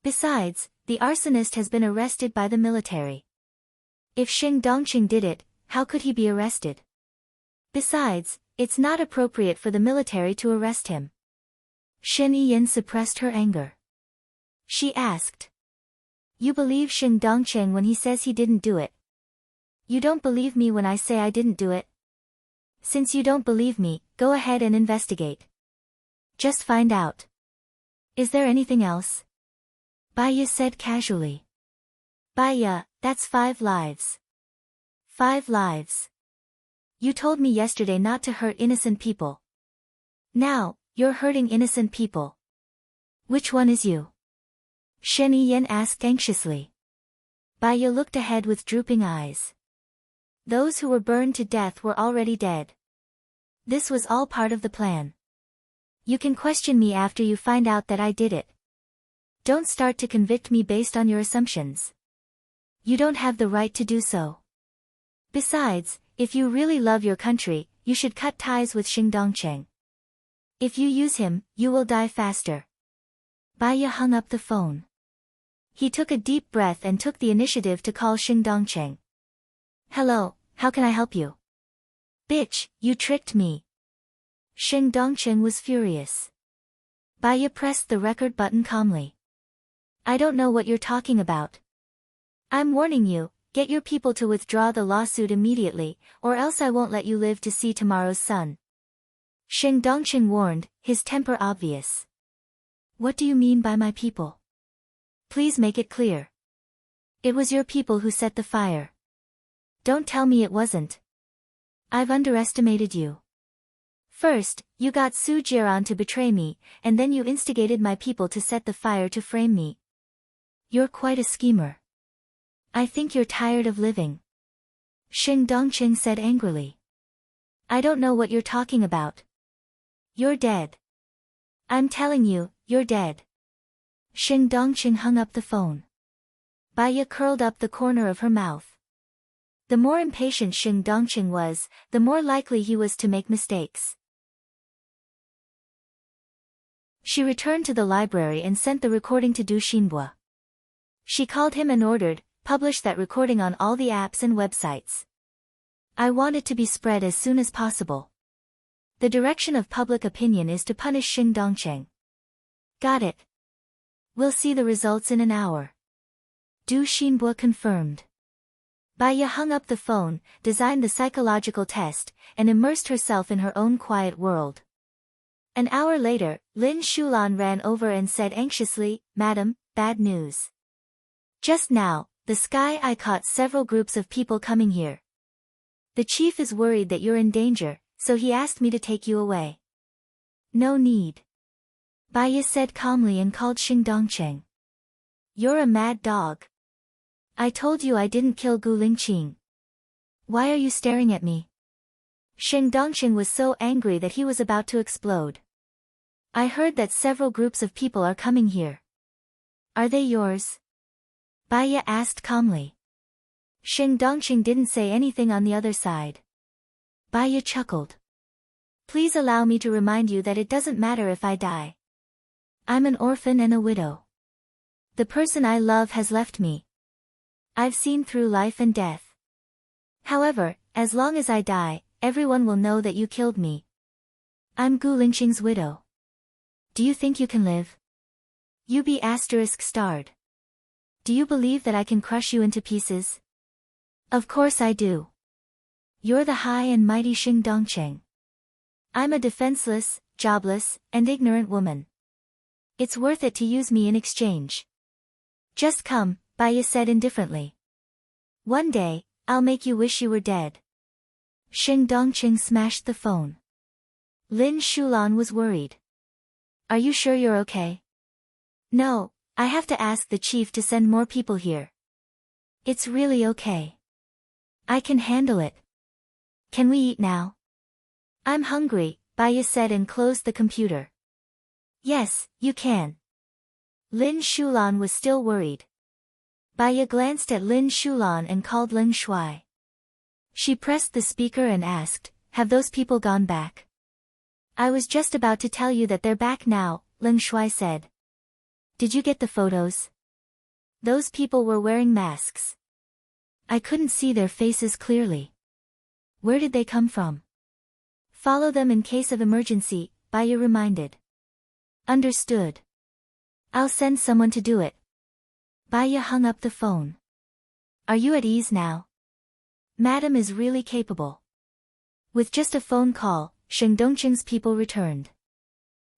Besides, the arsonist has been arrested by the military. If Xing Dongqing did it, how could he be arrested? Besides, it's not appropriate for the military to arrest him. Shen Yiyan suppressed her anger. She asked. You believe Xing Dongqing when he says he didn't do it. You don't believe me when I say I didn't do it? Since you don't believe me, go ahead and investigate. Just find out. Is there anything else? Baya said casually. Baya, that's 5 lives. 5 lives. You told me yesterday not to hurt innocent people. Now, you're hurting innocent people. Which one is you? Shen Yiyan asked anxiously. Baya looked ahead with drooping eyes. Those who were burned to death were already dead. This was all part of the plan. You can question me after you find out that I did it. Don't start to convict me based on your assumptions. You don't have the right to do so. Besides, if you really love your country, you should cut ties with Xing Dongqing. If you use him, you will die faster. Baya hung up the phone. He took a deep breath and took the initiative to call Xing Dongqing. Hello, how can I help you? Bitch, you tricked me. Xing Dongqing was furious. Baya pressed the record button calmly. I don't know what you're talking about. I'm warning you, get your people to withdraw the lawsuit immediately, or else I won't let you live to see tomorrow's sun. Xing Dongqing warned, his temper obvious. What do you mean by my people? Please make it clear. It was your people who set the fire. Don't tell me it wasn't. I've underestimated you. First, you got Su Jiran to betray me, and then you instigated my people to set the fire to frame me. You're quite a schemer. I think you're tired of living. Xing Dongqing said angrily. I don't know what you're talking about. You're dead. I'm telling you, you're dead. Xing Dongqing hung up the phone. Baya curled up the corner of her mouth. The more impatient Xing Dongqing was, the more likely he was to make mistakes. She returned to the library and sent the recording to Du Xinbo. She called him and ordered, publish that recording on all the apps and websites. I want it to be spread as soon as possible. The direction of public opinion is to punish Xing Dongqing. Got it. We'll see the results in an hour. Du Xinbo confirmed. Baya hung up the phone, designed the psychological test, and immersed herself in her own quiet world. An hour later, Lin Shulan ran over and said anxiously, Madam, bad news. Just now, the sky I caught several groups of people coming here. The chief is worried that you're in danger, so he asked me to take you away. No need. Baya said calmly and called Xing Dongqing. You're a mad dog. I told you I didn't kill Gu Lingqing. Why are you staring at me? Xing Dongqing was so angry that he was about to explode. I heard that several groups of people are coming here. Are they yours? Baya asked calmly. Xing Dongqing didn't say anything on the other side. Baya chuckled. Please allow me to remind you that it doesn't matter if I die. I'm an orphan and a widow. The person I love has left me. I've seen through life and death. However, as long as I die, everyone will know that you killed me. I'm Gu Lingqing's widow. Do you think you can live? You be ****. Do you believe that I can crush you into pieces? Of course I do. You're the high and mighty Xing Dongqing. I'm a defenseless, jobless, and ignorant woman. It's worth it to use me in exchange. Just come, Baiya said indifferently. One day, I'll make you wish you were dead. Xing Dongqing smashed the phone. Lin Shulan was worried. Are you sure you're okay? No, I have to ask the chief to send more people here. It's really okay. I can handle it. Can we eat now? I'm hungry, Baiya said and closed the computer. Yes, you can. Lin Shulan was still worried. Baiya glanced at Lin Shulan and called Ling Shuai. She pressed the speaker and asked, have those people gone back? I was just about to tell you that they're back now, Ling Shuai said. Did you get the photos? Those people were wearing masks. I couldn't see their faces clearly. Where did they come from? Follow them in case of emergency, Baiya reminded. Understood. I'll send someone to do it. Baiya hung up the phone. Are you at ease now? Madam is really capable. With just a phone call, Xing Dongqing's people returned.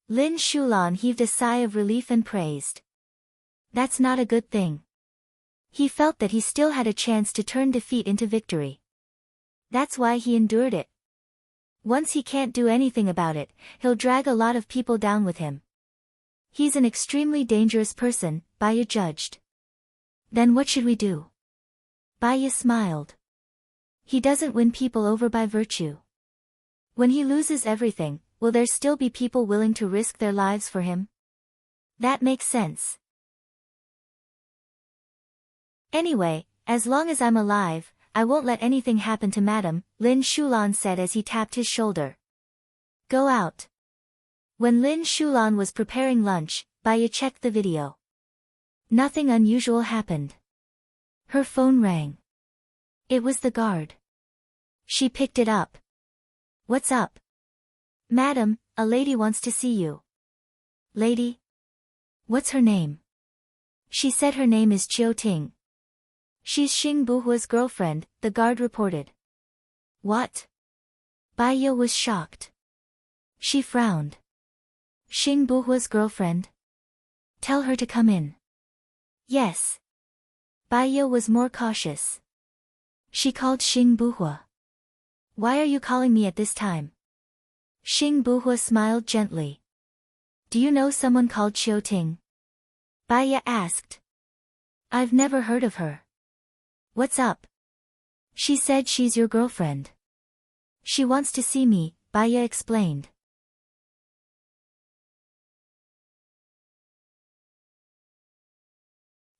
Lin Shulan heaved a sigh of relief and praised. That's not a good thing. He felt that he still had a chance to turn defeat into victory. That's why he endured it. Once he can't do anything about it, he'll drag a lot of people down with him. He's an extremely dangerous person, Baiya judged. Then what should we do? Baiya smiled. He doesn't win people over by virtue. When he loses everything, will there still be people willing to risk their lives for him? That makes sense. Anyway, as long as I'm alive, I won't let anything happen to Madam, Lin Shulan said as he tapped his shoulder. Go out. When Lin Shulan was preparing lunch, Baiya checked the video. Nothing unusual happened. Her phone rang. It was the guard. She picked it up. What's up? Madam, a lady wants to see you. Lady? What's her name? She said her name is Chiu Ting. She's Xing Buhua's girlfriend, the guard reported. What? Baiya was shocked. She frowned. Xing Buhua's girlfriend? Tell her to come in. Yes. Baiya was more cautious. She called Xing Buhua. Why are you calling me at this time? Xing Buhua smiled gently. Do you know someone called Chiu Ting? Baiya asked. I've never heard of her. What's up? She said she's your girlfriend. She wants to see me, Baiya explained.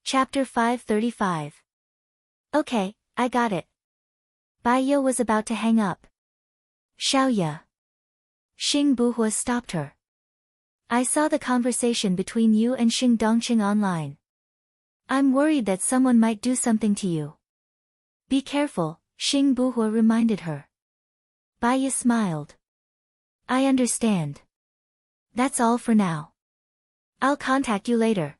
Chapter 535. Okay, I got it. Baiya was about to hang up. Xiaoya. Xing Buhua stopped her. I saw the conversation between you and Xing Dongqing online. I'm worried that someone might do something to you. Be careful, Xing Buhua reminded her. Baiya smiled. I understand. That's all for now. I'll contact you later.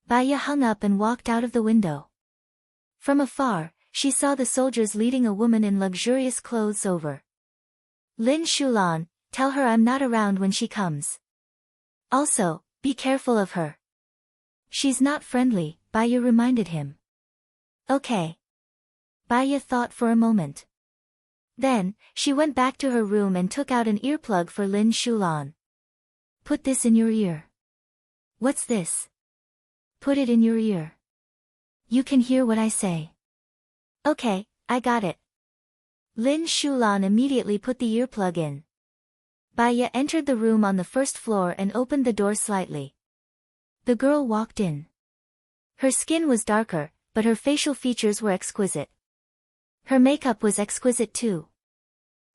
Baiya hung up and walked out of the window. From afar, she saw the soldiers leading a woman in luxurious clothes over. Lin Shulan, tell her I'm not around when she comes. Also, be careful of her. She's not friendly, Baiya reminded him. Okay. Baiya thought for a moment. Then, she went back to her room and took out an earplug for Lin Shulan. Put this in your ear. What's this? Put it in your ear. You can hear what I say. Okay, I got it. Lin Shulan immediately put the earplug in. Baiya entered the room on the first floor and opened the door slightly. The girl walked in. Her skin was darker, but her facial features were exquisite. Her makeup was exquisite too.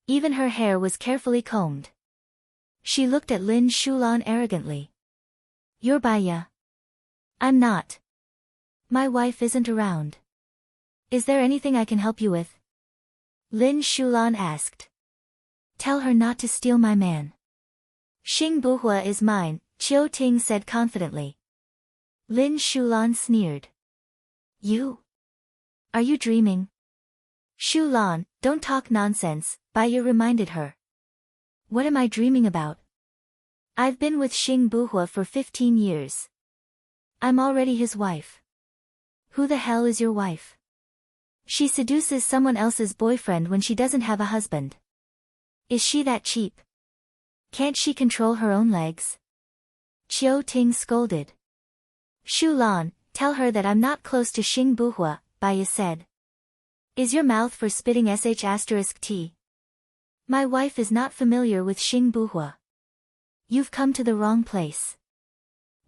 Even her hair was carefully combed. She looked at Lin Shulan arrogantly. You're Baiya. I'm not. My wife isn't around. Is there anything I can help you with? Lin Shulan asked. tell her not to steal my man. Xing Buhua is mine, Qiu Ting said confidently. Lin Shulan sneered. You? Are you dreaming? Shulan, don't talk nonsense, Baiya reminded her. What am I dreaming about? I've been with Xing Buhua for 15 years. I'm already his wife. Who the hell is your wife? She seduces someone else's boyfriend when she doesn't have a husband. Is she that cheap? Can't she control her own legs? Qiu Ting scolded. Shulan, tell her that I'm not close to Xing Buhua, Baiya said. Is your mouth for spitting sh*t? My wife is not familiar with Xing Buhua. You've come to the wrong place.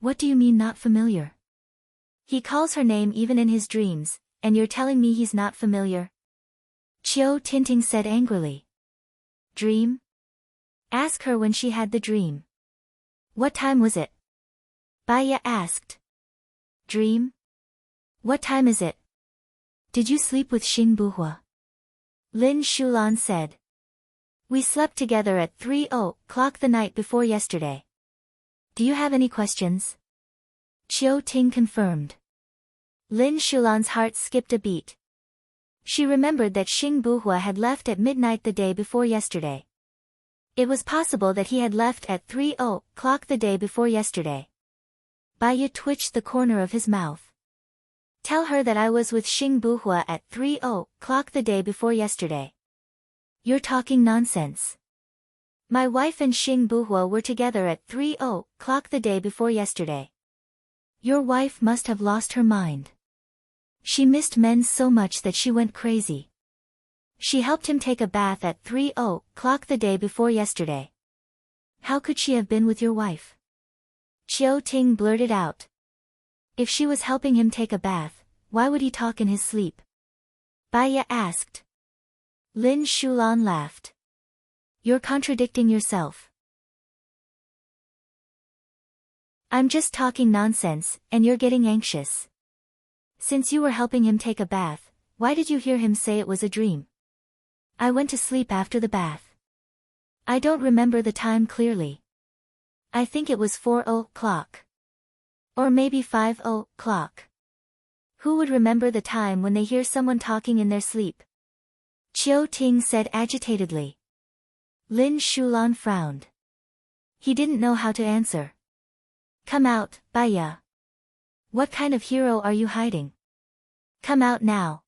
What do you mean not familiar? He calls her name even in his dreams, and you're telling me he's not familiar? Qiu Ting said angrily. Dream? Ask her when she had the dream. What time was it? Baiya asked. Dream? What time is it? Did you sleep with Xing Buhua? Lin Shulan said. We slept together at 3:00 the night before yesterday. Do you have any questions? Qiu Ting confirmed. Lin Shulan's heart skipped a beat. She remembered that Xing Buhua had left at midnight the day before yesterday. It was possible that he had left at 3:00 the day before yesterday. Baiya twitched the corner of his mouth. Tell her that I was with Xing Buhua at 3:00 the day before yesterday. You're talking nonsense. My wife and Xing Buhua were together at 3:00 the day before yesterday. Your wife must have lost her mind. She missed men so much that she went crazy. She helped him take a bath at 3:00 the day before yesterday. How could she have been with your wife? Qiu Ting blurted out. If she was helping him take a bath, why would he talk in his sleep? Baiya asked. Lin Shulan laughed. You're contradicting yourself. I'm just talking nonsense, and you're getting anxious. Since you were helping him take a bath, why did you hear him say it was a dream? I went to sleep after the bath. I don't remember the time clearly. I think it was 4:00. Or maybe 5:00. Who would remember the time when they hear someone talking in their sleep? Qiu Ting said agitatedly. Lin Shulan frowned. He didn't know how to answer. Come out, Baiya. What kind of hero are you hiding? Come out now.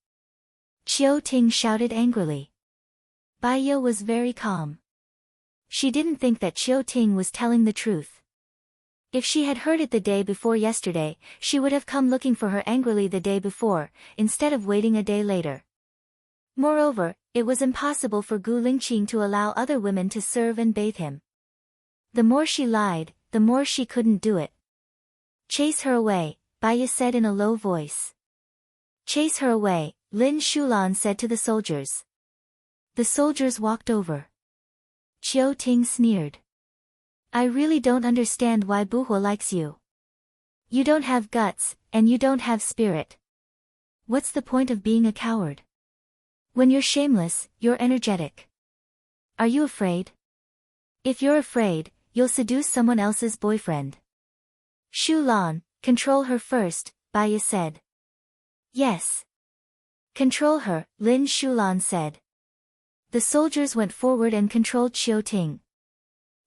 Qiu Ting shouted angrily. Baiya was very calm. She didn't think that Qiu Ting was telling the truth. If she had heard it the day before yesterday, she would have come looking for her angrily the day before, instead of waiting a day later. Moreover, it was impossible for Gu Lingqing to allow other women to serve and bathe him. The more she lied, the more she couldn't do it. Chase her away, Baiya said in a low voice. Chase her away, Lin Shulan said to the soldiers. The soldiers walked over. Qiu Ting sneered. I really don't understand why Buhua likes you. You don't have guts, and you don't have spirit. What's the point of being a coward? When you're shameless, you're energetic. Are you afraid? If you're afraid, you'll seduce someone else's boyfriend. Shulan, control her first, Baiya said. Yes. Control her, Lin Shulan said. The soldiers went forward and controlled Qiu Ting.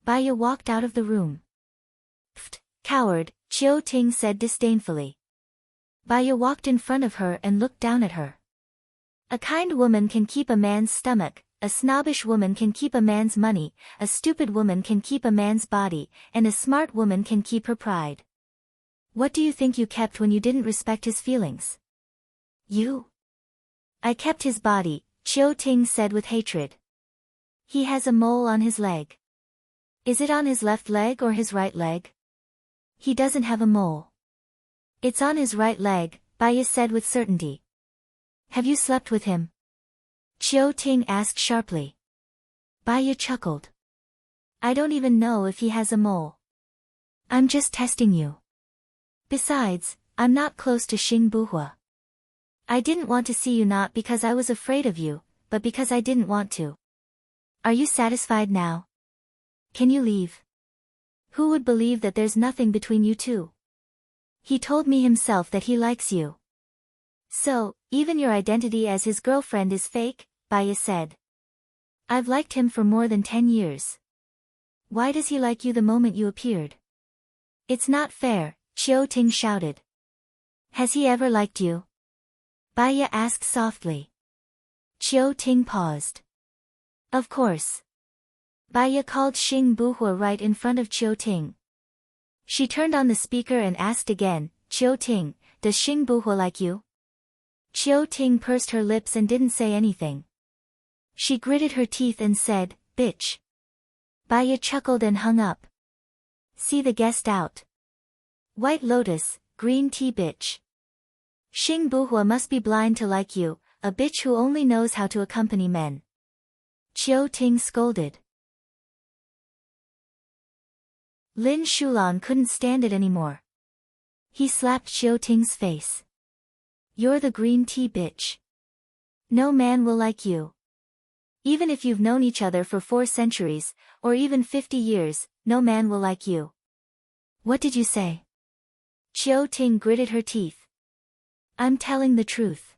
Baiya walked out of the room. Pfft, coward, Qiu Ting said disdainfully. Baiya walked in front of her and looked down at her. A kind woman can keep a man's stomach, a snobbish woman can keep a man's money, a stupid woman can keep a man's body, and a smart woman can keep her pride. What do you think you kept when you didn't respect his feelings? You? I kept his body, Qiu Ting said with hatred. He has a mole on his leg. Is it on his left leg or his right leg? He doesn't have a mole. It's on his right leg, Baiya said with certainty. Have you slept with him? Qiu Ting asked sharply. Baiya chuckled. I don't even know if he has a mole. I'm just testing you. Besides, I'm not close to Xing Buhua. I didn't want to see you not because I was afraid of you, but because I didn't want to. Are you satisfied now? Can you leave? Who would believe that there's nothing between you two? He told me himself that he likes you. So, even your identity as his girlfriend is fake, Baya said. I've liked him for more than 10 years. Why does he like you the moment you appeared? It's not fair, Chiu Ting shouted. Has he ever liked you? Baya asked softly. Chiu Ting paused. Of course. Baya called Xing Buhua right in front of Chiu Ting. She turned on the speaker and asked again, Chiu Ting, does Xing Buhua like you? Chiu Ting pursed her lips and didn't say anything. She gritted her teeth and said, bitch. Baya chuckled and hung up. See the guest out. White Lotus, green tea bitch. Xing Buhua must be blind to like you, a bitch who only knows how to accompany men. Chiu Ting scolded. Lin Shulan couldn't stand it anymore. He slapped Chiu Ting's face. You're the green tea bitch. No man will like you. Even if you've known each other for 4 centuries, or even 50 years, no man will like you. What did you say? Chiu Ting gritted her teeth. I'm telling the truth.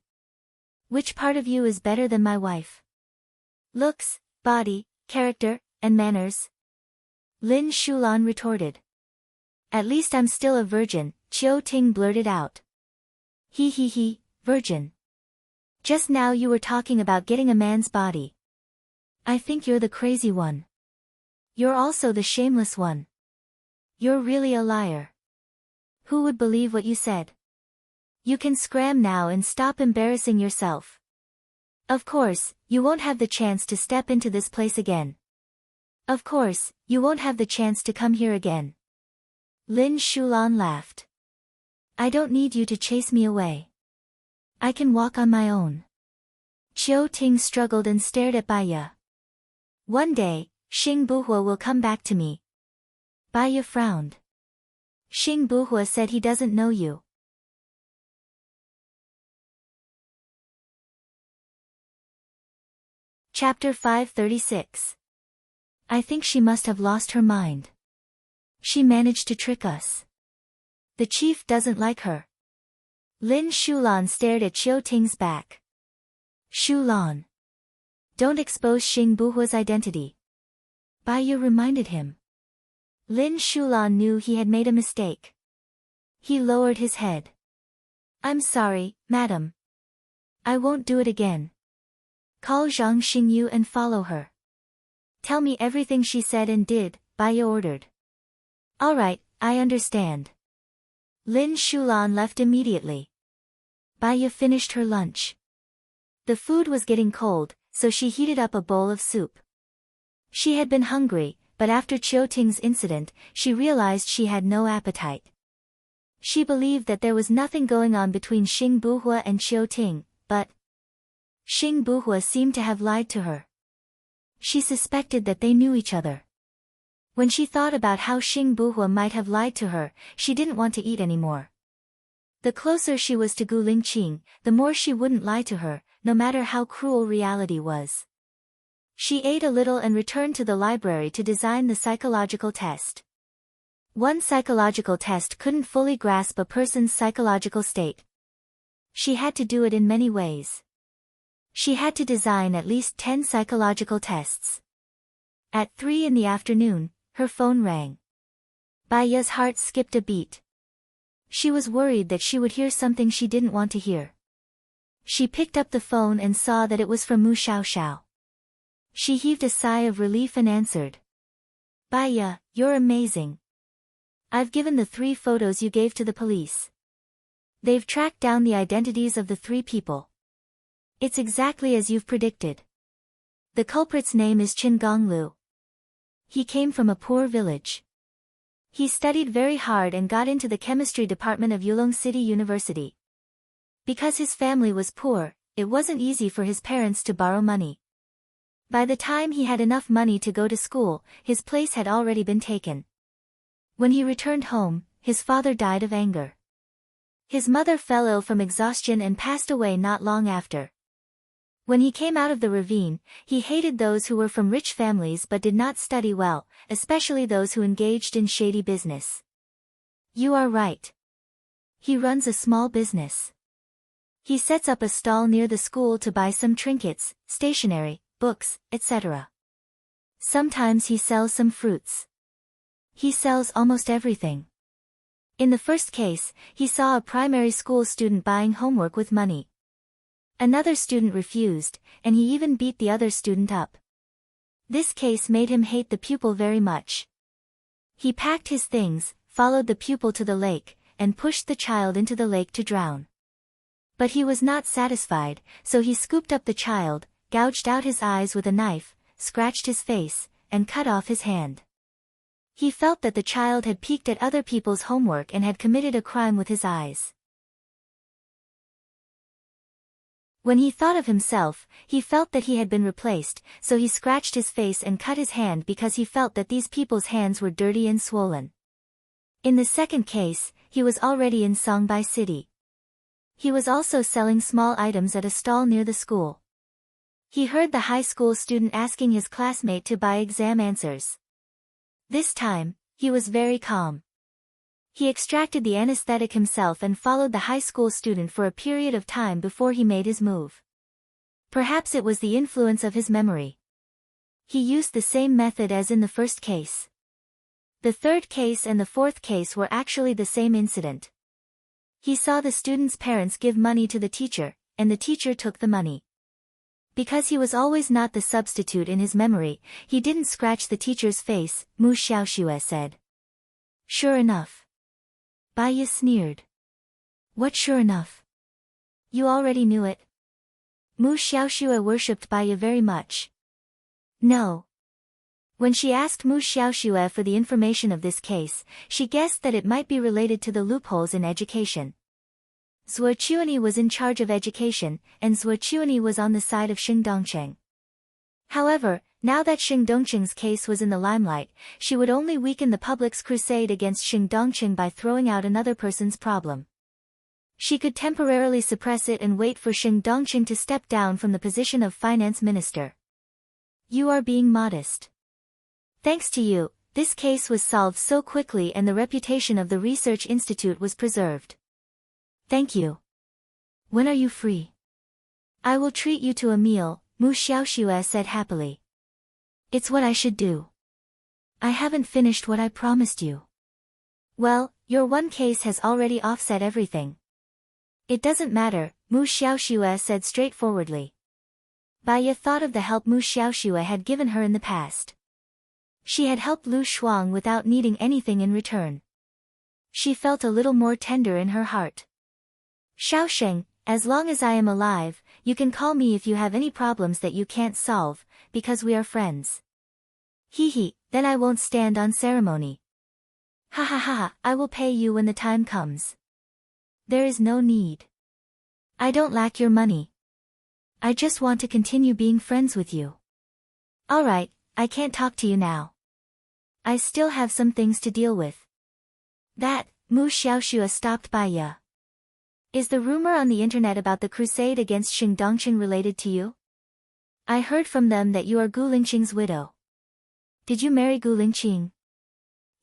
Which part of you is better than my wife? Looks, body, character, and manners? Lin Shulan retorted. At least I'm still a virgin, Chiu Ting blurted out. He, virgin. Just now you were talking about getting a man's body. I think you're the crazy one. You're also the shameless one. You're really a liar. Who would believe what you said? You can scram now and stop embarrassing yourself. Of course, you won't have the chance to step into this place again. Of course, you won't have the chance to come here again. Lin Shulan laughed. I don't need you to chase me away. I can walk on my own. Chiu Ting struggled and stared at Baya. One day, Xing Buhua will come back to me. Baya frowned. Xing Buhua said he doesn't know you. Chapter 536. I think she must have lost her mind. She managed to trick us. The chief doesn't like her. Lin Shulan stared at Chiu Ting's back. Shulan. Don't expose Xing Buhua's identity. Baya reminded him. Lin Shulan knew he had made a mistake. He lowered his head. I'm sorry, madam. I won't do it again. Call Zhang Xingyu and follow her. Tell me everything she said and did, Baya ordered. All right, I understand. Lin Shulan left immediately. Baya finished her lunch. The food was getting cold, so she heated up a bowl of soup. She had been hungry, but after Chiu Ting's incident, she realized she had no appetite. She believed that there was nothing going on between Xing Buhua and Chiu Ting, but Xing Buhua seemed to have lied to her. She suspected that they knew each other. When she thought about how Xing Buhua might have lied to her, she didn't want to eat anymore. The closer she was to Gu Lingqing, the more she wouldn't lie to her, no matter how cruel reality was. She ate a little and returned to the library to design the psychological test. One psychological test couldn't fully grasp a person's psychological state. She had to do it in many ways. She had to design at least 10 psychological tests. At 3 in the afternoon, her phone rang. Baya's heart skipped a beat. She was worried that she would hear something she didn't want to hear. She picked up the phone and saw that it was from Mu Xiaoxiao. She heaved a sigh of relief and answered. Baya, you're amazing. I've given the 3 photos you gave to the police. They've tracked down the identities of the 3 people. It's exactly as you've predicted. The culprit's name is Qin Gonglu. He came from a poor village. He studied very hard and got into the chemistry department of Yulong City University. Because his family was poor, it wasn't easy for his parents to borrow money. By the time he had enough money to go to school, his place had already been taken. When he returned home, his father died of anger. His mother fell ill from exhaustion and passed away not long after. When he came out of the ravine, he hated those who were from rich families but did not study well, especially those who engaged in shady business. You are right. He runs a small business. He sets up a stall near the school to buy some trinkets, stationery, books, etc. Sometimes he sells some fruits. He sells almost everything. In the first case, he saw a primary school student buying homework with money. Another student refused, and he even beat the other student up. This case made him hate the pupil very much. He packed his things, followed the pupil to the lake, and pushed the child into the lake to drown. But he was not satisfied, so he scooped up the child, gouged out his eyes with a knife, scratched his face, and cut off his hand. He felt that the child had peeked at other people's homework and had committed a crime with his eyes. When he thought of himself, he felt that he had been replaced, so he scratched his face and cut his hand because he felt that these people's hands were dirty and swollen. In the second case, he was already in Songbei City. He was also selling small items at a stall near the school. He heard the high school student asking his classmate to buy exam answers. This time, he was very calm. He extracted the anesthetic himself and followed the high school student for a period of time before he made his move. Perhaps it was the influence of his memory. He used the same method as in the first case. The third case and the fourth case were actually the same incident. He saw the student's parents give money to the teacher, and the teacher took the money. Because he was always not the substitute in his memory, he didn't scratch the teacher's face, Mu Xiaoxue said. Sure enough. Baiya sneered. What sure enough? You already knew it. Mu Xiaoxue worshipped Baiya very much. No. When she asked Mu Xiaoxue for the information of this case, she guessed that it might be related to the loopholes in education. Zuochuani was in charge of education, and Zuochuani was on the side of Xing Dongcheng. However, now that Xing Dongcheng's case was in the limelight, she would only weaken the public's crusade against Xing Dongcheng by throwing out another person's problem. She could temporarily suppress it and wait for Xing Dongcheng to step down from the position of finance minister. You are being modest. Thanks to you, this case was solved so quickly and the reputation of the research institute was preserved. Thank you. When are you free? I will treat you to a meal, Mu Xiaoxue said happily. It's what I should do. I haven't finished what I promised you. Well, your one case has already offset everything. It doesn't matter, Mu Xiaoxue said straightforwardly. Baiya thought of the help Mu Xiaoxue had given her in the past. She had helped Lu Shuang without needing anything in return. She felt a little more tender in her heart. Xiaosheng, as long as I am alive, you can call me if you have any problems that you can't solve, because we are friends. Hee, then I won't stand on ceremony. Ha ha ha, I will pay you when the time comes. There is no need. I don't lack your money. I just want to continue being friends with you. Alright, I can't talk to you now. I still have some things to deal with. That, Mu Xiaoxue stopped Baiya. Is the rumor on the internet about the crusade against Xing Dongcheng related to you? I heard from them that you are Gu Lingqing's widow. Did you marry Gu Lingqing?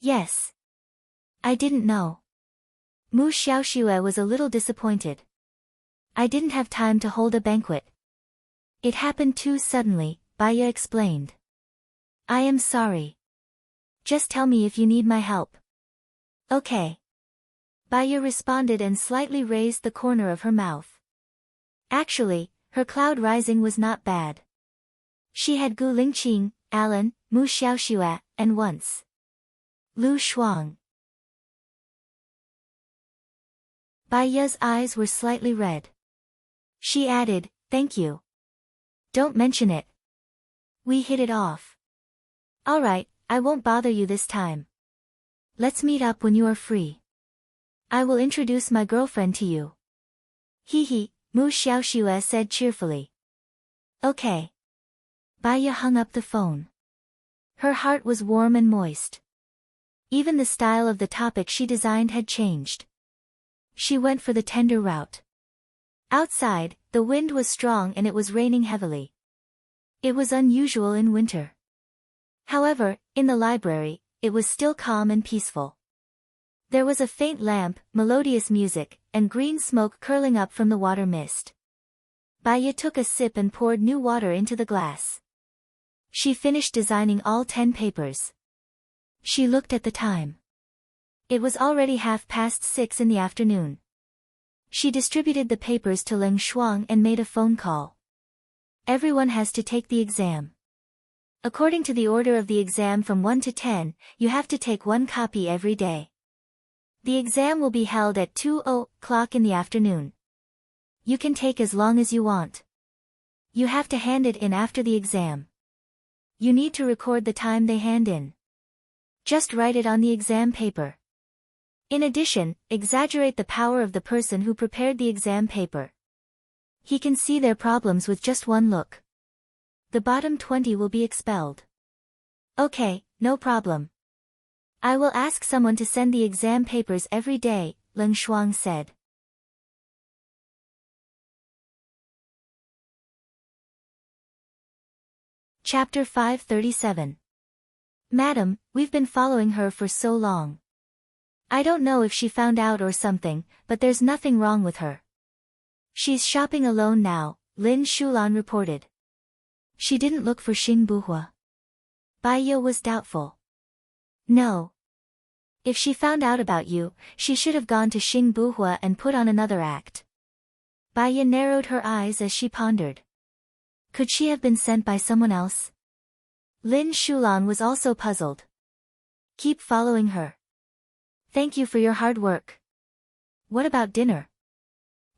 Yes. I didn't know. Mu Xiaoxue was a little disappointed. I didn't have time to hold a banquet. It happened too suddenly, Baiya explained. I am sorry. Just tell me if you need my help. Okay. Baiya responded and slightly raised the corner of her mouth. Actually, her cloud rising was not bad. She had Gu Lingqing, Alan, Mu Xiaoxue, and once Lu Shuang. Baiya's eyes were slightly red. She added, thank you. Don't mention it. We hit it off. Alright, I won't bother you this time. Let's meet up when you are free. I will introduce my girlfriend to you. Hee, Mu Xiaoxue said cheerfully. Okay. Baiya hung up the phone. Her heart was warm and moist. Even the style of the topic she designed had changed. She went for the tender route. Outside, the wind was strong and it was raining heavily. It was unusual in winter. However, in the library, it was still calm and peaceful. There was a faint lamp, melodious music, and green smoke curling up from the water mist. Baya took a sip and poured new water into the glass. She finished designing all 10 papers. She looked at the time. It was already 6:30 in the afternoon. She distributed the papers to Leng Shuang and made a phone call. Everyone has to take the exam. According to the order of the exam from 1 to 10, you have to take 1 copy every day. The exam will be held at 2:00 in the afternoon. You can take as long as you want. You have to hand it in after the exam. You need to record the time they hand in. Just write it on the exam paper. In addition, exaggerate the power of the person who prepared the exam paper. He can see their problems with just one look. The bottom 20 will be expelled. Okay, no problem. I will ask someone to send the exam papers every day, Leng Shuang said. Chapter 537. Madam, we've been following her for so long. I don't know if she found out or something, but there's nothing wrong with her. She's shopping alone now, Lin Shulan reported. She didn't look for Xing Buhua. Baya was doubtful. No. If she found out about you, she should have gone to Xing Buhua and put on another act. Baya narrowed her eyes as she pondered. Could she have been sent by someone else? Lin Shulan was also puzzled. Keep following her. Thank you for your hard work. What about dinner?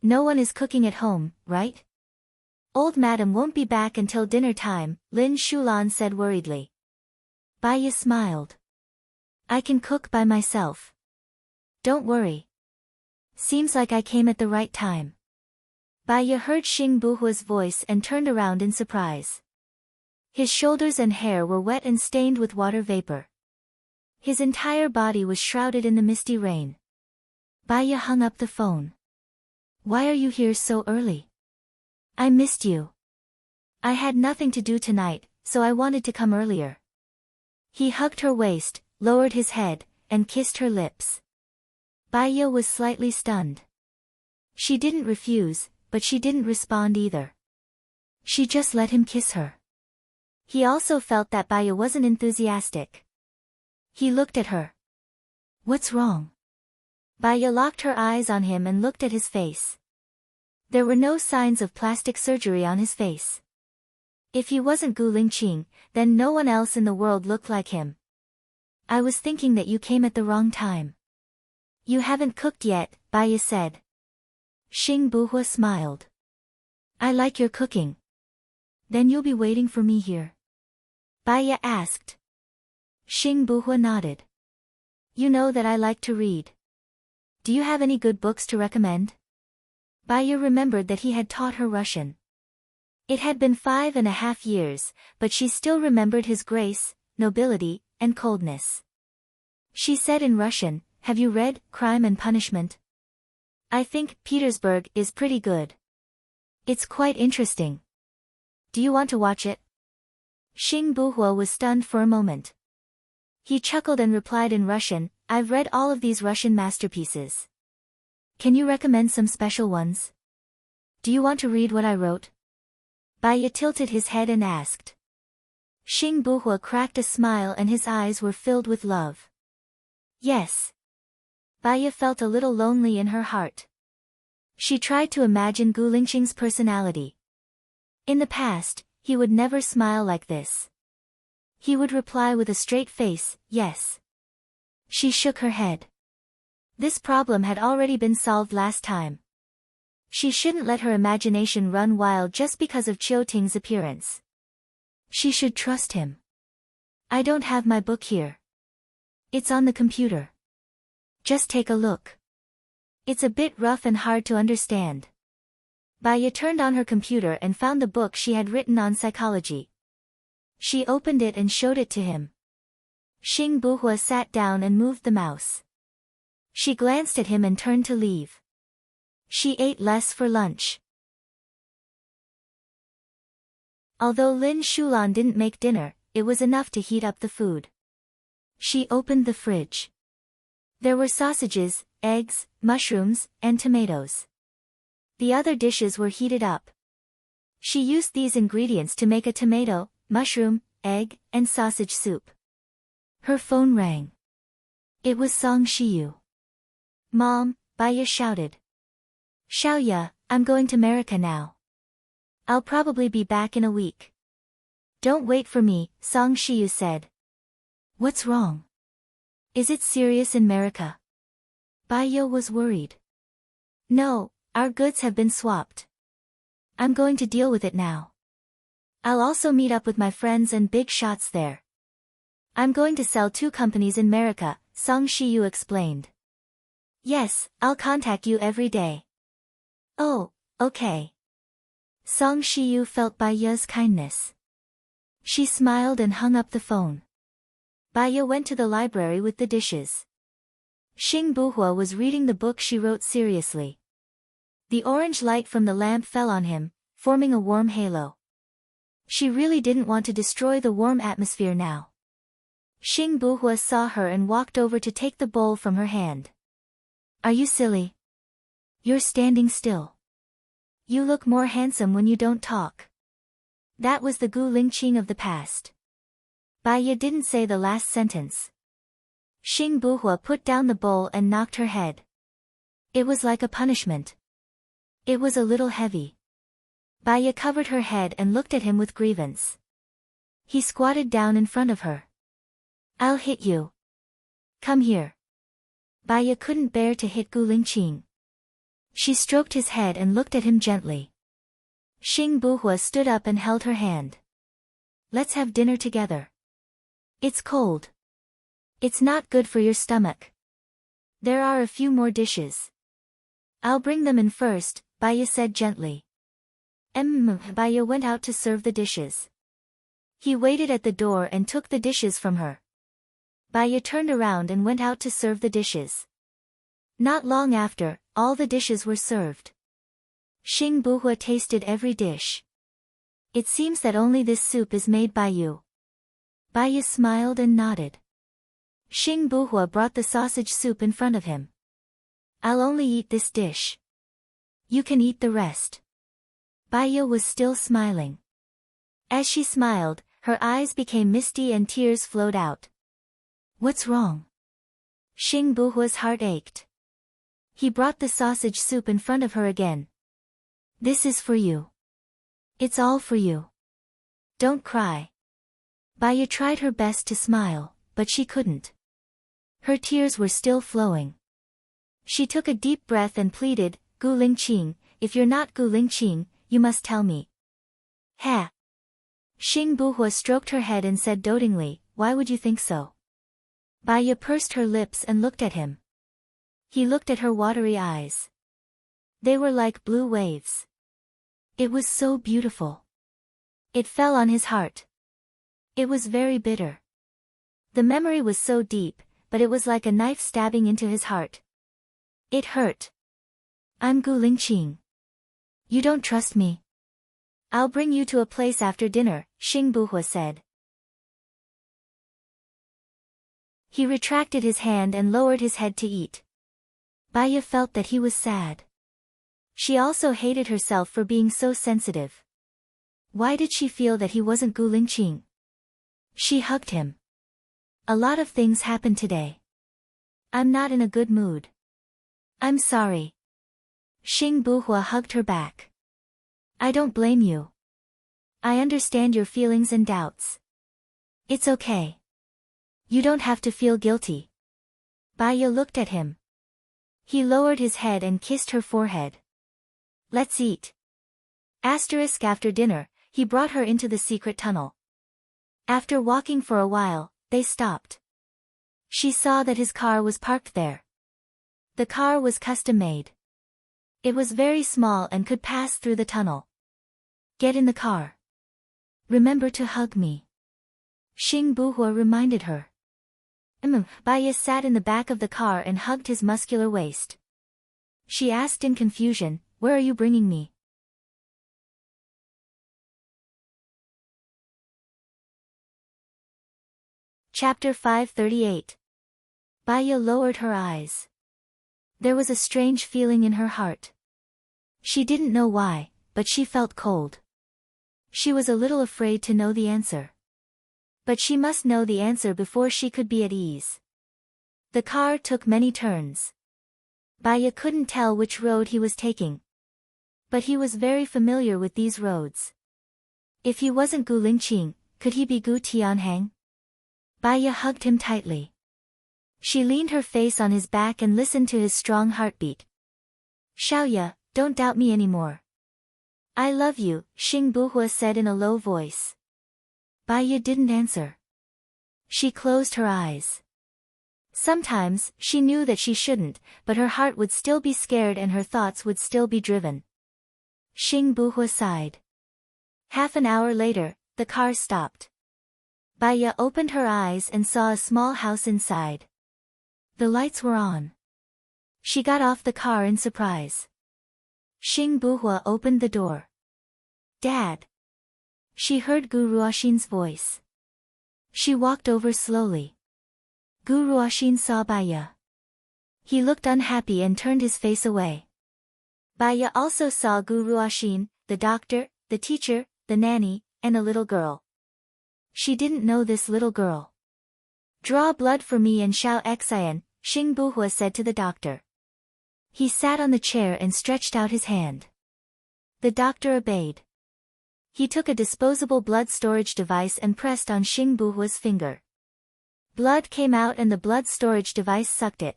No one is cooking at home, right? Old madam won't be back until dinner time, Lin Shulan said worriedly. Baya smiled. I can cook by myself. Don't worry. Seems like I came at the right time. Baya heard Xing Buhua's voice and turned around in surprise. His shoulders and hair were wet and stained with water vapor. His entire body was shrouded in the misty rain. Baya hung up the phone. Why are you here so early? I missed you. I had nothing to do tonight, so I wanted to come earlier. He hugged her waist, lowered his head, and kissed her lips. Baya was slightly stunned. She didn't refuse, but she didn't respond either. She just let him kiss her. He also felt that Baya wasn't enthusiastic. He looked at her. What's wrong? Baya locked her eyes on him and looked at his face. There were no signs of plastic surgery on his face. If he wasn't Gu Lingqing, then no one else in the world looked like him. I was thinking that you came at the wrong time. You haven't cooked yet, Baya said. Xing Buhua smiled. I like your cooking. Then you'll be waiting for me here? Baya asked. Xing Buhua nodded. You know that I like to read. Do you have any good books to recommend? Baya remembered that he had taught her Russian. It had been 5.5 years, but she still remembered his grace, nobility, and coldness. She said in Russian, have you read Crime and Punishment? I think Petersburg is pretty good. It's quite interesting. Do you want to watch it? Xing Buhua was stunned for a moment. He chuckled and replied in Russian, I've read all of these Russian masterpieces. Can you recommend some special ones? Do you want to read what I wrote? Baya tilted his head and asked. Xing Buhua cracked a smile and his eyes were filled with love. Yes. Baya felt a little lonely in her heart. She tried to imagine Gu Lingqing's personality. In the past, he would never smile like this. He would reply with a straight face, yes. She shook her head. This problem had already been solved last time. She shouldn't let her imagination run wild just because of Qiu Ting's appearance. She should trust him. I don't have my book here. It's on the computer. Just take a look. It's a bit rough and hard to understand. Baya turned on her computer and found the book she had written on psychology. She opened it and showed it to him. Xing Buhua sat down and moved the mouse. She glanced at him and turned to leave. She ate less for lunch. Although Lin Shulan didn't make dinner, it was enough to heat up the food. She opened the fridge. There were sausages, eggs, mushrooms, and tomatoes. The other dishes were heated up. She used these ingredients to make a tomato, mushroom, egg, and sausage soup. Her phone rang. It was Song Shiyu. "Mom," Baya shouted. "Xiaoya, I'm going to America now. I'll probably be back in a week." "Don't wait for me," Song Shiyu said. "What's wrong? Is it serious in America?" Baya was worried. "No, our goods have been swapped. I'm going to deal with it now. I'll also meet up with my friends and big shots there. I'm going to sell 2 companies in America," Song Shiyu explained. "Yes, I'll contact you every day." "Oh, okay." Song Shiyu felt Baya's kindness. She smiled and hung up the phone. Baya went to the library with the dishes. Xing Buhua was reading the book she wrote seriously. The orange light from the lamp fell on him, forming a warm halo. She really didn't want to destroy the warm atmosphere now. Xing Buhua saw her and walked over to take the bowl from her hand. "Are you silly? You're standing still. You look more handsome when you don't talk." That was the Gu Lingqing of the past. Baya didn't say the last sentence. Xing Buhua put down the bowl and knocked her head. It was like a punishment. It was a little heavy. Baya covered her head and looked at him with grievance. He squatted down in front of her. "I'll hit you. Come here." Baya couldn't bear to hit Gu Lingqing. She stroked his head and looked at him gently. Xing Buhua stood up and held her hand. "Let's have dinner together. It's cold. It's not good for your stomach. There are a few more dishes. I'll bring them in first," Baya said gently. Baya went out to serve the dishes. He waited at the door and took the dishes from her. Baya turned around and went out to serve the dishes. Not long after, all the dishes were served. Xing Buhua tasted every dish. "It seems that only this soup is made by you." Baya smiled and nodded. Xing Buhua brought the sausage soup in front of him. "I'll only eat this dish. You can eat the rest." Baya was still smiling. As she smiled, her eyes became misty and tears flowed out. "What's wrong?" Xing Buhua's heart ached. He brought the sausage soup in front of her again. "This is for you. It's all for you. Don't cry." Baya tried her best to smile, but she couldn't. Her tears were still flowing. She took a deep breath and pleaded, "Gu Lingqing, if you're not Gu Lingqing, you must tell me." "Ha." Xing Buhua stroked her head and said dotingly, "Why would you think so?" Baya pursed her lips and looked at him. He looked at her watery eyes. They were like blue waves. It was so beautiful. It fell on his heart. It was very bitter. The memory was so deep, but it was like a knife stabbing into his heart. It hurt. "I'm Gu Lingqing. You don't trust me. I'll bring you to a place after dinner," Xing Buhua said. He retracted his hand and lowered his head to eat. Baya felt that he was sad. She also hated herself for being so sensitive. Why did she feel that he wasn't Gu Lingqing? She hugged him. "A lot of things happened today. I'm not in a good mood. I'm sorry." Xing Buhua hugged her back. "I don't blame you. I understand your feelings and doubts. It's okay. You don't have to feel guilty." Baya looked at him. He lowered his head and kissed her forehead. "Let's eat." After dinner, he brought her into the secret tunnel. After walking for a while, they stopped. She saw that his car was parked there. The car was custom-made. It was very small and could pass through the tunnel. "Get in the car. Remember to hug me," Xing Buhua reminded her. Baya sat in the back of the car and hugged his muscular waist. She asked in confusion, "Where are you bringing me?" Chapter 538. Baya lowered her eyes. There was a strange feeling in her heart. She didn't know why, but she felt cold. She was a little afraid to know the answer. But she must know the answer before she could be at ease. The car took many turns. Baya couldn't tell which road he was taking. But he was very familiar with these roads. If he wasn't Gu Lingqing, could he be Gu Tianhang? Baya hugged him tightly. She leaned her face on his back and listened to his strong heartbeat. Xiaoya, don't doubt me anymore. I love you, Xing Buhua said in a low voice. Baya didn't answer. She closed her eyes. Sometimes, she knew that she shouldn't, but her heart would still be scared and her thoughts would still be driven. Xing Buhua sighed. Half an hour later, the car stopped. Baya opened her eyes and saw a small house inside. The lights were on. She got off the car in surprise. Xing Buhua opened the door. Dad. She heard Gu Ruoxin's voice. She walked over slowly. Gu Ruoxin saw Baya. He looked unhappy and turned his face away. Baya also saw Gu Ruoxin, the doctor, the teacher, the nanny, and a little girl. She didn't know this little girl. Draw blood for me and Xiao Xian, Xing Buhua said to the doctor. He sat on the chair and stretched out his hand. The doctor obeyed. He took a disposable blood storage device and pressed on Xing Buhua's finger. Blood came out and the blood storage device sucked it.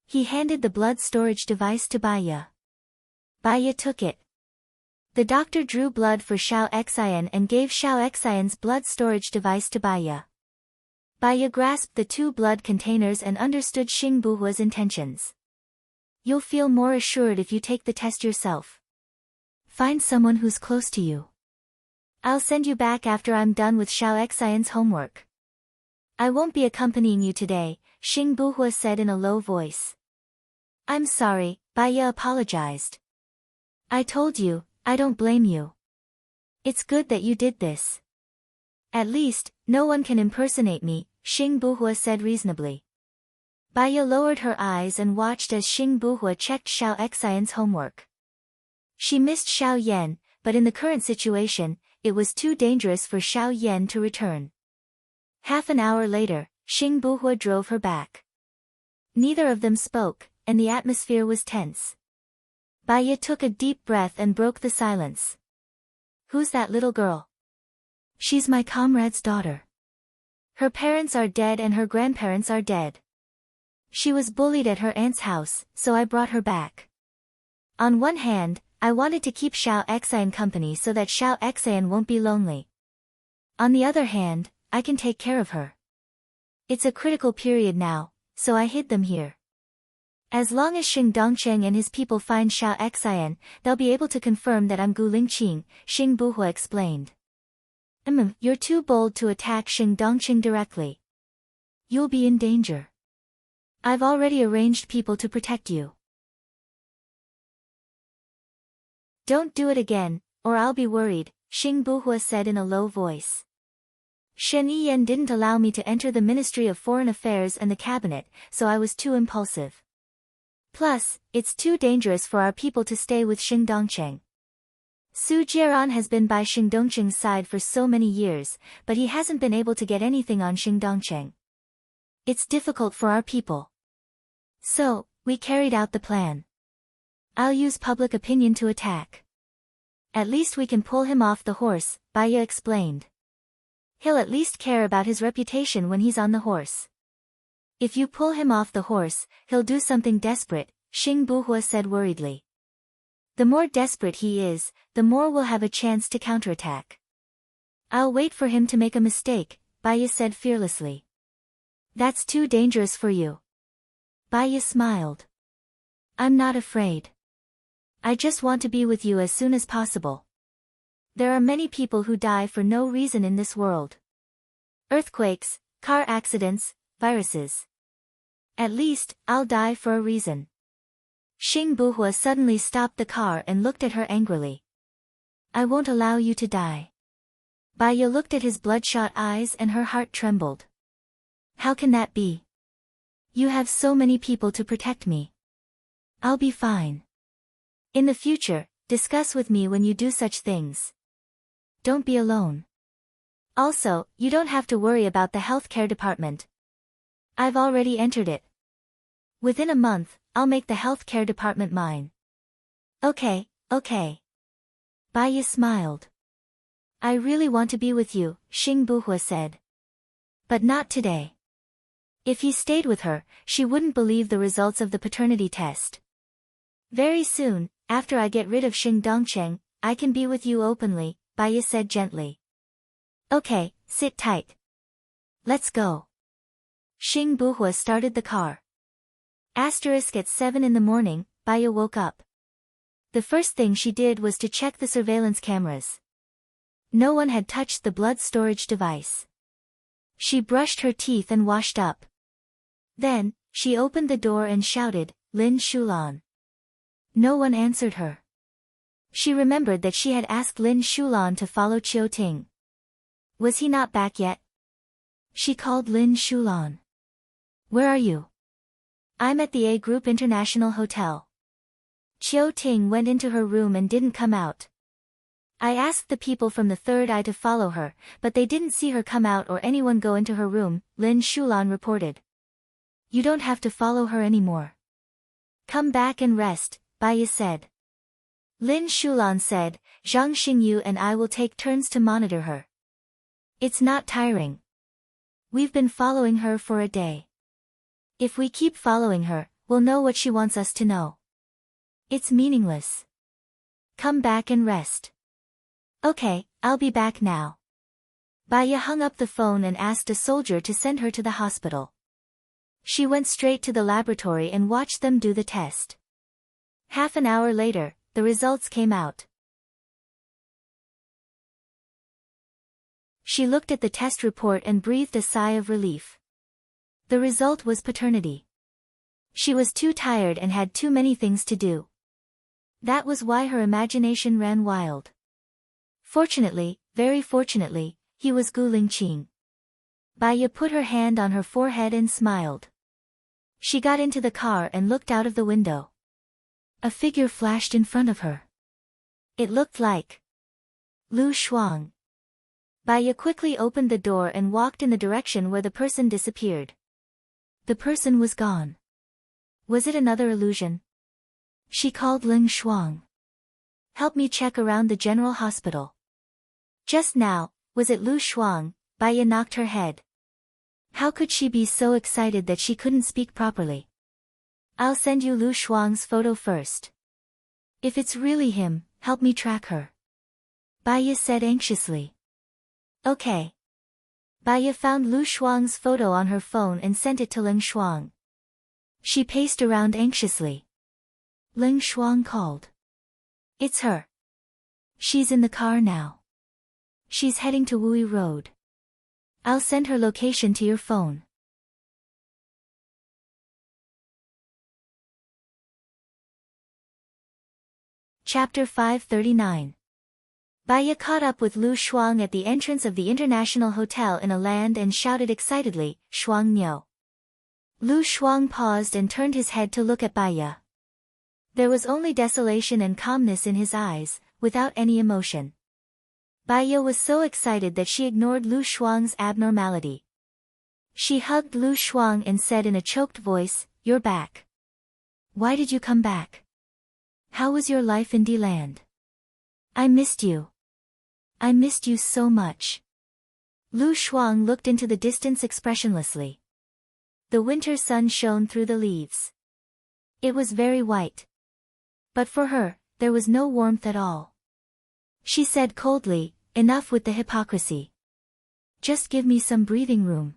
He handed the blood storage device to Baya. Baya took it. The doctor drew blood for Xiao Xian and gave Xiao Xian's blood storage device to Baya. Baya grasped the two blood containers and understood Xing Buhua's intentions. You'll feel more assured if you take the test yourself. Find someone who's close to you. I'll send you back after I'm done with Xiao Xian's homework. I won't be accompanying you today, Xing Buhua said in a low voice. I'm sorry, Baya apologized. I told you, I don't blame you. It's good that you did this. At least, no one can impersonate me, Xing Buhua said reasonably. Baya lowered her eyes and watched as Xing Buhua checked Xiao Xian's homework. She missed Xiao Yan, but in the current situation, it was too dangerous for Xiao Yan to return. Half an hour later, Xing Buhua drove her back. Neither of them spoke, and the atmosphere was tense. Baya took a deep breath and broke the silence. Who's that little girl? She's my comrade's daughter. Her parents are dead and her grandparents are dead. She was bullied at her aunt's house, so I brought her back. On one hand, I wanted to keep Xiao Xian company so that Xiao Xian won't be lonely. On the other hand, I can take care of her. It's a critical period now, so I hid them here. As long as Xing Dongcheng and his people find Xiao Xian, they'll be able to confirm that I'm Gu Lingqing, Xing Buhua explained. You're too bold to attack Xing Dongcheng directly. You'll be in danger. I've already arranged people to protect you. Don't do it again, or I'll be worried, Xing Buhua said in a low voice. Shen Yiyan didn't allow me to enter the Ministry of Foreign Affairs and the cabinet, so I was too impulsive. Plus, it's too dangerous for our people to stay with Xing Dongcheng. Su Jieran has been by Xing Dongcheng's side for so many years, but he hasn't been able to get anything on Xing Dongcheng. It's difficult for our people. So, we carried out the plan. I'll use public opinion to attack. At least we can pull him off the horse, Baya explained. He'll at least care about his reputation when he's on the horse. If you pull him off the horse, he'll do something desperate, Xing Buhua said worriedly. The more desperate he is, the more we'll have a chance to counterattack. I'll wait for him to make a mistake, Baya said fearlessly. That's too dangerous for you. Baya smiled. I'm not afraid. I just want to be with you as soon as possible. There are many people who die for no reason in this world. Earthquakes, car accidents, viruses. At least, I'll die for a reason. Xing Buhua suddenly stopped the car and looked at her angrily. I won't allow you to die. Baya looked at his bloodshot eyes and her heart trembled. How can that be? You have so many people to protect me. I'll be fine. In the future, discuss with me when you do such things. Don't be alone. Also, you don't have to worry about the healthcare department. I've already entered it. Within a month, I'll make the healthcare department mine. Okay, okay. Baiya smiled. I really want to be with you, Xing Buhua said. But not today. If he stayed with her, she wouldn't believe the results of the paternity test. Very soon, after I get rid of Xing Dongcheng, I can be with you openly, Baiya said gently. Okay, sit tight. Let's go. Xing Buhua started the car. At 7 in the morning, Baiya woke up. The first thing she did was to check the surveillance cameras. No one had touched the blood storage device. She brushed her teeth and washed up. Then, she opened the door and shouted, Lin Shulan. No one answered her. She remembered that she had asked Lin Shulan to follow Qiu Ting. Was he not back yet? She called Lin Shulan. Where are you? I'm at the A Group International Hotel. Qiu Ting went into her room and didn't come out. I asked the people from the third eye to follow her, but they didn't see her come out or anyone go into her room, Lin Shulan reported. You don't have to follow her anymore. Come back and rest, Baiya said. Lin Shulan said, Zhang Xingyu and I will take turns to monitor her. It's not tiring. We've been following her for a day. If we keep following her, we'll know what she wants us to know. It's meaningless. Come back and rest. Okay, I'll be back now. Baiya hung up the phone and asked a soldier to send her to the hospital. She went straight to the laboratory and watched them do the test. Half an hour later, the results came out. She looked at the test report and breathed a sigh of relief. The result was paternity. She was too tired and had too many things to do. That was why her imagination ran wild. Fortunately, very fortunately, he was Gu Lingqing. Baiya put her hand on her forehead and smiled. She got into the car and looked out of the window. A figure flashed in front of her. It looked like Lu Shuang. Baiya quickly opened the door and walked in the direction where the person disappeared. The person was gone. Was it another illusion? She called Ling Shuang. Help me check around the general hospital. Just now, was it Lu Shuang? Baiya knocked her head. How could she be so excited that she couldn't speak properly? I'll send you Lu Shuang's photo first. If it's really him, help me track her. Baiya said anxiously. Okay. Baiya found Lu Shuang's photo on her phone and sent it to Ling Shuang. She paced around anxiously. Ling Shuang called. It's her. She's in the car now. She's heading to Wui Road. I'll send her location to your phone. Chapter 539. Baiya caught up with Lu Shuang at the entrance of the International Hotel in a land and shouted excitedly, Shuang Niu. Lu Shuang paused and turned his head to look at Baiya. There was only desolation and calmness in his eyes, without any emotion. Baiya was so excited that she ignored Lu Shuang's abnormality. She hugged Lu Shuang and said in a choked voice, You're back. Why did you come back? How was your life in D-Land? I missed you. I missed you so much. Lu Shuang looked into the distance expressionlessly. The winter sun shone through the leaves. It was very white. But for her, there was no warmth at all. She said coldly, Enough with the hypocrisy. Just give me some breathing room.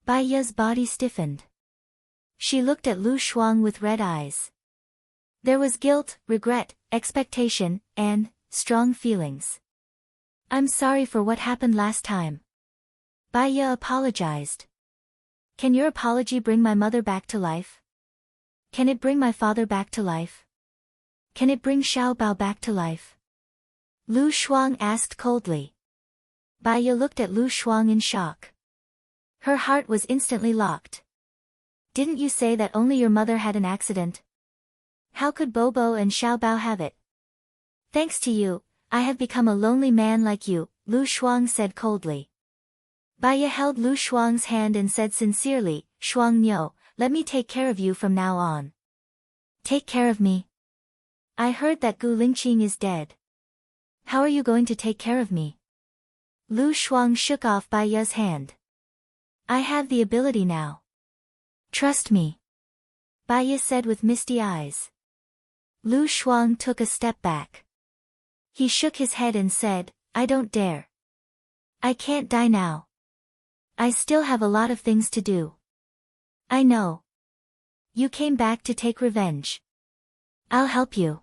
Baiya's body stiffened. She looked at Lu Shuang with red eyes. There was guilt, regret, expectation, and strong feelings. I'm sorry for what happened last time. Baiya apologized. Can your apology bring my mother back to life? Can it bring my father back to life? Can it bring Xiaobao back to life? Lu Shuang asked coldly. Baiya looked at Lu Shuang in shock. Her heart was instantly locked. Didn't you say that only your mother had an accident? How could Bobo and Xiaobao have it? Thanks to you, I have become a lonely man like you, Lu Shuang said coldly. Baiya held Lu Shuang's hand and said sincerely, Shuang Niu, let me take care of you from now on. Take care of me? I heard that Gu Lingqing is dead. How are you going to take care of me? Lu Shuang shook off Baiya's hand. I have the ability now. Trust me. Baiya said with misty eyes. Lu Shuang took a step back. He shook his head and said, I don't dare. I can't die now. I still have a lot of things to do. I know. You came back to take revenge. I'll help you.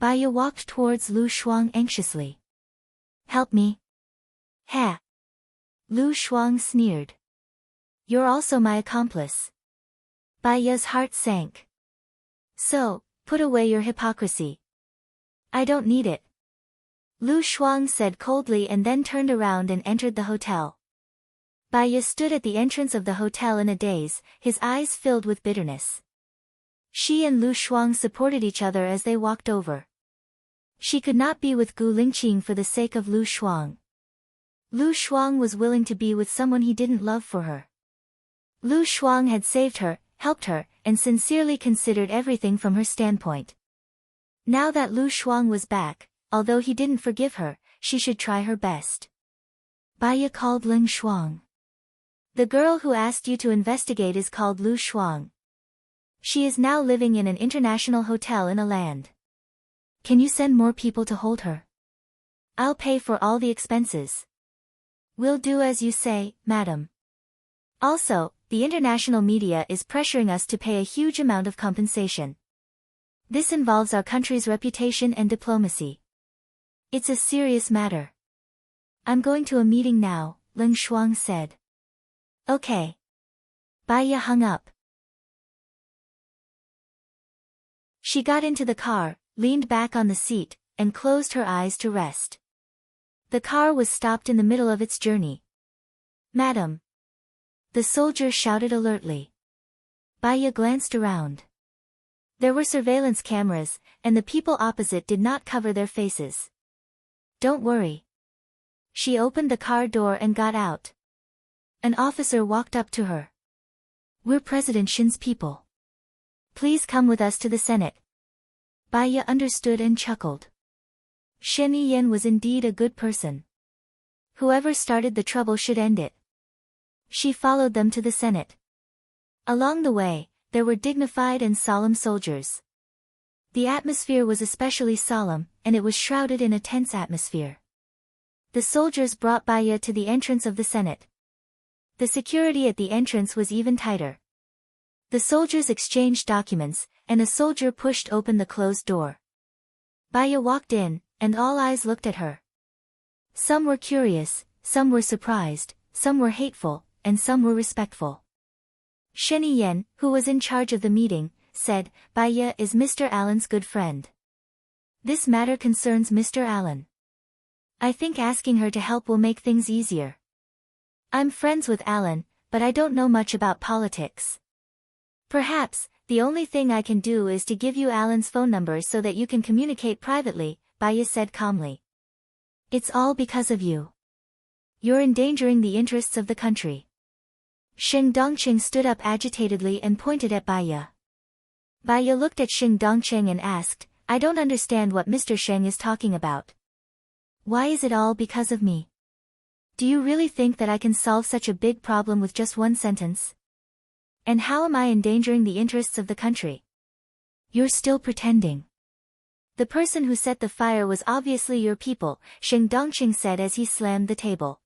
Baiya walked towards Lu Shuang anxiously. Help me? Ha! Lu Shuang sneered. You're also my accomplice. Baiya's heart sank. So, put away your hypocrisy. I don't need it. Lu Shuang said coldly and then turned around and entered the hotel. Baiya stood at the entrance of the hotel in a daze, his eyes filled with bitterness. She and Lu Shuang supported each other as they walked over. She could not be with Gu Lingqing for the sake of Lu Shuang. Lu Shuang was willing to be with someone he didn't love for her. Lu Shuang had saved her, helped her, and sincerely considered everything from her standpoint. Now that Lu Shuang was back, although he didn't forgive her, she should try her best. Baiya called Ling Shuang. The girl who asked you to investigate is called Lu Shuang. She is now living in an international hotel in a land. Can you send more people to hold her? I'll pay for all the expenses. We'll do as you say, madam. Also, the international media is pressuring us to pay a huge amount of compensation. This involves our country's reputation and diplomacy. It's a serious matter. I'm going to a meeting now, Ling Shuang said. Okay. Baiya hung up. She got into the car, leaned back on the seat, and closed her eyes to rest. The car was stopped in the middle of its journey. Madam. The soldier shouted alertly. Baiya glanced around. There were surveillance cameras, and the people opposite did not cover their faces. Don't worry. She opened the car door and got out. An officer walked up to her. We're President Shin's people. Please come with us to the Senate. Baiya understood and chuckled. Shen Yiyan was indeed a good person. Whoever started the trouble should end it. She followed them to the Senate. Along the way, there were dignified and solemn soldiers. The atmosphere was especially solemn, and it was shrouded in a tense atmosphere. The soldiers brought Baiya to the entrance of the Senate. The security at the entrance was even tighter. The soldiers exchanged documents, and a soldier pushed open the closed door. Baiya walked in, and all eyes looked at her. Some were curious, some were surprised, some were hateful, and some were respectful. Shen Yiyan, who was in charge of the meeting, said, Baiya is Mr. Allen's good friend. This matter concerns Mr. Allen. I think asking her to help will make things easier. I'm friends with Allen, but I don't know much about politics. Perhaps, the only thing I can do is to give you Allen's phone number so that you can communicate privately, Baiya said calmly. It's all because of you. You're endangering the interests of the country. Xing Dongqing stood up agitatedly and pointed at Baiya. Baiya looked at Xing Dongqing and asked, I don't understand what Mr. Sheng is talking about. Why is it all because of me? Do you really think that I can solve such a big problem with just one sentence? And how am I endangering the interests of the country? You're still pretending. The person who set the fire was obviously your people, Xing Dongqing said as he slammed the table.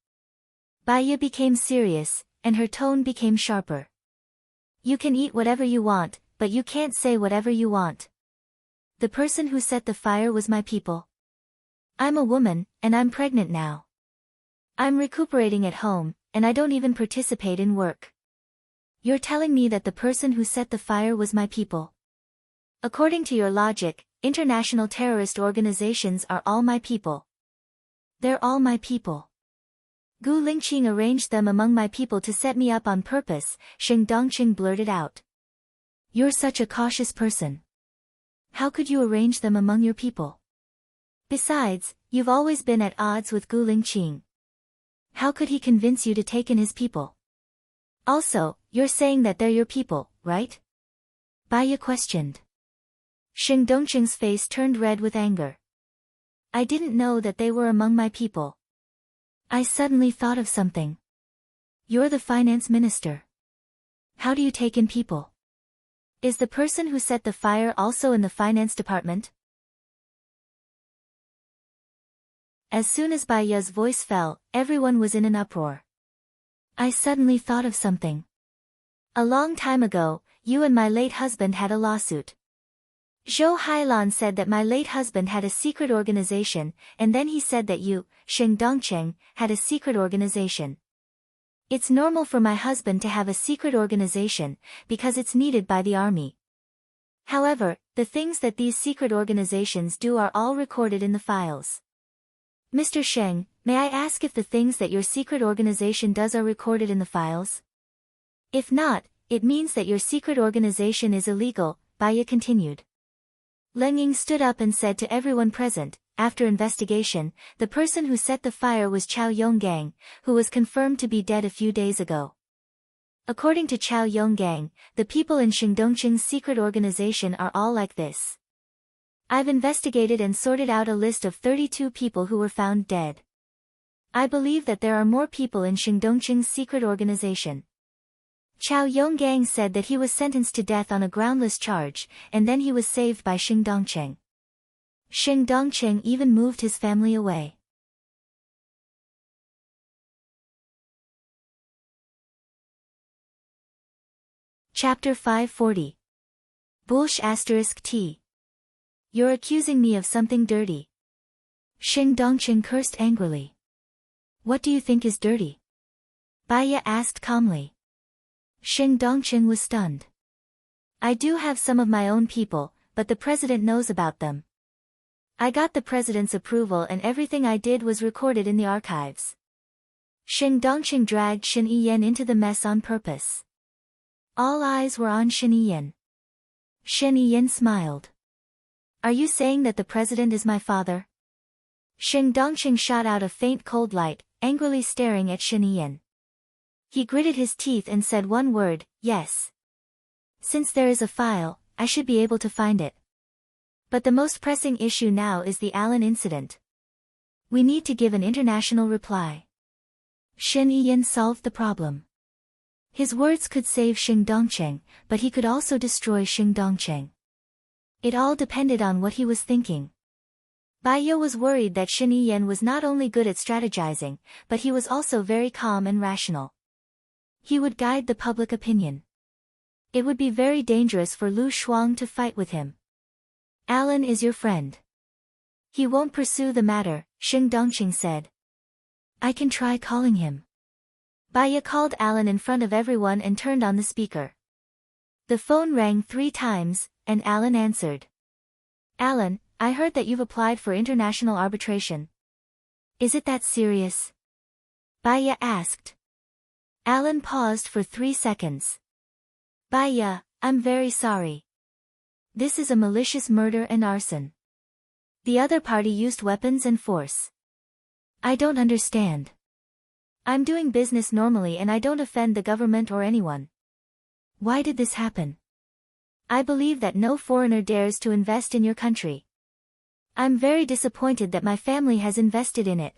Baiya became serious, and her tone became sharper. You can eat whatever you want, but you can't say whatever you want. The person who set the fire was my people. I'm a woman, and I'm pregnant now. I'm recuperating at home, and I don't even participate in work. You're telling me that the person who set the fire was my people. According to your logic, international terrorist organizations are all my people. They're all my people. Gu Lingqing arranged them among my people to set me up on purpose, Sheng Dongqing blurted out. You're such a cautious person. How could you arrange them among your people? Besides, you've always been at odds with Gu Lingqing. How could he convince you to take in his people? Also, you're saying that they're your people, right? Bai Ye questioned. Sheng Dongqing's face turned red with anger. I didn't know that they were among my people. I suddenly thought of something. You're the finance minister. How do you take in people? Is the person who set the fire also in the finance department? As soon as Bai Ye's voice fell, everyone was in an uproar. I suddenly thought of something. A long time ago, you and my late husband had a lawsuit. Zhou Hailan said that my late husband had a secret organization, and then he said that you, Sheng Dongqing, had a secret organization. It's normal for my husband to have a secret organization, because it's needed by the army. However, the things that these secret organizations do are all recorded in the files. Mr. Sheng, may I ask if the things that your secret organization does are recorded in the files? If not, it means that your secret organization is illegal, Bai Ye continued. Leng Ying stood up and said to everyone present, after investigation, the person who set the fire was Chao Yonggang, who was confirmed to be dead a few days ago. According to Chao Yonggang, the people in Sheng Dongqing's secret organization are all like this. I've investigated and sorted out a list of 32 people who were found dead. I believe that there are more people in Sheng Dongqing's secret organization. Chao Yonggang said that he was sentenced to death on a groundless charge, and then he was saved by Sheng Dongqing. Sheng Dongqing even moved his family away. Chapter 540. Bullsh *T. You're accusing me of something dirty. Sheng Dongqing cursed angrily. What do you think is dirty? Bai Ye asked calmly. Sheng Dongqing was stunned. I do have some of my own people, but the president knows about them. I got the president's approval and everything I did was recorded in the archives. Sheng Dongqing dragged Shen Yiyan into the mess on purpose. All eyes were on Shen Yiyan. Shen Yiyan smiled. Are you saying that the president is my father? Sheng Dongqing shot out a faint cold light, angrily staring at Shen Yiyan. He gritted his teeth and said one word, yes. Since there is a file, I should be able to find it. But the most pressing issue now is the Alan incident. We need to give an international reply. Shen Yiyan solved the problem. His words could save Sheng Dongqing, but he could also destroy Sheng Dongqing. It all depended on what he was thinking. Bai Ye was worried that Shen Yiyan was not only good at strategizing, but he was also very calm and rational. He would guide the public opinion. It would be very dangerous for Lu Shuang to fight with him. Alan is your friend. He won't pursue the matter, Sheng Dongqing said. I can try calling him. Bai Ye called Alan in front of everyone and turned on the speaker. The phone rang 3 times, and Alan answered. Alan, I heard that you've applied for international arbitration. Is it that serious? Bai Ye asked. Alan paused for 3 seconds. Bai Ye, I'm very sorry. This is a malicious murder and arson. The other party used weapons and force. I don't understand. I'm doing business normally and I don't offend the government or anyone. Why did this happen? I believe that no foreigner dares to invest in your country. I'm very disappointed that my family has invested in it.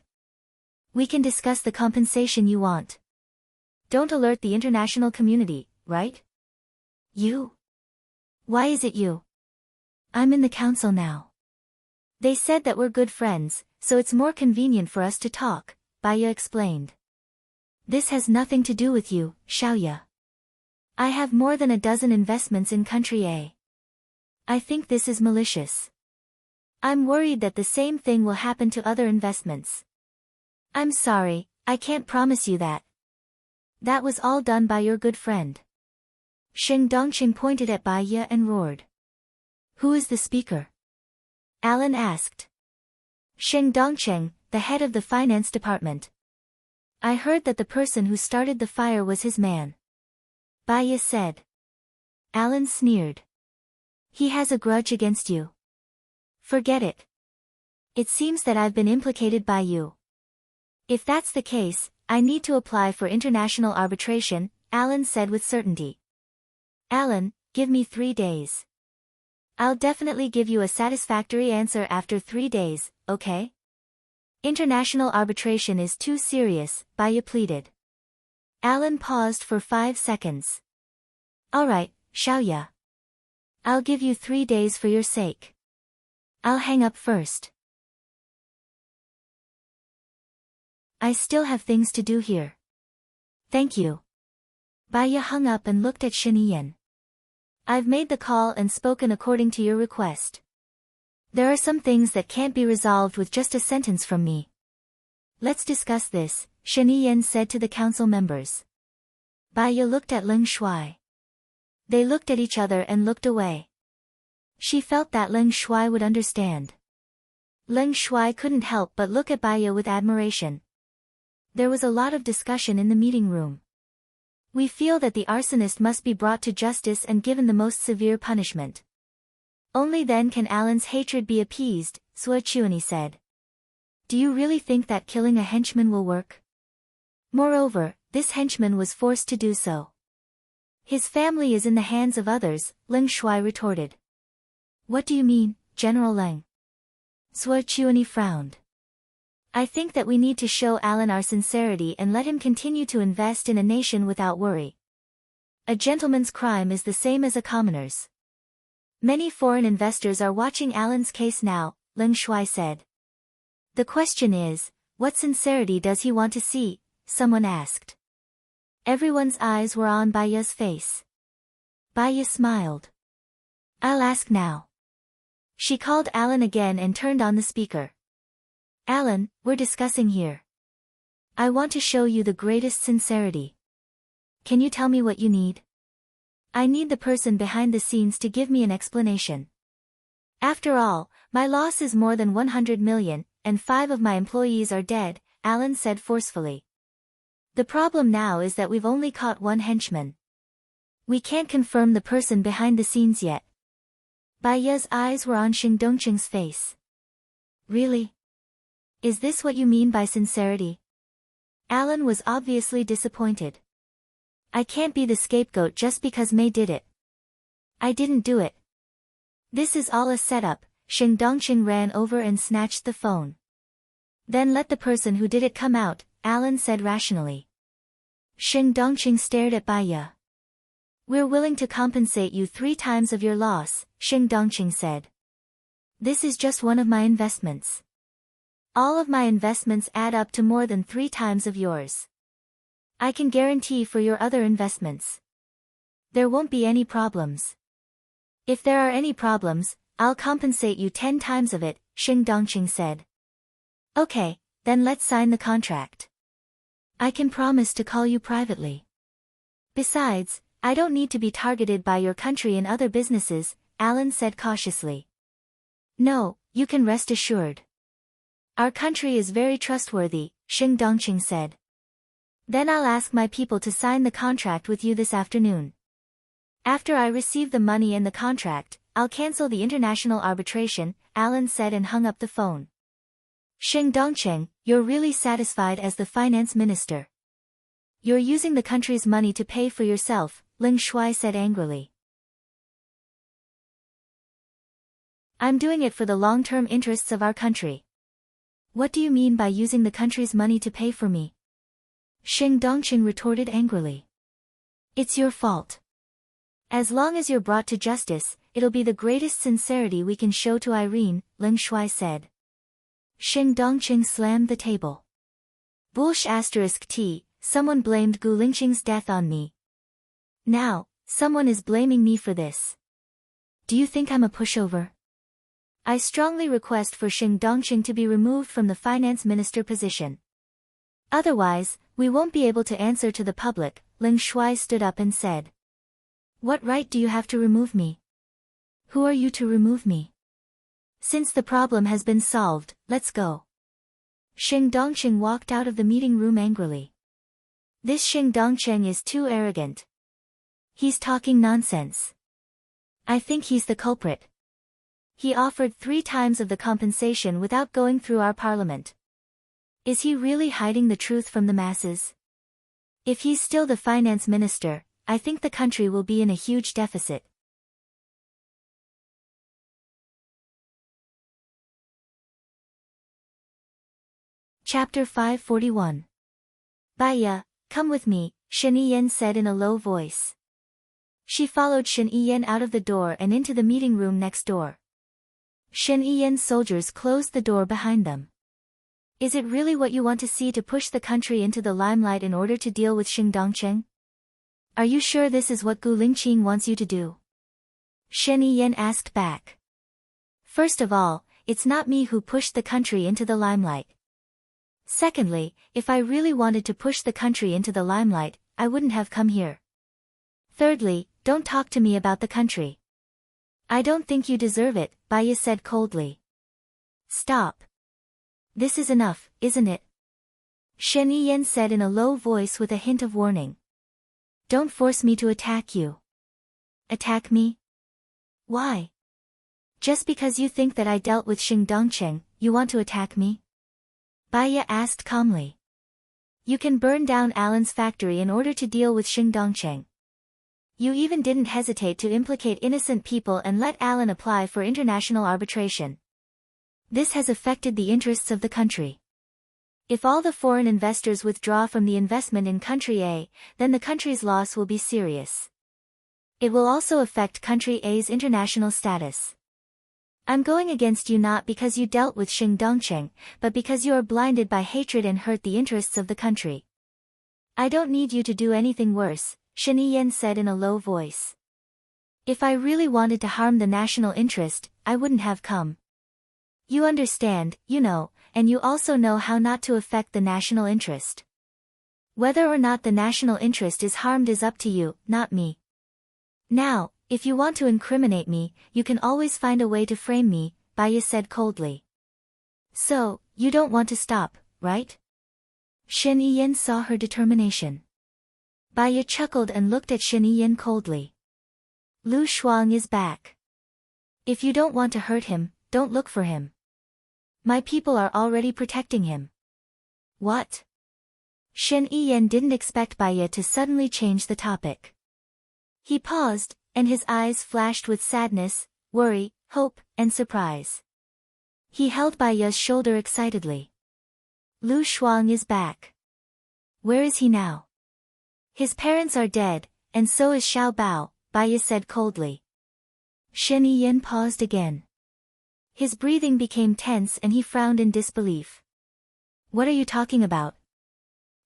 We can discuss the compensation you want. Don't alert the international community, right? You? Why is it you? I'm in the council now. They said that we're good friends, so it's more convenient for us to talk, Bai Ye explained. This has nothing to do with you, Xiao Ye. I have more than a dozen investments in country A. I think this is malicious. I'm worried that the same thing will happen to other investments. I'm sorry, I can't promise you that. That was all done by your good friend. Sheng Dongqing pointed at Bai Ye and roared. Who is the speaker? Alan asked. Sheng Dongqing, the head of the finance department. I heard that the person who started the fire was his man. Baya said. Alan sneered. He has a grudge against you. Forget it. It seems that I've been implicated by you. If that's the case, I need to apply for international arbitration, Alan said with certainty. Alan, give me 3 days. I'll definitely give you a satisfactory answer after 3 days, okay? International arbitration is too serious, Baya pleaded. Alan paused for 5 seconds. Alright, Xiaoya. I'll give you 3 days for your sake. I'll hang up first. I still have things to do here. Thank you. Baya hung up and looked at Shiniyan. I've made the call and spoken according to your request. There are some things that can't be resolved with just a sentence from me. Let's discuss this, Shiniyan said to the council members. Baya looked at Leng Shuai. They looked at each other and looked away. She felt that Leng Shuai would understand. Leng Shuai couldn't help but look at Baya with admiration. There was a lot of discussion in the meeting room. We feel that the arsonist must be brought to justice and given the most severe punishment. Only then can Alan's hatred be appeased, Sua Chuani said. Do you really think that killing a henchman will work? Moreover, this henchman was forced to do so. His family is in the hands of others, Leng Shuai retorted. What do you mean, General Leng? Sua Chuani frowned. I think that we need to show Alan our sincerity and let him continue to invest in a nation without worry. A gentleman's crime is the same as a commoner's. Many foreign investors are watching Alan's case now, Leng Shuai said. The question is, what sincerity does he want to see? Someone asked. Everyone's eyes were on Baya's face. Baya smiled. I'll ask now. She called Alan again and turned on the speaker. Alan, we're discussing here. I want to show you the greatest sincerity. Can you tell me what you need? I need the person behind the scenes to give me an explanation. After all, my loss is more than 100 million, and 5 of my employees are dead, Alan said forcefully. The problem now is that we've only caught 1 henchman. We can't confirm the person behind the scenes yet. Baya's eyes were on Xing Dongqing's face. Really? Is this what you mean by sincerity? Alan was obviously disappointed. I can't be the scapegoat just because Mei did it. I didn't do it. This is all a setup, Xing Dongqing ran over and snatched the phone. Then let the person who did it come out, Alan said rationally. Xing Dongqing stared at Baya. We're willing to compensate you 3 times of your loss, Xing Dongqing said. This is just one of my investments. All of my investments add up to more than 3 times of yours. I can guarantee for your other investments. There won't be any problems. If there are any problems, I'll compensate you 10 times of it, Xing Dongqing said. Okay, then let's sign the contract. I can promise to call you privately. Besides, I don't need to be targeted by your country and other businesses, Alan said cautiously. No, you can rest assured. Our country is very trustworthy, Xing Dongqing said. Then I'll ask my people to sign the contract with you this afternoon. After I receive the money and the contract, I'll cancel the international arbitration, Alan said and hung up the phone. Xing Dongqing, you're really satisfied as the finance minister. You're using the country's money to pay for yourself, Leng Shuai said angrily. I'm doing it for the long-term interests of our country. What do you mean by using the country's money to pay for me? Xing Dongqing retorted angrily. It's your fault. As long as you're brought to justice, it'll be the greatest sincerity we can show to Irene, Leng Shuai said. Xing Dongqing slammed the table. Bullsh *T, someone blamed Gu Lingqing's death on me. Now, someone is blaming me for this. Do you think I'm a pushover? I strongly request for Xing Dongqing to be removed from the finance minister position. Otherwise, we won't be able to answer to the public, Leng Shuai stood up and said. What right do you have to remove me? Who are you to remove me? Since the problem has been solved, let's go. Xing Dongcheng walked out of the meeting room angrily. This Xing Dongcheng is too arrogant. He's talking nonsense. I think he's the culprit. He offered 3 times of the compensation without going through our parliament. Is he really hiding the truth from the masses? If he's still the finance minister, I think the country will be in a huge deficit. Chapter 541. Baiya, come with me, Shen Yiyan said in a low voice. She followed Shen Yiyan out of the door and into the meeting room next door. Shen Yiyan's soldiers closed the door behind them. Is it really what you want to see to push the country into the limelight in order to deal with Xing Dongcheng? Are you sure this is what Gu Lingqing wants you to do? Shen Yiyan asked back. First of all, it's not me who pushed the country into the limelight. Secondly, if I really wanted to push the country into the limelight, I wouldn't have come here. Thirdly, don't talk to me about the country. I don't think you deserve it, Baiya said coldly. Stop. This is enough, isn't it? Shen Yiyan said in a low voice with a hint of warning. Don't force me to attack you. Attack me? Why? Just because you think that I dealt with Xing Dongcheng, you want to attack me? Baiya asked calmly. You can burn down Alan's factory in order to deal with Xing Dongcheng. You even didn't hesitate to implicate innocent people and let Alan apply for international arbitration. This has affected the interests of the country. If all the foreign investors withdraw from the investment in country A, then the country's loss will be serious. It will also affect country A's international status. I'm going against you not because you dealt with Xing Dongcheng, but because you are blinded by hatred and hurt the interests of the country. I don't need you to do anything worse, Shen Yiyan said in a low voice. If I really wanted to harm the national interest, I wouldn't have come. You understand, you know, and you also know how not to affect the national interest. Whether or not the national interest is harmed is up to you, not me. Now, if you want to incriminate me, you can always find a way to frame me, Baiya said coldly. So, you don't want to stop, right? Shen Yiyan saw her determination. Baiya chuckled and looked at Shen Yiyan coldly. Lu Shuang is back. If you don't want to hurt him, don't look for him. My people are already protecting him. What? Shen Yiyan didn't expect Baiya to suddenly change the topic. He paused, and his eyes flashed with sadness, worry, hope, and surprise. He held Baiya's shoulder excitedly. Lu Shuang is back. Where is he now? His parents are dead, and so is Xiao Bao, Baiya said coldly. Shen Yiyan paused again. His breathing became tense and he frowned in disbelief. What are you talking about?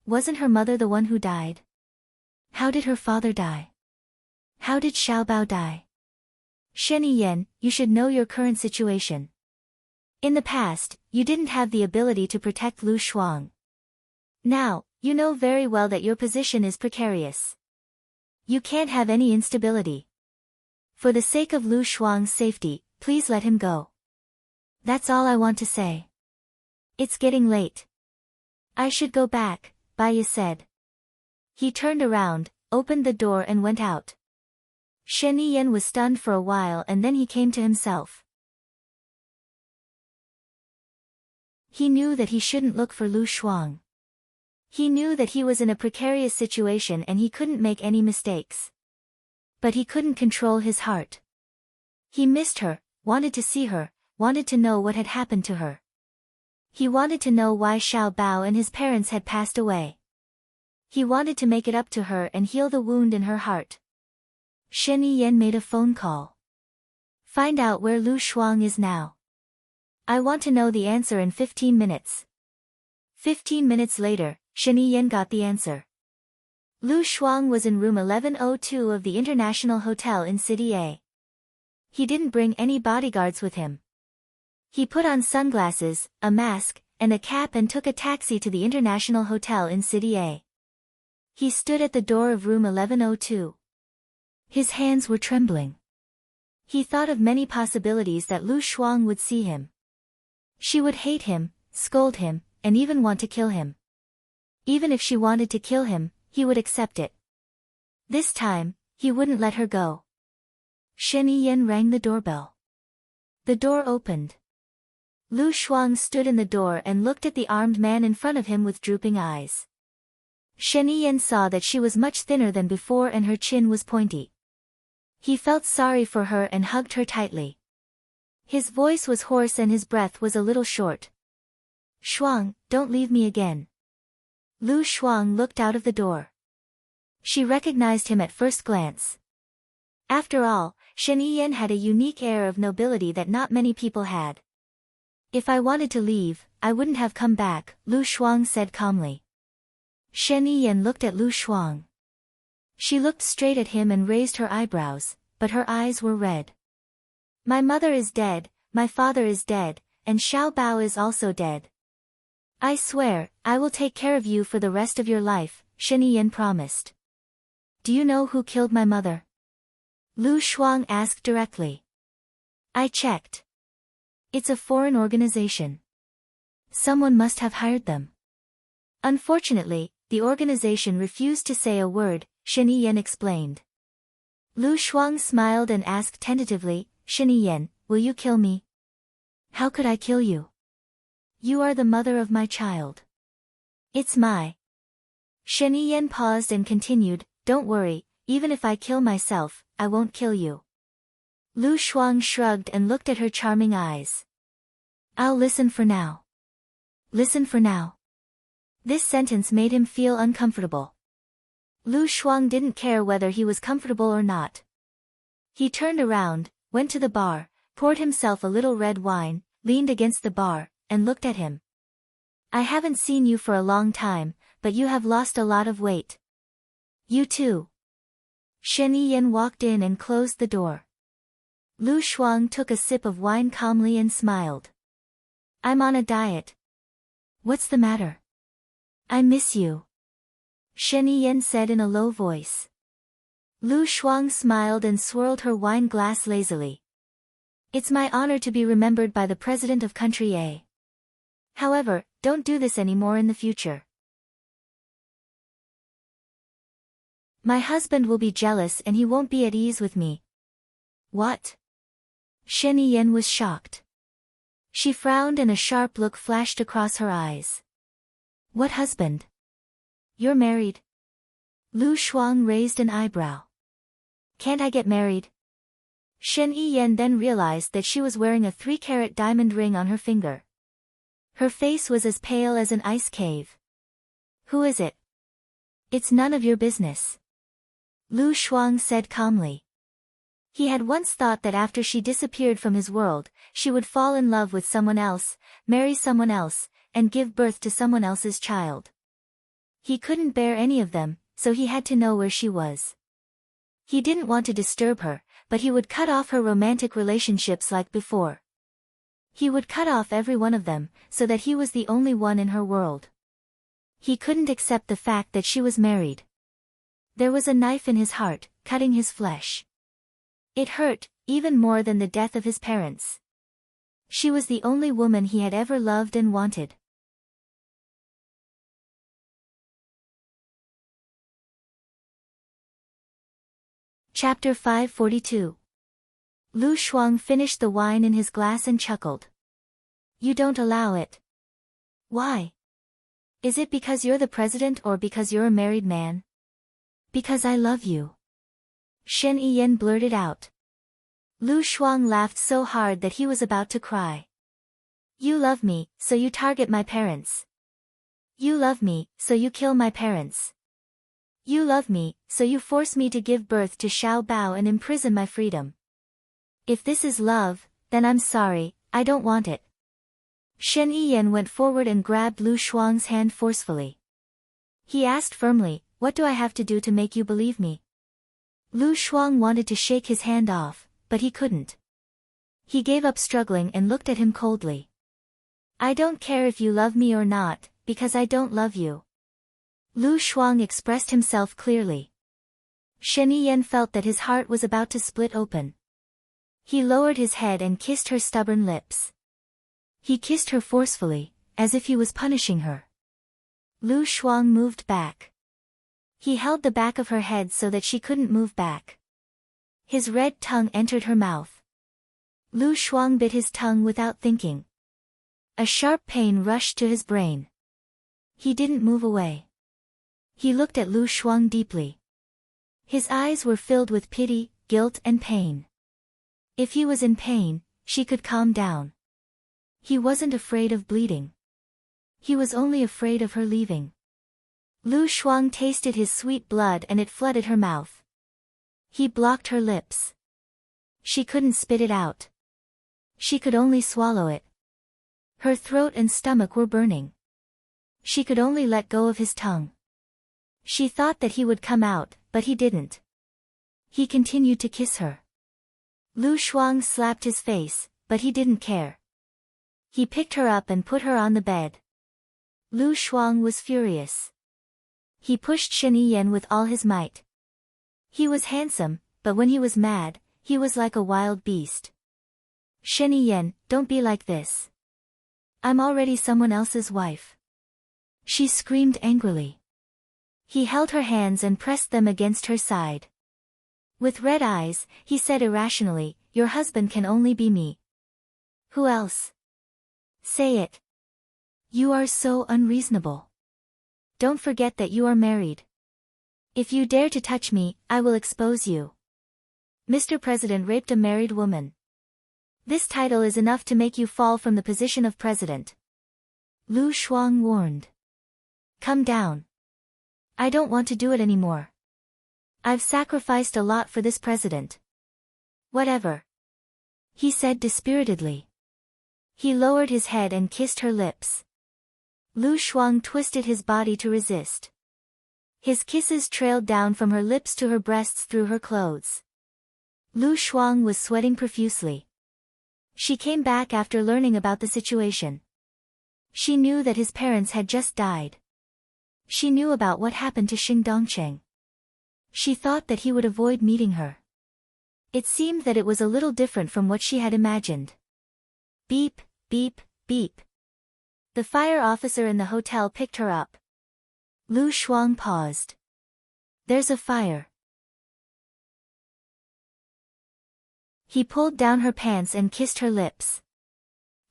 Wasn't her mother the one who died? How did her father die? How did Xiao Bao die? Shen Yiyan, you should know your current situation. In the past, you didn't have the ability to protect Lu Shuang. Now, you know very well that your position is precarious. You can't have any instability. For the sake of Lu Shuang's safety, please let him go. That's all I want to say. It's getting late. I should go back, Baiya said. He turned around, opened the door and went out. Shen Yiyan was stunned for a while and then he came to himself. He knew that he shouldn't look for Lu Shuang. He knew that he was in a precarious situation and he couldn't make any mistakes. But he couldn't control his heart. He missed her, wanted to see her, wanted to know what had happened to her. He wanted to know why Xiao Bao and his parents had passed away. He wanted to make it up to her and heal the wound in her heart. Shen Yiyan made a phone call. Find out where Lu Shuang is now. I want to know the answer in 15 minutes. 15 minutes later, Shen Yiyan got the answer. Lu Shuang was in room 1102 of the International Hotel in City A. He didn't bring any bodyguards with him. He put on sunglasses, a mask, and a cap and took a taxi to the International Hotel in City A. He stood at the door of room 1102. His hands were trembling. He thought of many possibilities that Lu Shuang would see him. She would hate him, scold him, and even want to kill him. Even if she wanted to kill him, he would accept it. This time, he wouldn't let her go. Shen Yiyan rang the doorbell. The door opened. Lu Shuang stood in the door and looked at the armed man in front of him with drooping eyes. Shen Yiyan saw that she was much thinner than before and her chin was pointy. He felt sorry for her and hugged her tightly. His voice was hoarse and his breath was a little short. "Shuang, don't leave me again." Lu Shuang looked out of the door. She recognized him at first glance. After all, Shen Yiyan had a unique air of nobility that not many people had. "If I wanted to leave, I wouldn't have come back," Lu Shuang said calmly. Shen Yiyan looked at Lu Shuang. She looked straight at him and raised her eyebrows, but her eyes were red. "My mother is dead, my father is dead, and Xiao Bao is also dead. I swear, I will take care of you for the rest of your life," Shen Yiyan promised. "Do you know who killed my mother?" Lu Shuang asked directly. "I checked. It's a foreign organization. Someone must have hired them." "Unfortunately, the organization refused to say a word," Shen Yiyan explained. Lu Shuang smiled and asked tentatively, "Shen Yiyan, will you kill me?" "How could I kill you? You are the mother of my child." "It's my..." Shen Yiyan paused and continued, "Don't worry, even if I kill myself, I won't kill you." Lu Shuang shrugged and looked at her charming eyes. "I'll listen for now." Listen for now. This sentence made him feel uncomfortable. Lu Shuang didn't care whether he was comfortable or not. He turned around, went to the bar, poured himself a little red wine, leaned against the bar, and looked at him. "I haven't seen you for a long time, but you have lost a lot of weight. You too." Shen Yiyan walked in and closed the door. Lu Shuang took a sip of wine calmly and smiled. "I'm on a diet." "What's the matter?" "I miss you," Shen Yiyan said in a low voice. Lu Shuang smiled and swirled her wine glass lazily. "It's my honor to be remembered by the president of country A. However, don't do this anymore in the future. My husband will be jealous and he won't be at ease with me." "What?" Shen Yiyan was shocked. She frowned and a sharp look flashed across her eyes. "What husband? You're married?" Lu Shuang raised an eyebrow. "Can't I get married?" Shen Yiyan then realized that she was wearing a 3-carat diamond ring on her finger. Her face was as pale as an ice cave. "Who is it?" "It's none of your business," Lu Shuang said calmly. He had once thought that after she disappeared from his world, she would fall in love with someone else, marry someone else, and give birth to someone else's child. He couldn't bear any of them, so he had to know where she was. He didn't want to disturb her, but he would cut off her romantic relationships like before. He would cut off every one of them, so that he was the only one in her world. He couldn't accept the fact that she was married. There was a knife in his heart, cutting his flesh. It hurt, even more than the death of his parents. She was the only woman he had ever loved and wanted. Chapter 542. Lu Shuang finished the wine in his glass and chuckled. "You don't allow it. Why? Is it because you're the president or because you're a married man?" "Because I love you," Shen Yiyan blurted out. Lu Shuang laughed so hard that he was about to cry. "You love me, so you target my parents. You love me, so you kill my parents. You love me, so you force me to give birth to Xiao Bao and imprison my freedom. If this is love, then I'm sorry, I don't want it." Shen Yiyan went forward and grabbed Lu Shuang's hand forcefully. He asked firmly, "What do I have to do to make you believe me?" Lu Shuang wanted to shake his hand off, but he couldn't. He gave up struggling and looked at him coldly. "I don't care if you love me or not, because I don't love you." Lu Shuang expressed himself clearly. Shen Yiyan felt that his heart was about to split open. He lowered his head and kissed her stubborn lips. He kissed her forcefully, as if he was punishing her. Lu Shuang moved back. He held the back of her head so that she couldn't move back. His red tongue entered her mouth. Lu Shuang bit his tongue without thinking. A sharp pain rushed to his brain. He didn't move away. He looked at Lu Shuang deeply. His eyes were filled with pity, guilt and pain. If he was in pain, she could calm down. He wasn't afraid of bleeding. He was only afraid of her leaving. Lu Shuang tasted his sweet blood and it flooded her mouth. He blocked her lips. She couldn't spit it out. She could only swallow it. Her throat and stomach were burning. She could only let go of his tongue. She thought that he would come out, but he didn't. He continued to kiss her. Lu Shuang slapped his face, but he didn't care. He picked her up and put her on the bed. Lu Shuang was furious. He pushed Shen Yiyan with all his might. He was handsome, but when he was mad, he was like a wild beast. Shen Yiyan, don't be like this. I'm already someone else's wife. She screamed angrily. He held her hands and pressed them against her side. With red eyes, he said irrationally, your husband can only be me. Who else? Say it. You are so unreasonable. Don't forget that you are married. If you dare to touch me, I will expose you. Mr. President raped a married woman. This title is enough to make you fall from the position of president. Lu Shuang warned. Come down. I don't want to do it anymore. I've sacrificed a lot for this president. Whatever. He said dispiritedly. He lowered his head and kissed her lips. Lu Shuang twisted his body to resist. His kisses trailed down from her lips to her breasts through her clothes. Lu Shuang was sweating profusely. She came back after learning about the situation. She knew that his parents had just died. She knew about what happened to Xing Dongcheng. She thought that he would avoid meeting her. It seemed that it was a little different from what she had imagined. Beep, beep, beep. The fire officer in the hotel picked her up. Lu Shuang paused. There's a fire. He pulled down her pants and kissed her lips.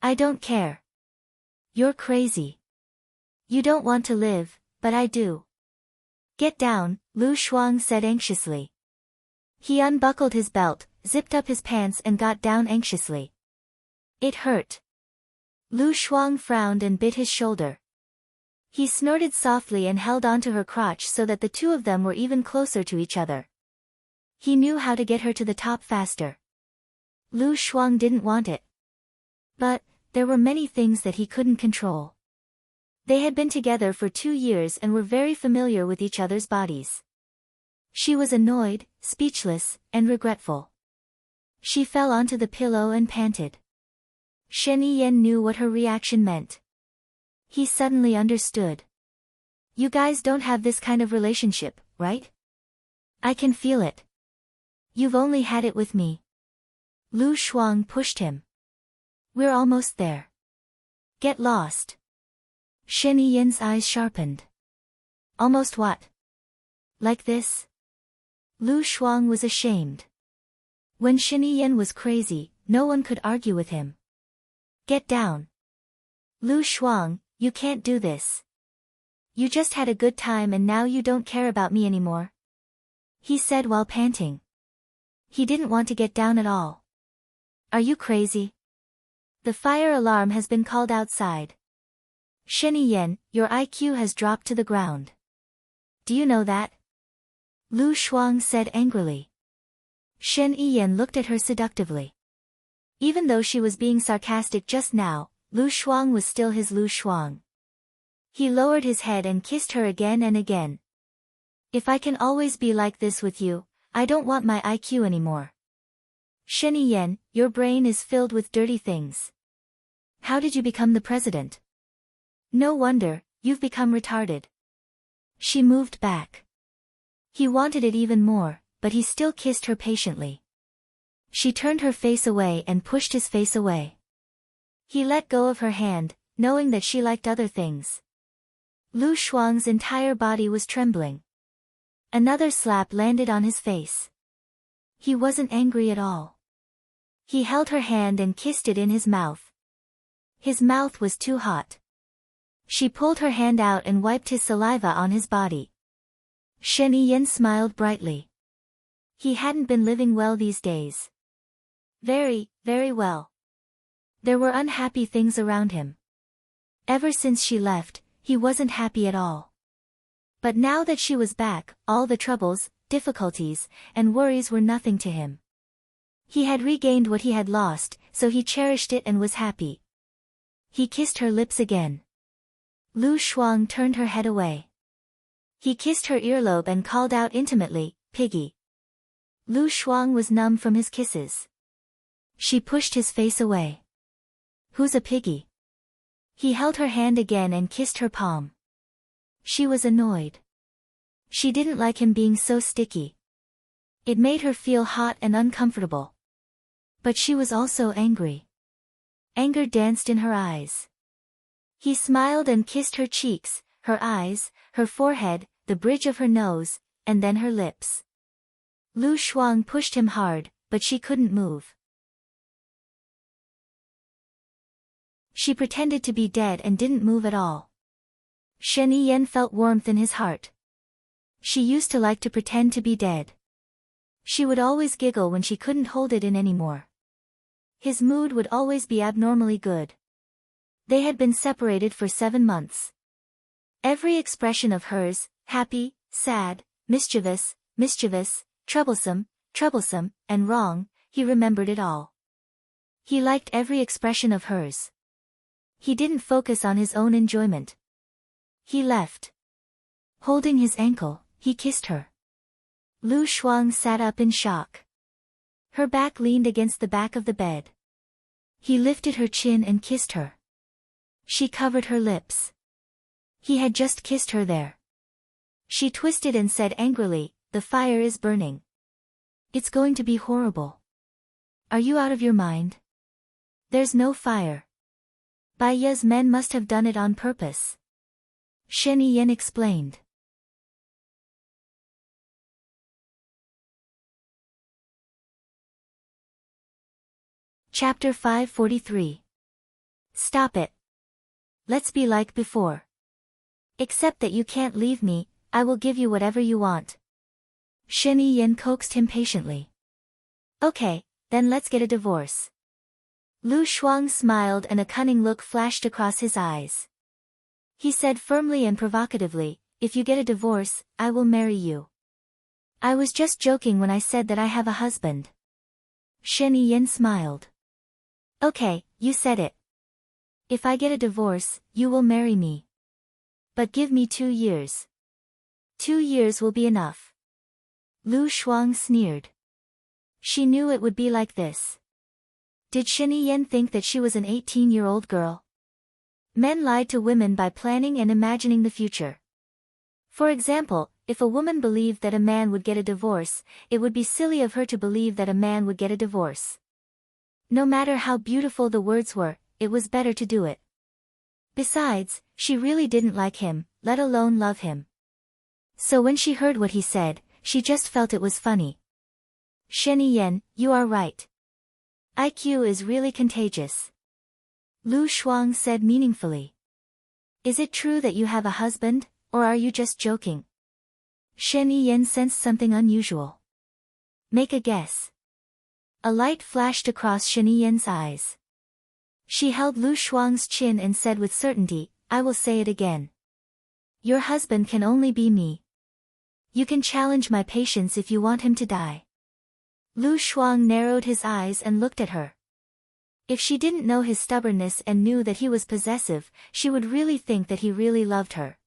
I don't care. You're crazy. You don't want to live, but I do. Get down, Lu Shuang said anxiously. He unbuckled his belt, zipped up his pants and got down anxiously. It hurt. Lu Shuang frowned and bit his shoulder. He snorted softly and held onto her crotch so that the two of them were even closer to each other. He knew how to get her to the top faster. Lu Shuang didn't want it. But, there were many things that he couldn't control. They had been together for 2 years and were very familiar with each other's bodies. She was annoyed, speechless, and regretful. She fell onto the pillow and panted. Shen Yiyan knew what her reaction meant. He suddenly understood. You guys don't have this kind of relationship, right? I can feel it. You've only had it with me. Lu Shuang pushed him. We're almost there. Get lost. Shen Yiyan's eyes sharpened. Almost what? Like this? Lu Shuang was ashamed. When Shen Yiyan was crazy, no one could argue with him. Get down. Lu Shuang, you can't do this. You just had a good time and now you don't care about me anymore. He said while panting. He didn't want to get down at all. Are you crazy? The fire alarm has been called outside. Shen Yiyan, your IQ has dropped to the ground. Do you know that? Lu Shuang said angrily. Shen Yiyan looked at her seductively. Even though she was being sarcastic just now, Lu Shuang was still his Lu Shuang. He lowered his head and kissed her again and again. If I can always be like this with you, I don't want my IQ anymore. Shen Yiyan, your brain is filled with dirty things. How did you become the president? No wonder, you've become retarded. She moved back. He wanted it even more, but he still kissed her patiently. She turned her face away and pushed his face away. He let go of her hand, knowing that she liked other things. Lu Shuang's entire body was trembling. Another slap landed on his face. He wasn't angry at all. He held her hand and kissed it in his mouth. His mouth was too hot. She pulled her hand out and wiped his saliva on his body. Shen Yiyan smiled brightly. He hadn't been living well these days. Very, very well. There were unhappy things around him. Ever since she left, he wasn't happy at all. But now that she was back, all the troubles, difficulties, and worries were nothing to him. He had regained what he had lost, so he cherished it and was happy. He kissed her lips again. Lu Shuang turned her head away. He kissed her earlobe and called out intimately, "Piggy." Lu Shuang was numb from his kisses. She pushed his face away. "Who's a piggy?" He held her hand again and kissed her palm. She was annoyed. She didn't like him being so sticky. It made her feel hot and uncomfortable. But she was also angry. Anger danced in her eyes. He smiled and kissed her cheeks, her eyes, her forehead, the bridge of her nose, and then her lips. Lu Shuang pushed him hard, but she couldn't move. She pretended to be dead and didn't move at all. Shen Yiyan felt warmth in his heart. She used to like to pretend to be dead. She would always giggle when she couldn't hold it in anymore. His mood would always be abnormally good. They had been separated for 7 months. Every expression of hers, happy, sad, mischievous, troublesome, and wrong, he remembered it all. He liked every expression of hers. He didn't focus on his own enjoyment. He left. Holding his ankle, he kissed her. Lu Shuang sat up in shock. Her back leaned against the back of the bed. He lifted her chin and kissed her. She covered her lips. He had just kissed her there. She twisted and said angrily, "The fire is burning. It's going to be horrible. Are you out of your mind? There's no fire. Bai Ye's men must have done it on purpose." Shen Yiyan explained. Chapter 543. Stop it. Let's be like before. Except that you can't leave me, I will give you whatever you want. Shen Yiyan coaxed him patiently. Okay, then let's get a divorce. Lu Shuang smiled and a cunning look flashed across his eyes. He said firmly and provocatively, "If you get a divorce, I will marry you." "I was just joking when I said that I have a husband." Shen Yiyan smiled. "Okay, you said it. If I get a divorce, you will marry me. But give me 2 years. 2 years will be enough." Lu Shuang sneered. She knew it would be like this. Did Shen Yiyan think that she was an 18-year-old girl? Men lied to women by planning and imagining the future. For example, if a woman believed that a man would get a divorce, it would be silly of her to believe that a man would get a divorce. No matter how beautiful the words were, it was better to do it. Besides, she really didn't like him, let alone love him. So when she heard what he said, she just felt it was funny. "Shen Yiyan, you are right. IQ is really contagious," Lu Shuang said meaningfully. "Is it true that you have a husband, or are you just joking?" Shen Yiyan sensed something unusual. "Make a guess." A light flashed across Shen Yiyan's eyes. She held Lu Shuang's chin and said with certainty, "I will say it again. Your husband can only be me. You can challenge my patience if you want him to die." Lu Shuang narrowed his eyes and looked at her. If she didn't know his stubbornness and knew that he was possessive, she would really think that he really loved her.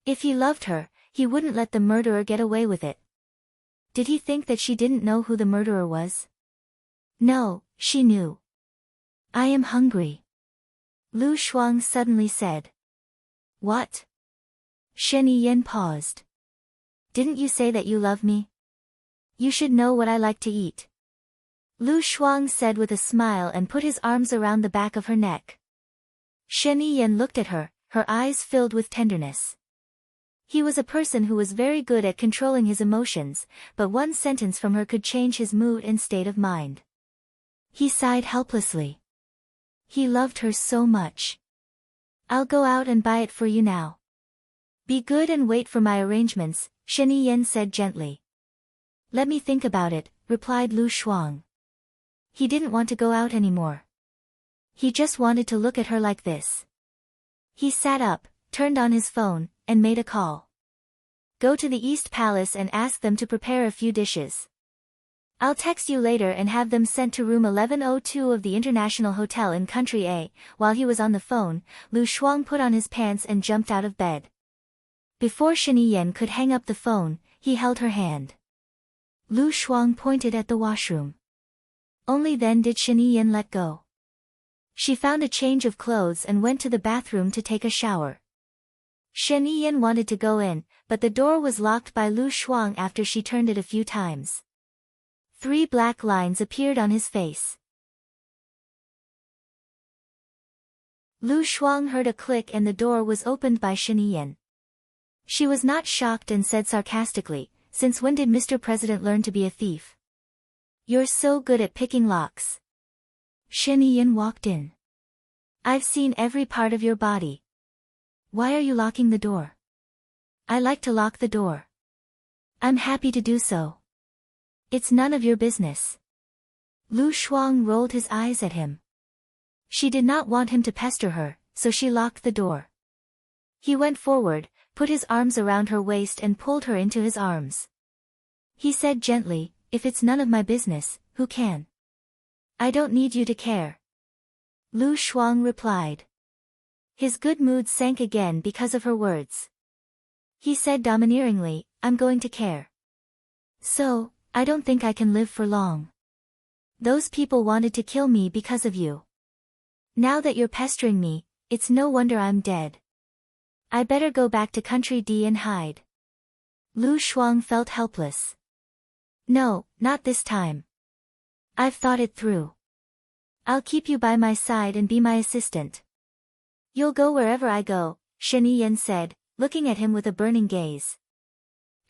If he loved her, he wouldn't let the murderer get away with it. Did he think that she didn't know who the murderer was? No, she knew. "I am hungry," Lu Shuang suddenly said. "What?" Shen Yiyan paused. "Didn't you say that you love me? You should know what I like to eat." Lu Shuang said with a smile and put his arms around the back of her neck. Shen Yiyan looked at her, her eyes filled with tenderness. He was a person who was very good at controlling his emotions, but one sentence from her could change his mood and state of mind. He sighed helplessly. He loved her so much. I'll go out and buy it for you now. Be good and wait for my arrangements, Shen Yiyan said gently. Let me think about it, replied Lu Shuang. He didn't want to go out anymore. He just wanted to look at her like this. He sat up, turned on his phone, and made a call. Go to the East Palace and ask them to prepare a few dishes. I'll text you later and have them sent to room 1102 of the International Hotel in Country A. While he was on the phone, Lu Shuang put on his pants and jumped out of bed. Before Shen Yiyan could hang up the phone, he held her hand. Lu Shuang pointed at the washroom. Only then did Shen Yiyan let go. She found a change of clothes and went to the bathroom to take a shower. Shen Yiyan wanted to go in, but the door was locked by Lu Shuang after she turned it a few times. 3 black lines appeared on his face. Lu Shuang heard a click and the door was opened by Shen Yiyan. She was not shocked and said sarcastically, "Since when did Mr. President learn to be a thief? You're so good at picking locks." Shen Yiyan walked in. "I've seen every part of your body. Why are you locking the door?" "I like to lock the door. I'm happy to do so." "It's none of your business." Lu Shuang rolled his eyes at him. She did not want him to pester her, so she locked the door. He went forward, put his arms around her waist and pulled her into his arms. He said gently, "If it's none of my business, who can? I don't need you to care." Lu Shuang replied. His good mood sank again because of her words. He said domineeringly, "I'm going to care. So, I don't think I can live for long. Those people wanted to kill me because of you. Now that you're pestering me, it's no wonder I'm dead. I better go back to Country D and hide." Lu Shuang felt helpless. "No, not this time. I've thought it through. I'll keep you by my side and be my assistant." "You'll go wherever I go," Shen Yiyan said, looking at him with a burning gaze.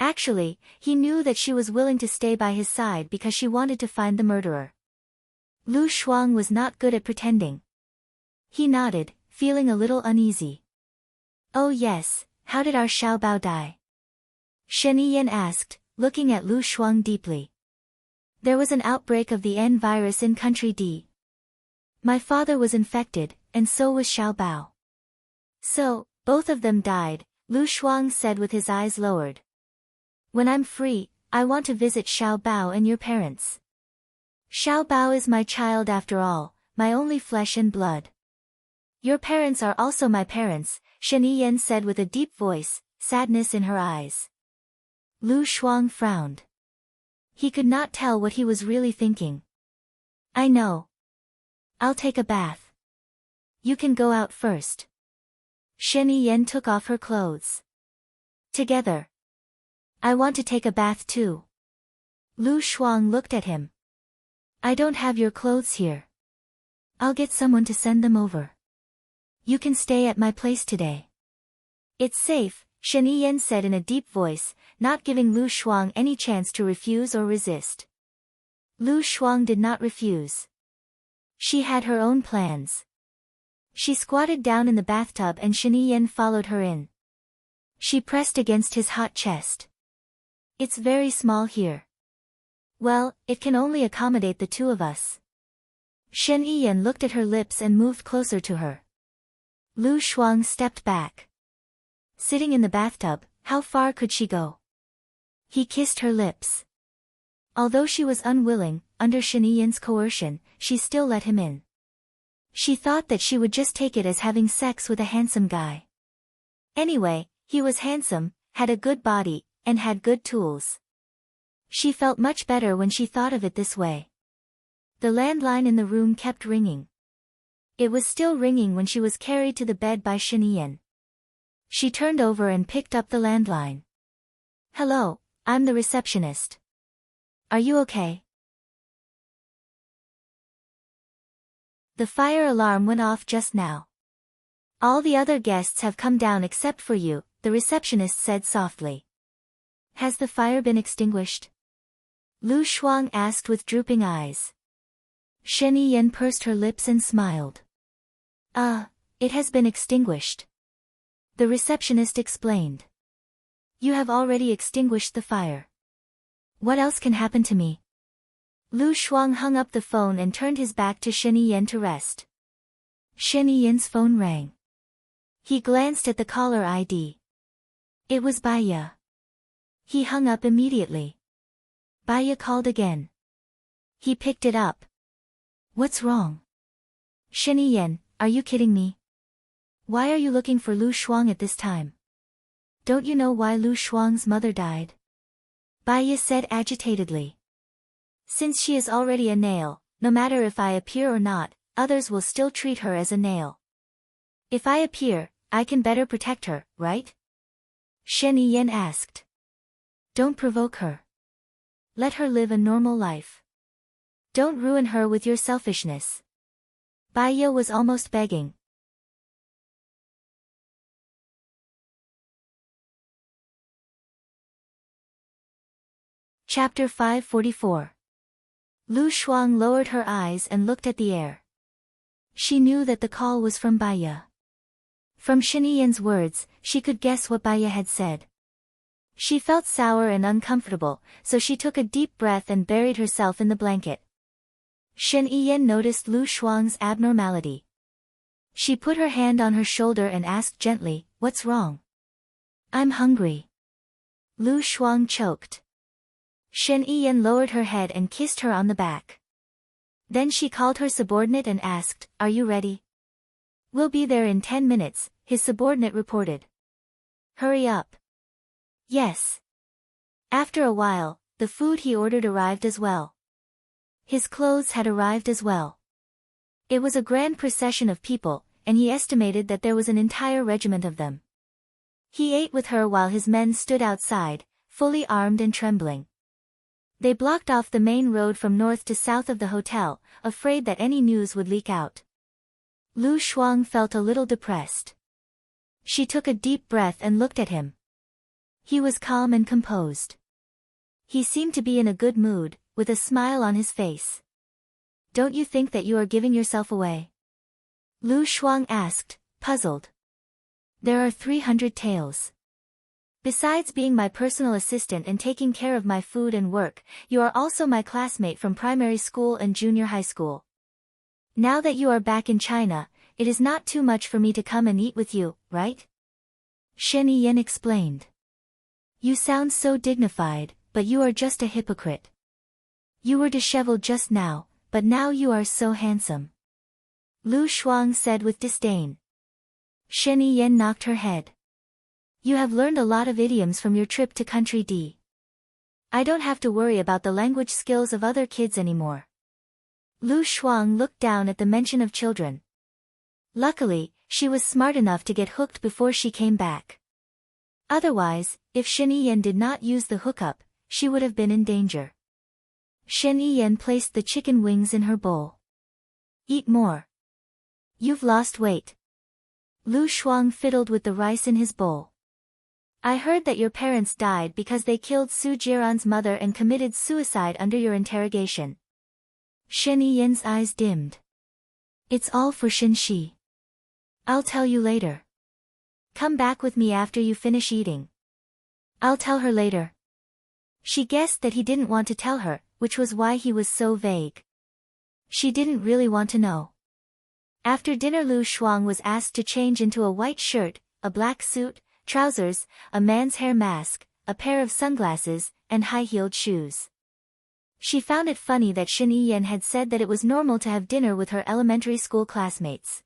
Actually, he knew that she was willing to stay by his side because she wanted to find the murderer. Lu Shuang was not good at pretending. He nodded, feeling a little uneasy. "Oh yes, how did our Xiaobao die?" Shen Yiyan asked, looking at Lu Shuang deeply. "There was an outbreak of the N virus in Country D. My father was infected, and so was Xiaobao. So, both of them died," Lu Shuang said with his eyes lowered. "When I'm free, I want to visit Xiaobao and your parents. Xiaobao is my child after all, my only flesh and blood. Your parents are also my parents," Shen Yiyan said with a deep voice, sadness in her eyes. Lu Shuang frowned. He could not tell what he was really thinking. "I know. I'll take a bath. You can go out first." Shen Yiyan took off her clothes. "Together. I want to take a bath too." Lu Shuang looked at him. "I don't have your clothes here. I'll get someone to send them over. You can stay at my place today." "It's safe," Shen Yiyan said in a deep voice, not giving Lu Shuang any chance to refuse or resist. Lu Shuang did not refuse. She had her own plans. She squatted down in the bathtub and Shen Yiyan followed her in. She pressed against his hot chest. "It's very small here." "Well, it can only accommodate the two of us." Shen Yiyan looked at her lips and moved closer to her. Lu Shuang stepped back. Sitting in the bathtub, how far could she go? He kissed her lips. Although she was unwilling, under Shen Yiyan's coercion, she still let him in. She thought that she would just take it as having sex with a handsome guy. Anyway, he was handsome, had a good body, and had good tools. She felt much better when she thought of it this way. The landline in the room kept ringing. It was still ringing when she was carried to the bed by Shen Yiyan. She turned over and picked up the landline. "Hello, I'm the receptionist. Are you okay?" The fire alarm went off just now. All the other guests have come down except for you, the receptionist said softly. Has the fire been extinguished? Lu Shuang asked with drooping eyes. Shen Yiyan pursed her lips and smiled. It has been extinguished. The receptionist explained. You have already extinguished the fire. What else can happen to me? Lu Shuang hung up the phone and turned his back to Shen Yiyan to rest. Shen Yiyan's phone rang. He glanced at the caller ID. It was Baiya. He hung up immediately. Baiya called again. He picked it up. What's wrong? Shen Yiyan, are you kidding me? Why are you looking for Lu Shuang at this time? Don't you know why Lu Shuang's mother died? Baiya said agitatedly. Since she is already a nail, no matter if I appear or not, others will still treat her as a nail. If I appear, I can better protect her, right? Shen Yiyan asked. Don't provoke her. Let her live a normal life. Don't ruin her with your selfishness. Baiya was almost begging. Chapter 544. Lu Shuang lowered her eyes and looked at the air. She knew that the call was from Baiya. From Shen Yiyan's words, she could guess what Baiya had said. She felt sour and uncomfortable, so she took a deep breath and buried herself in the blanket. Shen Yiyan noticed Lu Shuang's abnormality. She put her hand on her shoulder and asked gently, "What's wrong?" "I'm hungry." Lu Shuang choked. Shen Yiyan lowered her head and kissed her on the back. Then she called her subordinate and asked, "Are you ready?" "We'll be there in 10 minutes, his subordinate reported. "Hurry up." "Yes." After a while, the food he ordered arrived as well. His clothes had arrived as well. It was a grand procession of people, and he estimated that there was an entire regiment of them. He ate with her while his men stood outside, fully armed and trembling. They blocked off the main road from north to south of the hotel, afraid that any news would leak out. Lu Shuang felt a little depressed. She took a deep breath and looked at him. He was calm and composed. He seemed to be in a good mood, with a smile on his face. "Don't you think that you are giving yourself away?" Lu Shuang asked, puzzled. "There are 300 taels. Besides being my personal assistant and taking care of my food and work, you are also my classmate from primary school and junior high school. Now that you are back in China, it is not too much for me to come and eat with you, right?" Shen Yiyan explained. "You sound so dignified, but you are just a hypocrite. You were disheveled just now, but now you are so handsome." Lu Shuang said with disdain. Shen Yiyan knocked her head. "You have learned a lot of idioms from your trip to country D. I don't have to worry about the language skills of other kids anymore." Lu Shuang looked down at the mention of children. Luckily, she was smart enough to get hooked before she came back. Otherwise, if Shen Yiyan did not use the hookup, she would have been in danger. Shen Yiyan placed the chicken wings in her bowl. "Eat more. You've lost weight." Lu Shuang fiddled with the rice in his bowl. "I heard that your parents died because they killed Su Jiran's mother and committed suicide under your interrogation." Shen Yiyan's eyes dimmed. "It's all for Shen Shi. I'll tell you later. Come back with me after you finish eating." "I'll tell her later." She guessed that he didn't want to tell her, which was why he was so vague. She didn't really want to know. After dinner, Lu Shuang was asked to change into a white shirt, a black suit, trousers, a man's hair mask, a pair of sunglasses, and high-heeled shoes. She found it funny that Shen Yiyan had said that it was normal to have dinner with her elementary school classmates.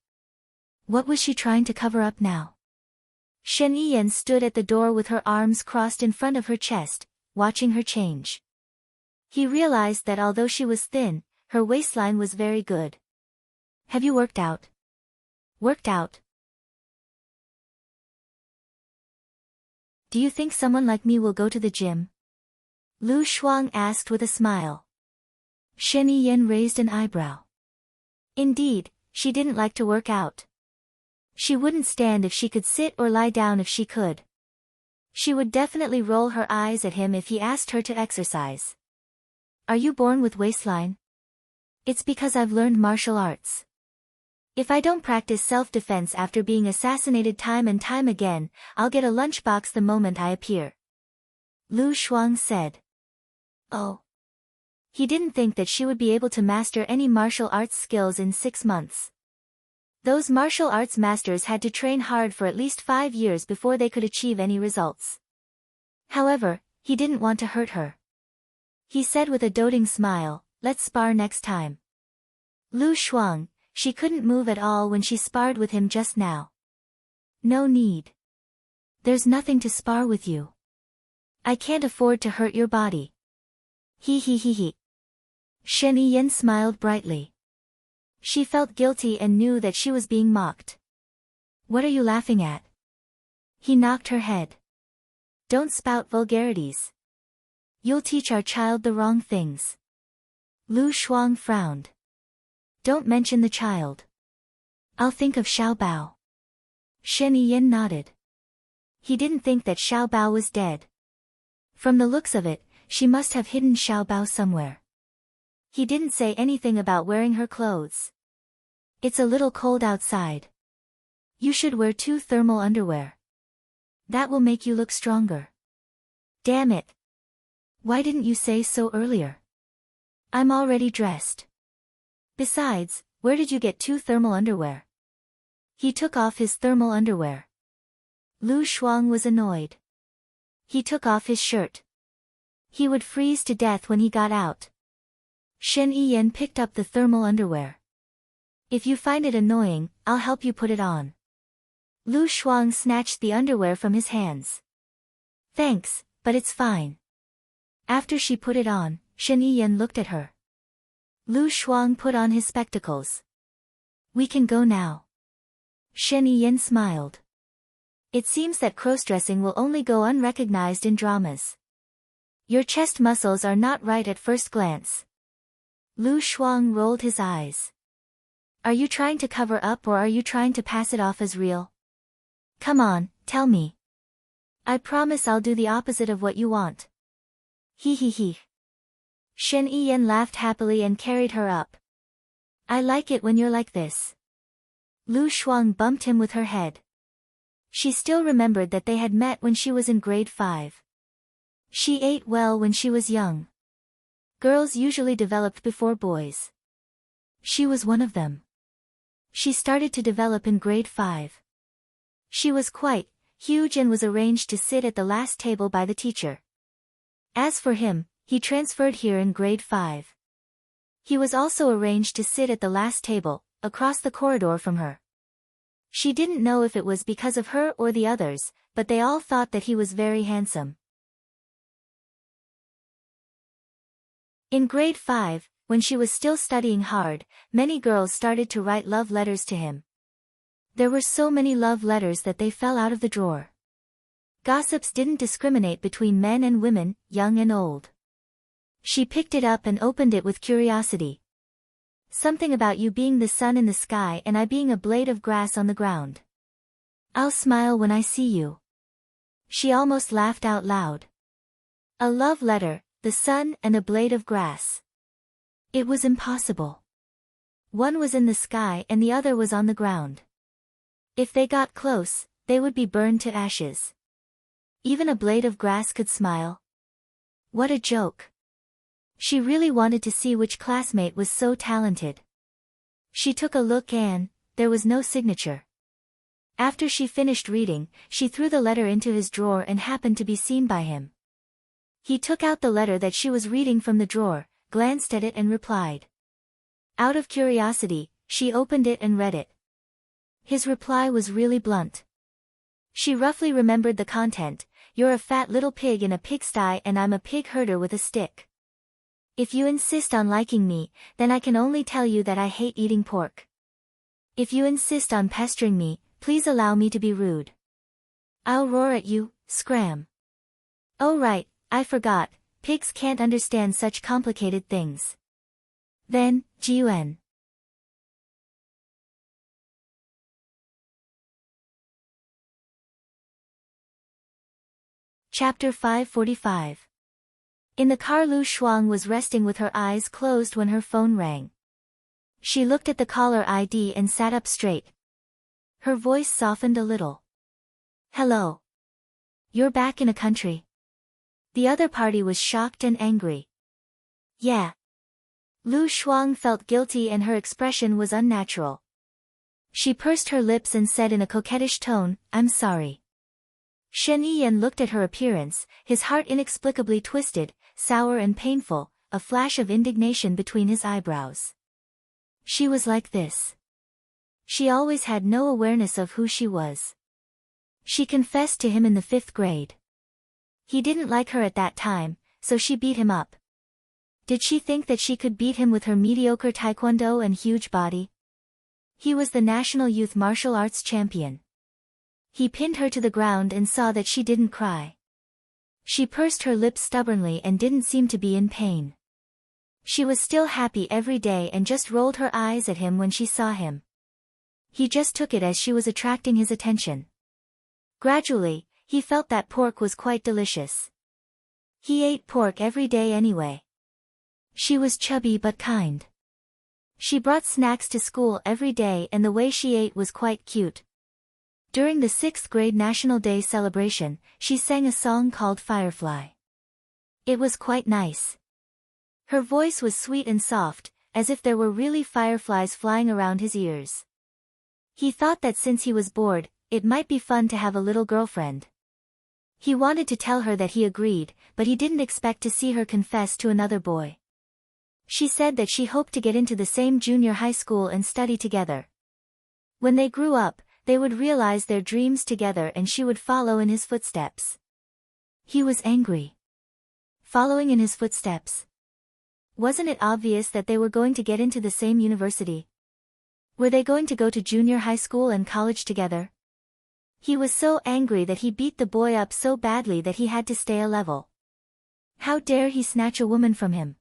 What was she trying to cover up now? Shen Yiyan stood at the door with her arms crossed in front of her chest, watching her change. He realized that although she was thin, her waistline was very good. "Have you worked out?" "Worked out? Do you think someone like me will go to the gym?" Lu Shuang asked with a smile. Shen Yiyan raised an eyebrow. Indeed, she didn't like to work out. She wouldn't stand if she could sit or lie down if she could. She would definitely roll her eyes at him if he asked her to exercise. Are you born with waistline? It's because I've learned martial arts. If I don't practice self-defense after being assassinated time and time again, I'll get a lunchbox the moment I appear. Lu Shuang said. Oh. He didn't think that she would be able to master any martial arts skills in 6 months. Those martial arts masters had to train hard for at least 5 years before they could achieve any results. However, he didn't want to hurt her. He said with a doting smile, let's spar next time. Lu Shuang, she couldn't move at all when she sparred with him just now. No need. There's nothing to spar with you. I can't afford to hurt your body. He. Shen Yiyan smiled brightly. She felt guilty and knew that she was being mocked. What are you laughing at? He knocked her head. Don't spout vulgarities. You'll teach our child the wrong things. Lu Shuang frowned. Don't mention the child. I'll think of Xiao Bao. Shen Yiyan nodded. He didn't think that Xiao Bao was dead. From the looks of it, she must have hidden Xiao Bao somewhere. He didn't say anything about wearing her clothes. It's a little cold outside. You should wear 2 thermal underwear. That will make you look stronger. Damn it. Why didn't you say so earlier? I'm already dressed. Besides, where did you get 2 thermal underwear? He took off his thermal underwear. Lu Shuang was annoyed. He took off his shirt. He would freeze to death when he got out. Shen Yiyan picked up the thermal underwear. If you find it annoying, I'll help you put it on. Lu Shuang snatched the underwear from his hands. Thanks, but it's fine. After she put it on, Shen Yiyan looked at her. Lu Shuang put on his spectacles. We can go now. Shen Yiyan smiled. It seems that cross-dressing will only go unrecognized in dramas. Your chest muscles are not right at first glance. Lu Shuang rolled his eyes. Are you trying to cover up or are you trying to pass it off as real? Come on, tell me. I promise I'll do the opposite of what you want. He. Shen Yiyan laughed happily and carried her up. I like it when you're like this. Lu Shuang bumped him with her head. She still remembered that they had met when she was in grade 5. She ate well when she was young. Girls usually developed before boys. She was one of them. She started to develop in grade 5. She was quite huge and was arranged to sit at the last table by the teacher. As for him, he transferred here in grade 5. He was also arranged to sit at the last table, across the corridor from her. She didn't know if it was because of her or the others, but they all thought that he was very handsome. In grade 5, when she was still studying hard, many girls started to write love letters to him. There were so many love letters that they fell out of the drawer. Gossips didn't discriminate between men and women, young and old. She picked it up and opened it with curiosity. Something about you being the sun in the sky and I being a blade of grass on the ground. I'll smile when I see you. She almost laughed out loud. A love letter, the sun and a blade of grass. It was impossible. One was in the sky and the other was on the ground. If they got close, they would be burned to ashes. Even a blade of grass could smile. What a joke. She really wanted to see which classmate was so talented. She took a look and there was no signature. After she finished reading, she threw the letter into his drawer and happened to be seen by him. He took out the letter that she was reading from the drawer, glanced at it and replied. Out of curiosity, she opened it and read it. His reply was really blunt. She roughly remembered the content. You're a fat little pig in a pigsty and I'm a pig herder with a stick. If you insist on liking me, then I can only tell you that I hate eating pork. If you insist on pestering me, please allow me to be rude. I'll roar at you, scram. Oh right, I forgot, pigs can't understand such complicated things. Then, Jiuan. Chapter 545. In the car, Lu Shuang was resting with her eyes closed when her phone rang. She looked at the caller ID and sat up straight. Her voice softened a little. Hello. You're back in a country. The other party was shocked and angry. Yeah. Lu Shuang felt guilty and her expression was unnatural. She pursed her lips and said in a coquettish tone, I'm sorry. Shen Yiyan looked at her appearance, his heart inexplicably twisted, sour and painful, a flash of indignation between his eyebrows. She was like this. She always had no awareness of who she was. She confessed to him in the 5th grade. He didn't like her at that time, so she beat him up. Did she think that she could beat him with her mediocre taekwondo and huge body? He was the national youth martial arts champion. He pinned her to the ground and saw that she didn't cry. She pursed her lips stubbornly and didn't seem to be in pain. She was still happy every day and just rolled her eyes at him when she saw him. He just took it as she was attracting his attention. Gradually, he felt that pork was quite delicious. He ate pork every day anyway. She was chubby but kind. She brought snacks to school every day and the way she ate was quite cute. During the 6th grade National Day celebration, she sang a song called Firefly. It was quite nice. Her voice was sweet and soft, as if there were really fireflies flying around his ears. He thought that since he was bored, it might be fun to have a little girlfriend. He wanted to tell her that he agreed, but he didn't expect to see her confess to another boy. She said that she hoped to get into the same junior high school and study together. When they grew up, they would realize their dreams together and she would follow in his footsteps. He was angry. Following in his footsteps. Wasn't it obvious that they were going to get into the same university? Were they going to go to junior high school and college together? He was so angry that he beat the boy up so badly that he had to stay a level. How dare he snatch a woman from him?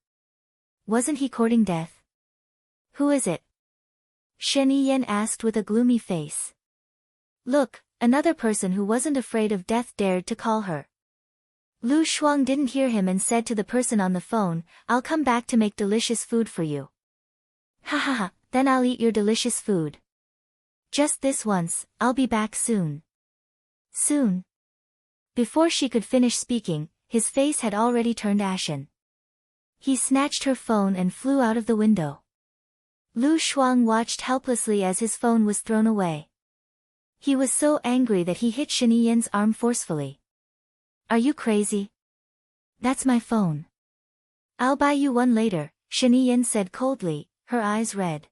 Wasn't he courting death? Who is it? Shen Yiyan asked with a gloomy face. Look, another person who wasn't afraid of death dared to call her. Lu Shuang didn't hear him and said to the person on the phone, I'll come back to make delicious food for you. Ha ha ha, then I'll eat your delicious food. Just this once, I'll be back soon. Soon. Before she could finish speaking, his face had already turned ashen. He snatched her phone and flew out of the window. Lu Shuang watched helplessly as his phone was thrown away. He was so angry that he hit Shen Yiyan's arm forcefully. Are you crazy? That's my phone. I'll buy you one later, Shen Yiyan said coldly, her eyes red.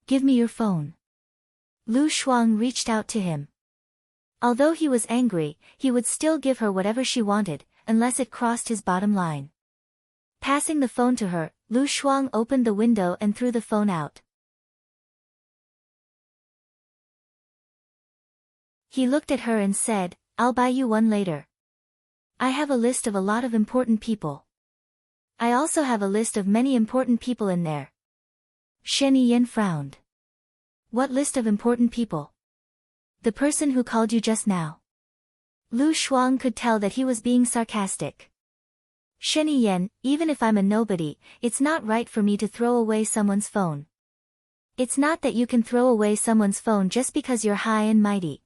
Give me your phone. Lu Shuang reached out to him. Although he was angry, he would still give her whatever she wanted, unless it crossed his bottom line. Passing the phone to her, Lu Shuang opened the window and threw the phone out. He looked at her and said, I'll buy you one later. I have a list of a lot of important people. I also have a list of many important people in there. Shen Yiyan frowned. What list of important people? The person who called you just now. Lu Shuang could tell that he was being sarcastic. Shen Yiyan, even if I'm a nobody, it's not right for me to throw away someone's phone. It's not that you can throw away someone's phone just because you're high and mighty.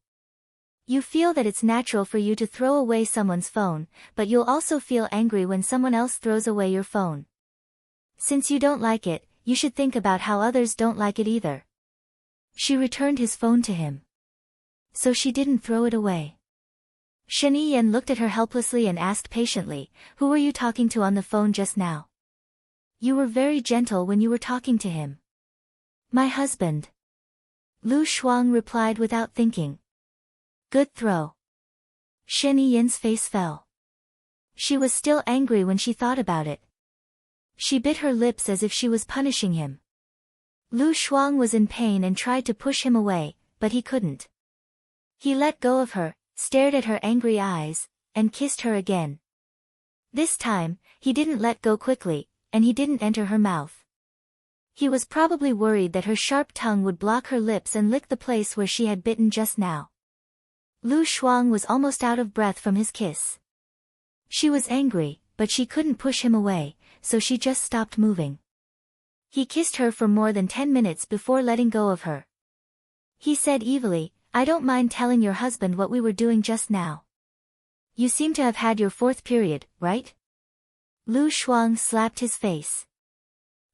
You feel that it's natural for you to throw away someone's phone, but you'll also feel angry when someone else throws away your phone. Since you don't like it, you should think about how others don't like it either. She returned his phone to him. So she didn't throw it away. Shen Yiyan looked at her helplessly and asked patiently, who were you talking to on the phone just now? You were very gentle when you were talking to him. My husband. Lu Shuang replied without thinking. Good throw. Shen Yiyan's face fell. She was still angry when she thought about it. She bit her lips as if she was punishing him. Lu Shuang was in pain and tried to push him away, but he couldn't. He let go of her, stared at her angry eyes, and kissed her again. This time, he didn't let go quickly, and he didn't enter her mouth. He was probably worried that her sharp tongue would block her lips and lick the place where she had bitten just now. Lu Shuang was almost out of breath from his kiss. She was angry, but she couldn't push him away, so she just stopped moving. He kissed her for more than 10 minutes before letting go of her. He said evilly, "I don't mind telling your husband what we were doing just now. You seem to have had your 4th period, right?" Lu Shuang slapped his face.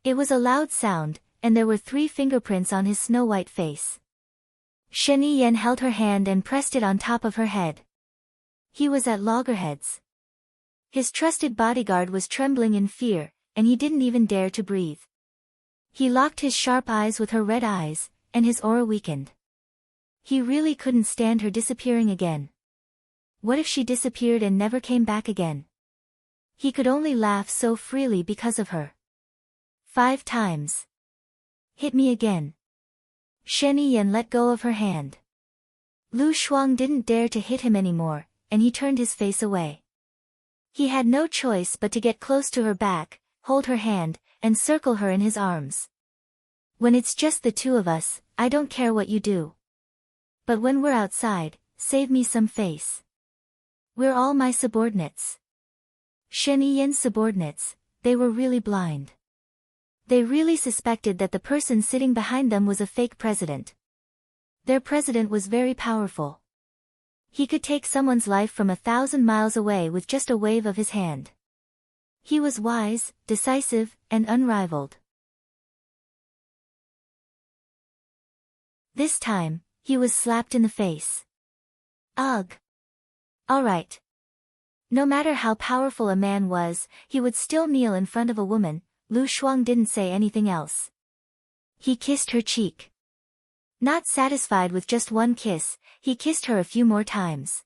It was a loud sound, and there were 3 fingerprints on his snow-white face. Shen Yiyan held her hand and pressed it on top of her head. He was at loggerheads. His trusted bodyguard was trembling in fear, and he didn't even dare to breathe. He locked his sharp eyes with her red eyes, and his aura weakened. He really couldn't stand her disappearing again. What if she disappeared and never came back again? He could only laugh so freely because of her. 5 times. "Hit me again." Shen Yiyan let go of her hand. Lu Shuang didn't dare to hit him anymore, and he turned his face away. He had no choice but to get close to her back, hold her hand, and circle her in his arms. "When it's just the 2 of us, I don't care what you do. But when we're outside, save me some face. We're all my subordinates." Shen Yiyan's subordinates, they were really blind. They really suspected that the person sitting behind them was a fake president. Their president was very powerful. He could take someone's life from 1,000 miles away with just a wave of his hand. He was wise, decisive, and unrivaled. This time, he was slapped in the face. Ugh. All right. No matter how powerful a man was, he would still kneel in front of a woman. Lu Shuang didn't say anything else. He kissed her cheek. Not satisfied with just one kiss, he kissed her a few more times.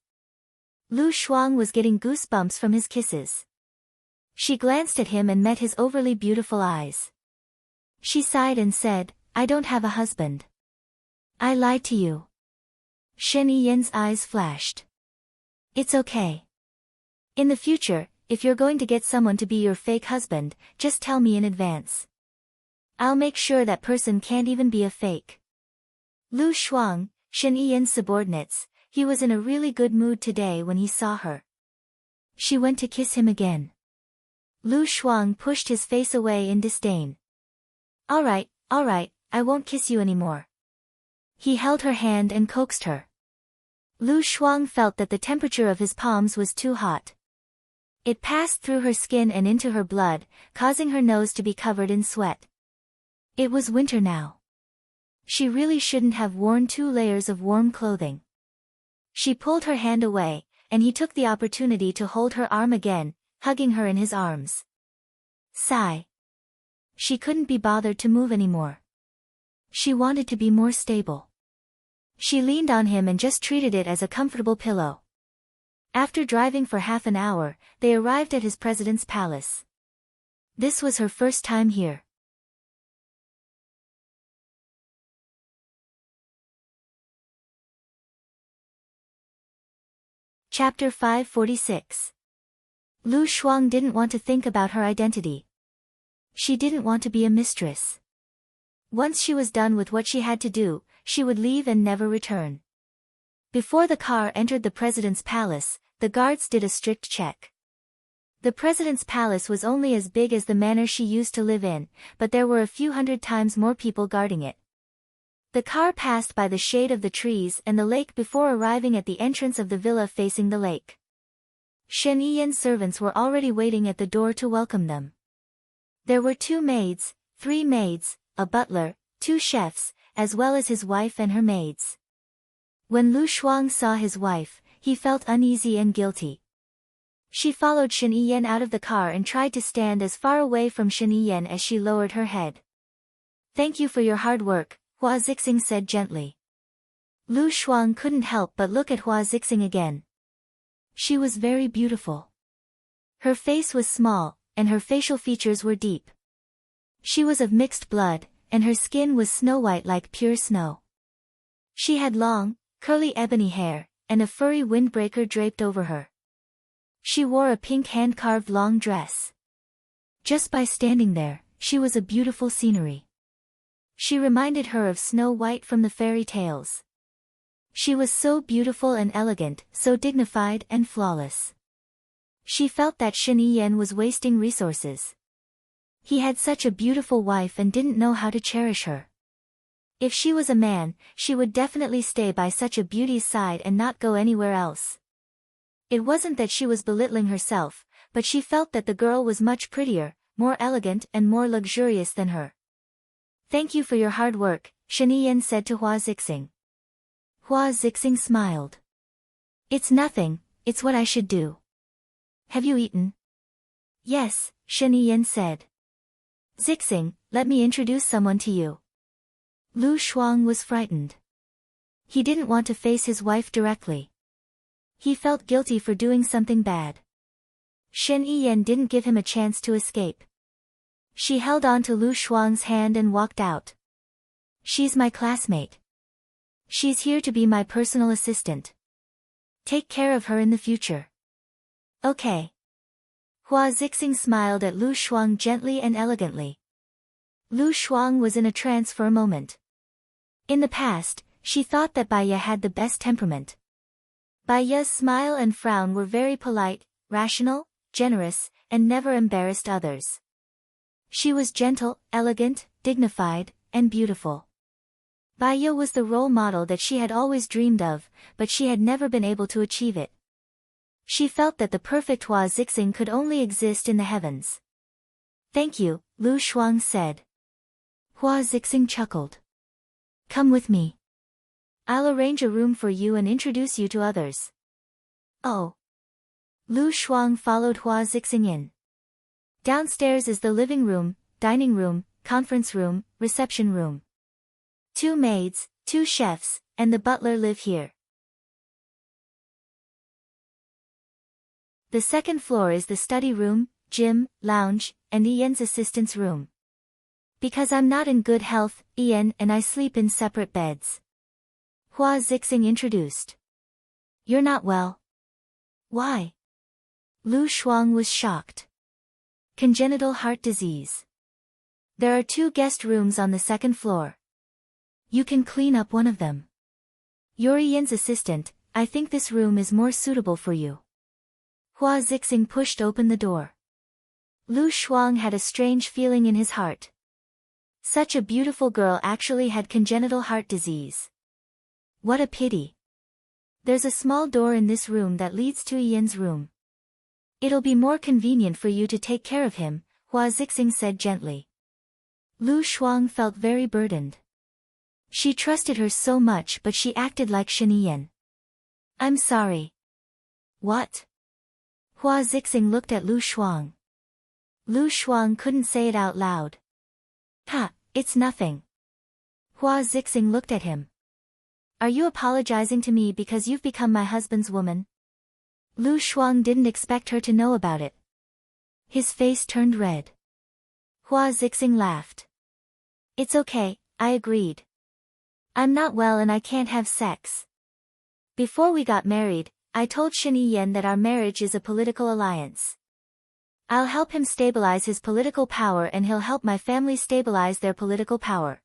Lu Shuang was getting goosebumps from his kisses. She glanced at him and met his overly beautiful eyes. She sighed and said, "I don't have a husband. I lied to you." Shen Yiyan's eyes flashed. "It's okay. In the future, if you're going to get someone to be your fake husband, just tell me in advance. I'll make sure that person can't even be a fake." Lu Shuang, Shen Yiyan's subordinates, he was in a really good mood today when he saw her. She went to kiss him again. Lu Shuang pushed his face away in disdain. All right, I won't kiss you anymore." He held her hand and coaxed her. Lu Shuang felt that the temperature of his palms was too hot. It passed through her skin and into her blood, causing her nose to be covered in sweat. It was winter now. She really shouldn't have worn 2 layers of warm clothing. She pulled her hand away, and he took the opportunity to hold her arm again, hugging her in his arms. Sigh. She couldn't be bothered to move anymore. She wanted to be more stable. She leaned on him and just treated it as a comfortable pillow. After driving for half an hour, they arrived at his president's palace. This was her first time here. Chapter 546. Lu Shuang didn't want to think about her identity. She didn't want to be a mistress. Once she was done with what she had to do, she would leave and never return. Before the car entered the president's palace, the guards did a strict check. The president's palace was only as big as the manor she used to live in, but there were a few hundred times more people guarding it. The car passed by the shade of the trees and the lake before arriving at the entrance of the villa facing the lake. Shen Yiyan's servants were already waiting at the door to welcome them. There were 2 maids, 3 maids, a butler, 2 chefs, as well as his wife and her maids. When Lu Shuang saw his wife, he felt uneasy and guilty. She followed Shen Yiyan out of the car and tried to stand as far away from Shen Yiyan as she lowered her head. "Thank you for your hard work," Hua Zixing said gently. Lu Shuang couldn't help but look at Hua Zixing again. She was very beautiful. Her face was small, and her facial features were deep. She was of mixed blood, and her skin was snow-white like pure snow. She had long, curly ebony hair, and a furry windbreaker draped over her. She wore a pink hand-carved long dress. Just by standing there, she was a beautiful scenery. She reminded her of Snow White from the fairy tales. She was so beautiful and elegant, so dignified and flawless. She felt that Shen Yiyan was wasting resources. He had such a beautiful wife and didn't know how to cherish her. If she was a man, she would definitely stay by such a beauty's side and not go anywhere else. It wasn't that she was belittling herself, but she felt that the girl was much prettier, more elegant and more luxurious than her. Thank you for your hard work, Shen Yiyan said to Hua Zixing. Hua Zixing smiled. It's nothing, it's what I should do. Have you eaten? Yes, Shen Yiyan said. Zixing, let me introduce someone to you. Lu Shuang was frightened. He didn't want to face his wife directly. He felt guilty for doing something bad. Shen Yiyan didn't give him a chance to escape. She held on to Lu Shuang's hand and walked out. She's my classmate. She's here to be my personal assistant. Take care of her in the future. Okay. Hua Zixing smiled at Lu Shuang gently and elegantly. Lu Shuang was in a trance for a moment. In the past, she thought that Bai Ye had the best temperament. Bai Ye's smile and frown were very polite, rational, generous, and never embarrassed others. She was gentle, elegant, dignified, and beautiful. Bai Ye was the role model that she had always dreamed of, but she had never been able to achieve it. She felt that the perfect Hua Zixing could only exist in the heavens. Thank you, Lu Shuang said. Hua Zixing chuckled. Come with me. I'll arrange a room for you and introduce you to others. Oh. Lu Shuang followed Hua Zixing in. Downstairs is the living room, dining room, conference room, reception room. 2 maids, 2 chefs, and the butler live here. The second floor is the study room, gym, lounge, and Ian's assistant's room. Because I'm not in good health, Ian and I sleep in separate beds. Hua Zixing introduced. You're not well. Why? Lu Shuang was shocked. Congenital heart disease. There are 2 guest rooms on the second floor. You can clean up one of them. You're Ian's assistant, I think this room is more suitable for you. Hua Zixing pushed open the door. Lu Shuang had a strange feeling in his heart. Such a beautiful girl actually had congenital heart disease. What a pity. There's a small door in this room that leads to Ian's room. It'll be more convenient for you to take care of him, Hua Zixing said gently. Lu Shuang felt very burdened. She trusted her so much but she acted like Shen Yiyan. I'm sorry. What? Hua Zixing looked at Lu Shuang. Lu Shuang couldn't say it out loud. Ha, it's nothing. Hua Zixing looked at him. Are you apologizing to me because you've become my husband's woman? Lu Shuang didn't expect her to know about it. His face turned red. Hua Zixing laughed. It's okay, I agreed. I'm not well and I can't have sex. Before we got married, I told Shen Yiyan that our marriage is a political alliance. I'll help him stabilize his political power and he'll help my family stabilize their political power.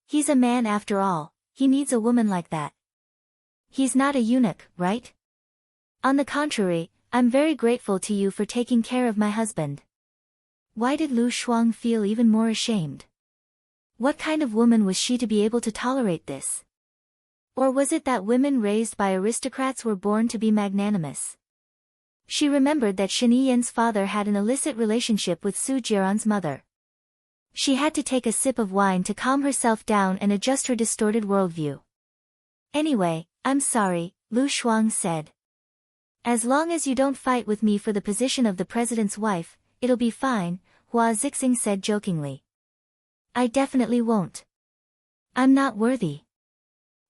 He's a man after all, he needs a woman like that. He's not a eunuch, right? On the contrary, I'm very grateful to you for taking care of my husband. Why did Lu Shuang feel even more ashamed? What kind of woman was she to be able to tolerate this? Or was it that women raised by aristocrats were born to be magnanimous? She remembered that Shen Yiyan's father had an illicit relationship with Su Jiran's mother. She had to take a sip of wine to calm herself down and adjust her distorted worldview. Anyway, I'm sorry, Lu Shuang said. As long as you don't fight with me for the position of the president's wife, it'll be fine, Hua Zixing said jokingly. I definitely won't. I'm not worthy.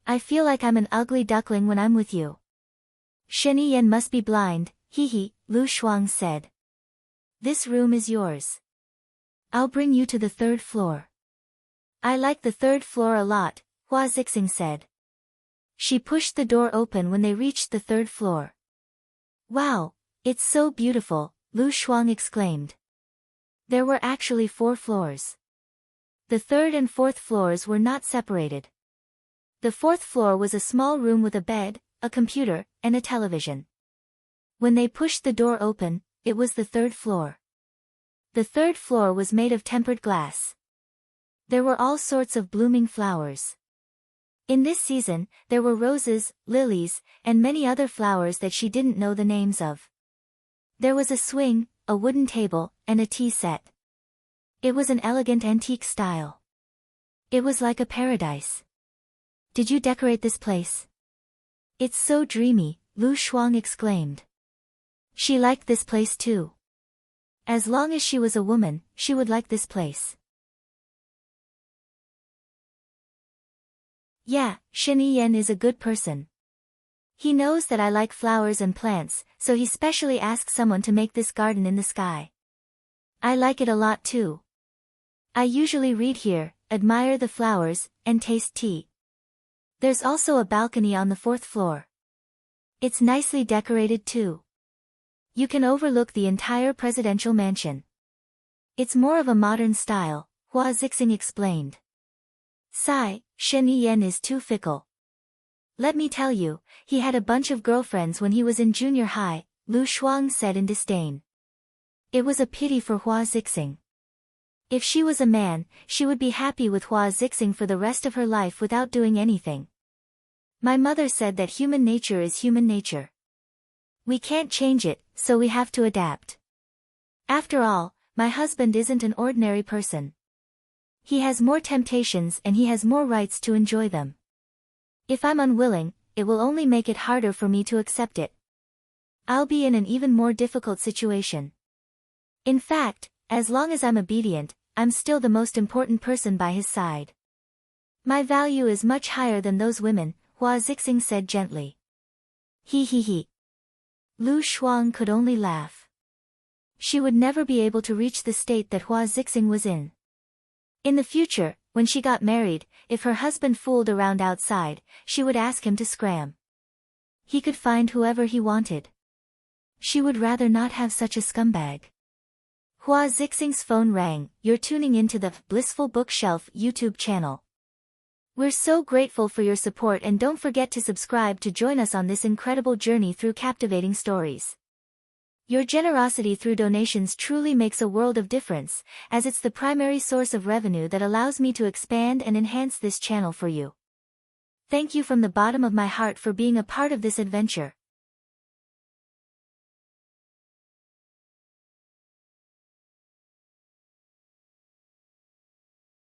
I feel like I'm an ugly duckling when I'm with you. Shen Yiyan must be blind, hee, Lu Shuang said. This room is yours. I'll bring you to the 3rd floor. I like the 3rd floor a lot, Hua Zixing said. She pushed the door open when they reached the 3rd floor. Wow, it's so beautiful, Lu Shuang exclaimed. There were actually 4 floors. The 3rd and 4th floors were not separated. The 4th floor was a small room with a bed, a computer, and a television. When they pushed the door open, it was the third floor. The third floor was made of tempered glass. There were all sorts of blooming flowers. In this season, there were roses, lilies, and many other flowers that she didn't know the names of. There was a swing, a wooden table, and a tea set. It was an elegant antique style. It was like a paradise. Did you decorate this place? It's so dreamy, Lu Shuang exclaimed. She liked this place too. As long as she was a woman, she would like this place. Yeah, Shen Yan is a good person. He knows that I like flowers and plants, so he specially asked someone to make this garden in the sky. I like it a lot too. I usually read here, admire the flowers, and taste tea. There's also a balcony on the fourth floor. It's nicely decorated too. You can overlook the entire presidential mansion. It's more of a modern style, Hua Zixing explained. Sigh, Shen Yan is too fickle. Let me tell you, he had a bunch of girlfriends when he was in junior high, Lu Shuang said in disdain. It was a pity for Hua Zixing. If she was a man, she would be happy with Hua Zixing for the rest of her life without doing anything. My mother said that human nature is human nature. We can't change it, so we have to adapt. After all, my husband isn't an ordinary person. He has more temptations and he has more rights to enjoy them. If I'm unwilling, it will only make it harder for me to accept it. I'll be in an even more difficult situation. In fact, as long as I'm obedient, I'm still the most important person by his side. My value is much higher than those women, Hua Zixing said gently. He. Lu Shuang could only laugh. She would never be able to reach the state that Hua Zixing was in. In the future, when she got married, if her husband fooled around outside, she would ask him to scram. He could find whoever he wanted. She would rather not have such a scumbag. Hua Zixing's phone rang. You're tuning into the Blissful Bookshelf YouTube channel. We're so grateful for your support and don't forget to subscribe to join us on this incredible journey through captivating stories. Your generosity through donations truly makes a world of difference, as it's the primary source of revenue that allows me to expand and enhance this channel for you. Thank you from the bottom of my heart for being a part of this adventure.